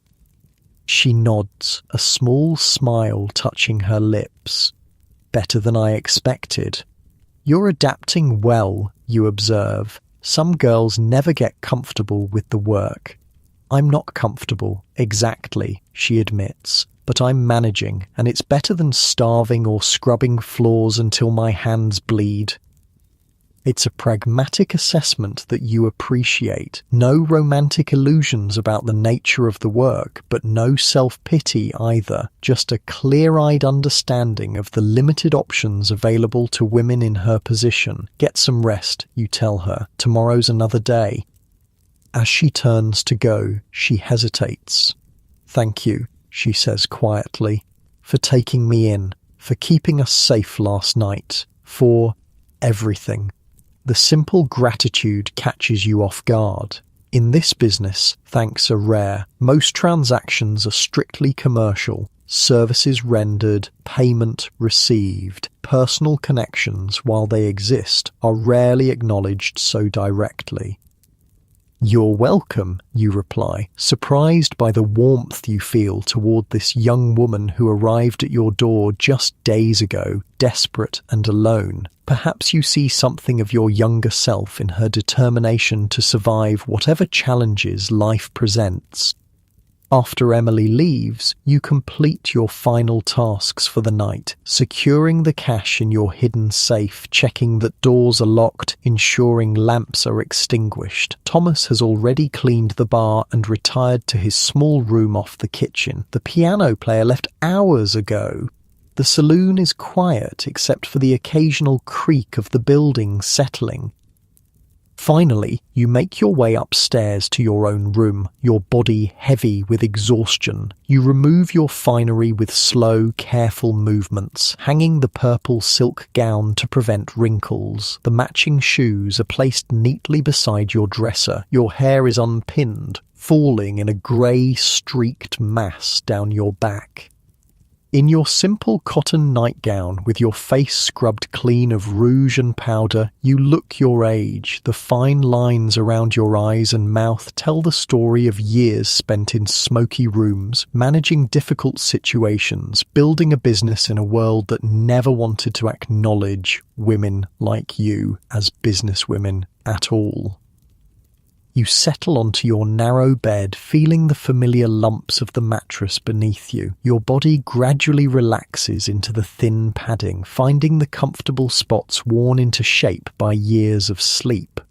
She nods, a small smile touching her lips. "Better than I expected." "You're adapting well," you observe. "Some girls never get comfortable with the work." "I'm not comfortable, exactly," she admits. "But I'm managing, and it's better than starving or scrubbing floors until my hands bleed." It's a pragmatic assessment that you appreciate. No romantic illusions about the nature of the work, but no self-pity either. Just a clear-eyed understanding of the limited options available to women in her position. Get some rest, you tell her. Tomorrow's another day. As she turns to go, she hesitates. Thank you, she says quietly, for taking me in, for keeping us safe last night, for everything. The simple gratitude catches you off guard. In this business, thanks are rare. Most transactions are strictly commercial. Services rendered, payment received. Personal connections, while they exist, are rarely acknowledged so directly. You're welcome, you reply, surprised by the warmth you feel toward this young woman who arrived at your door just days ago, desperate and alone. Perhaps you see something of your younger self in her determination to survive whatever challenges life presents. After Emily leaves, you complete your final tasks for the night, securing the cash in your hidden safe, checking that doors are locked, ensuring lamps are extinguished. Thomas has already cleaned the bar and retired to his small room off the kitchen. The piano player left hours ago. The saloon is quiet except for the occasional creak of the building settling. Finally, you make your way upstairs to your own room, your body heavy with exhaustion. You remove your finery with slow, careful movements, hanging the purple silk gown to prevent wrinkles. The matching shoes are placed neatly beside your dresser. Your hair is unpinned, falling in a grey, streaked mass down your back. In your simple cotton nightgown, with your face scrubbed clean of rouge and powder, you look your age. The fine lines around your eyes and mouth tell the story of years spent in smoky rooms, managing difficult situations, building a business in a world that never wanted to acknowledge women like you as businesswomen at all. You settle onto your narrow bed, feeling the familiar lumps of the mattress beneath you. Your body gradually relaxes into the thin padding, finding the comfortable spots worn into shape by years of sleep.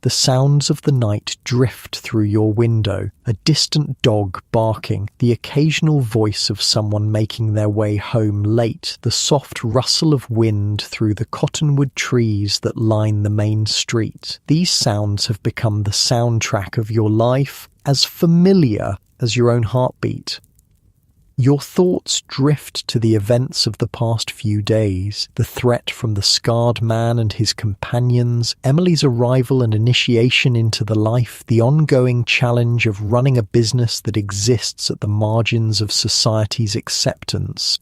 The sounds of the night drift through your window, a distant dog barking, the occasional voice of someone making their way home late, the soft rustle of wind through the cottonwood trees that line the main street. These sounds have become the soundtrack of your life, as familiar as your own heartbeat. Your thoughts drift to the events of the past few days, the threat from the scarred man and his companions, Emily's arrival and initiation into the life, the ongoing challenge of running a business that exists at the margins of society's acceptance.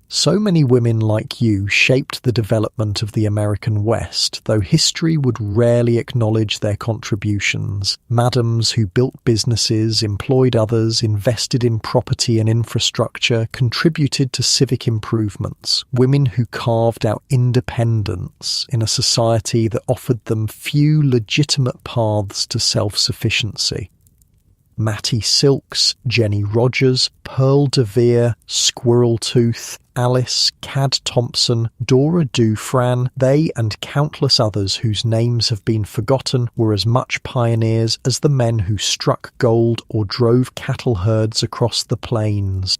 So many women like you shaped the development of the American West, though history would rarely acknowledge their contributions. Madams who built businesses, employed others, invested in property and infrastructure, contributed to civic improvements. Women who carved out independence in a society that offered them few legitimate paths to self-sufficiency. Mattie Silks, Jenny Rogers, Pearl DeVere, Squirrel Tooth, Alice, Cad Thompson, Dora Dufran, they and countless others whose names have been forgotten were as much pioneers as the men who struck gold or drove cattle herds across the plains.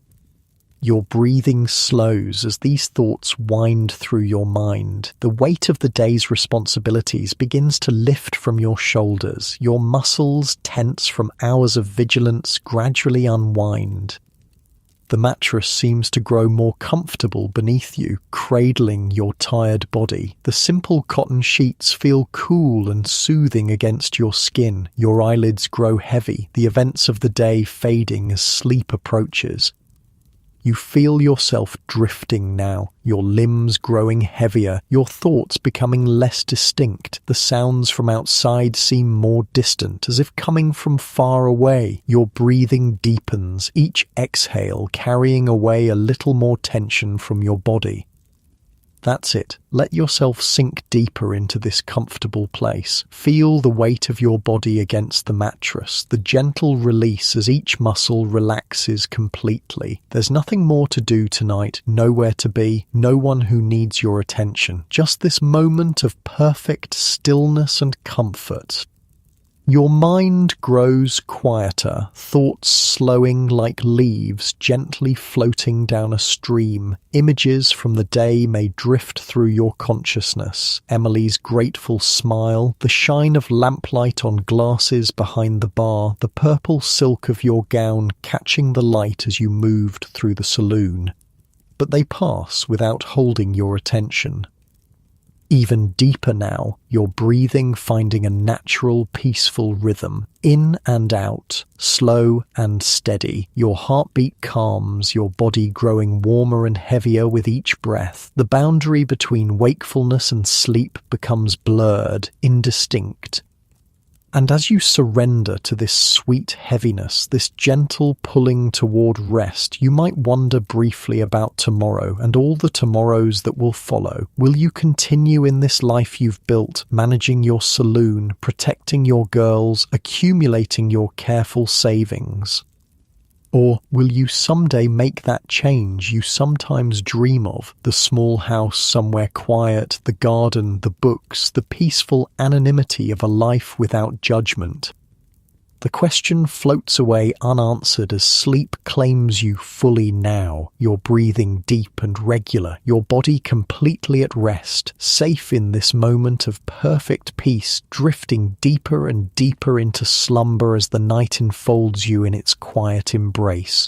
Your breathing slows as these thoughts wind through your mind. The weight of the day's responsibilities begins to lift from your shoulders. Your muscles, tense from hours of vigilance, gradually unwind. The mattress seems to grow more comfortable beneath you, cradling your tired body. The simple cotton sheets feel cool and soothing against your skin. Your eyelids grow heavy, the events of the day fading as sleep approaches. You feel yourself drifting now, your limbs growing heavier, your thoughts becoming less distinct. The sounds from outside seem more distant, as if coming from far away. Your breathing deepens, each exhale carrying away a little more tension from your body. That's it. Let yourself sink deeper into this comfortable place. Feel the weight of your body against the mattress, the gentle release as each muscle relaxes completely. There's nothing more to do tonight, nowhere to be, no one who needs your attention. Just this moment of perfect stillness and comfort. Your mind grows quieter, thoughts slowing like leaves gently floating down a stream. Images from the day may drift through your consciousness. Emily's grateful smile, the shine of lamplight on glasses behind the bar, the purple silk of your gown catching the light as you moved through the saloon. But they pass without holding your attention. Even deeper now, your breathing finding a natural, peaceful rhythm. In and out, slow and steady. Your heartbeat calms, your body growing warmer and heavier with each breath. The boundary between wakefulness and sleep becomes blurred, indistinct. And as you surrender to this sweet heaviness, this gentle pulling toward rest, you might wonder briefly about tomorrow and all the tomorrows that will follow. Will you continue in this life you've built, managing your saloon, protecting your girls, accumulating your careful savings? Or will you someday make that change you sometimes dream of? The small house somewhere quiet, the garden, the books, the peaceful anonymity of a life without judgment. The question floats away unanswered as sleep claims you fully now, your breathing deep and regular, your body completely at rest, safe in this moment of perfect peace, drifting deeper and deeper into slumber as the night enfolds you in its quiet embrace.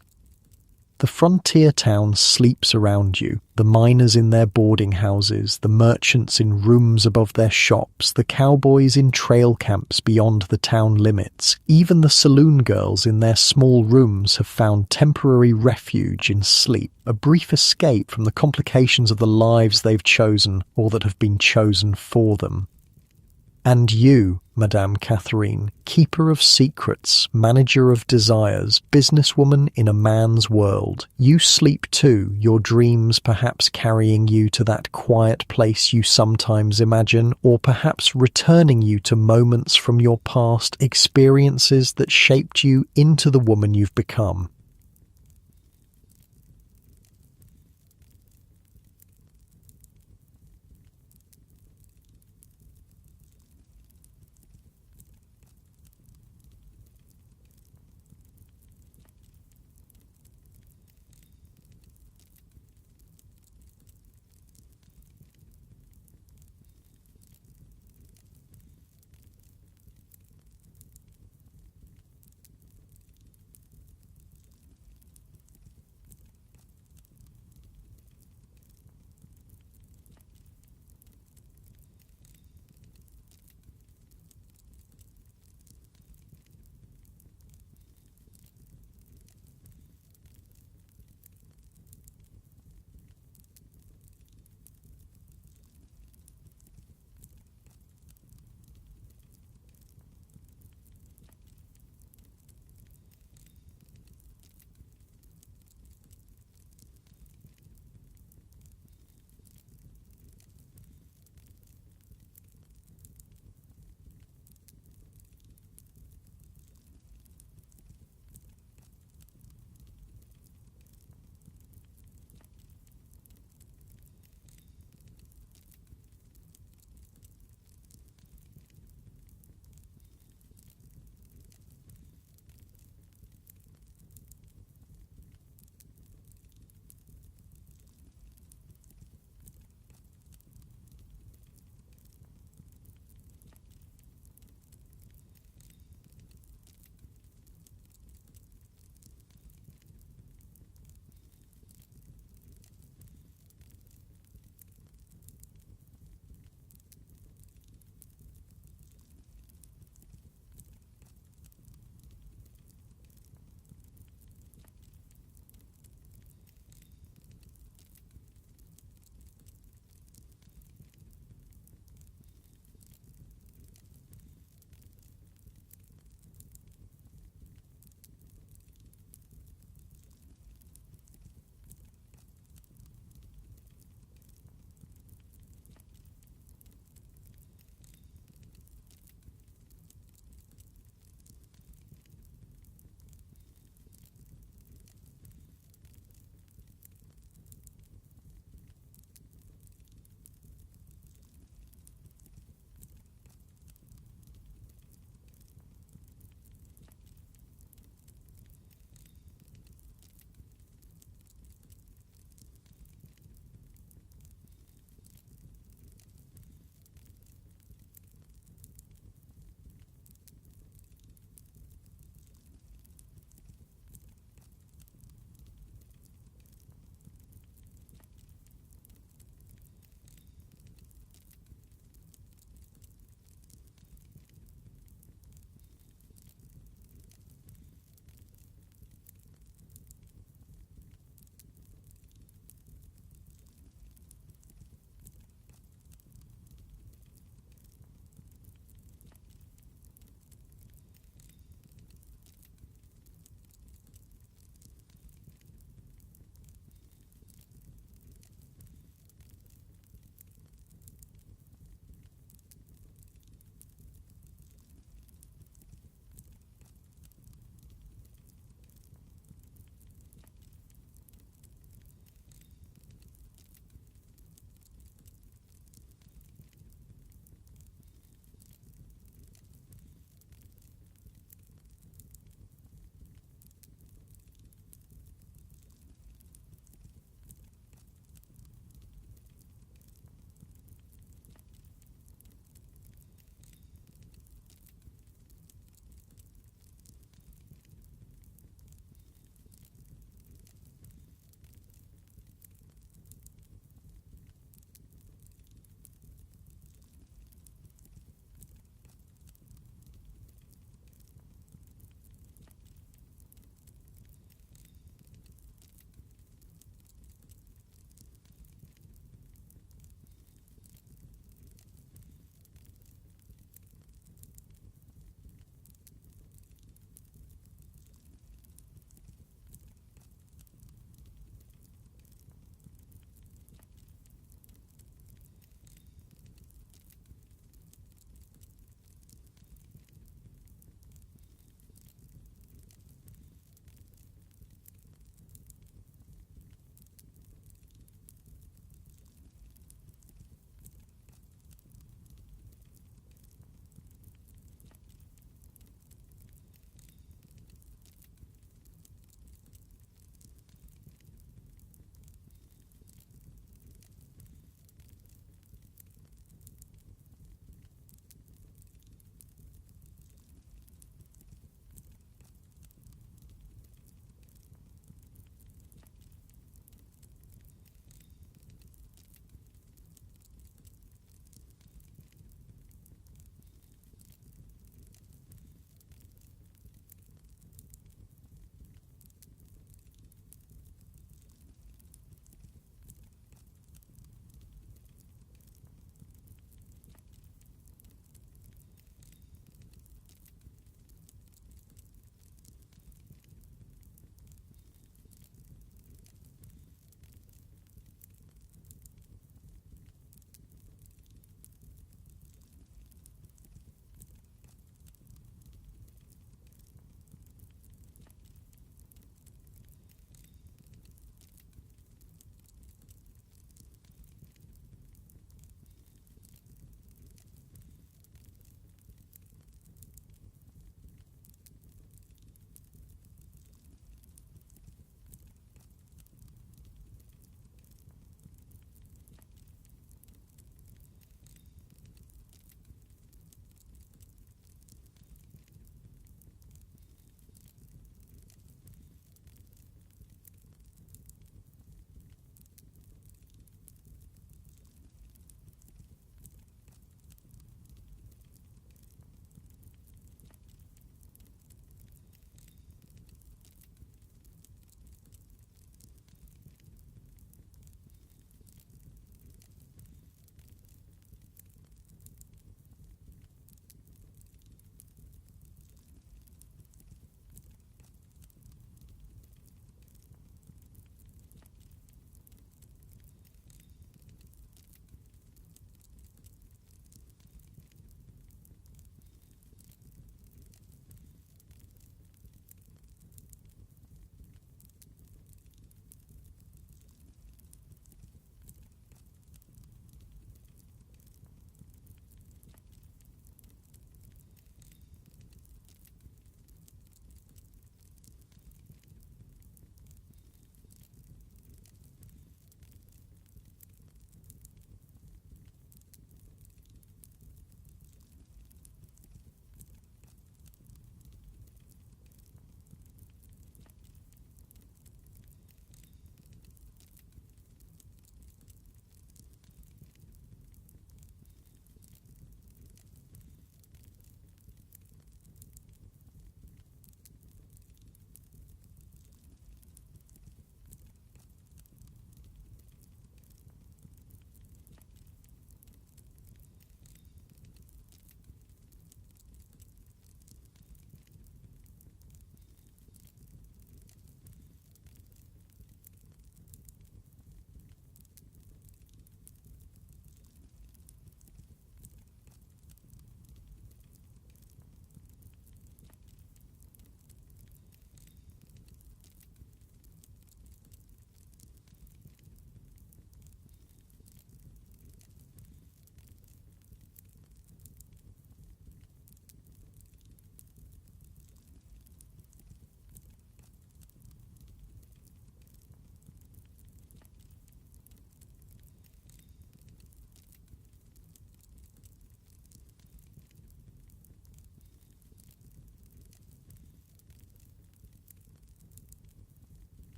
The frontier town sleeps around you, the miners in their boarding houses, the merchants in rooms above their shops, the cowboys in trail camps beyond the town limits. Even the saloon girls in their small rooms have found temporary refuge in sleep, a brief escape from the complications of the lives they've chosen or that have been chosen for them. And you, Madame Catherine, keeper of secrets, manager of desires, businesswoman in a man's world, you sleep too, your dreams perhaps carrying you to that quiet place you sometimes imagine, or perhaps returning you to moments from your past, experiences that shaped you into the woman you've become.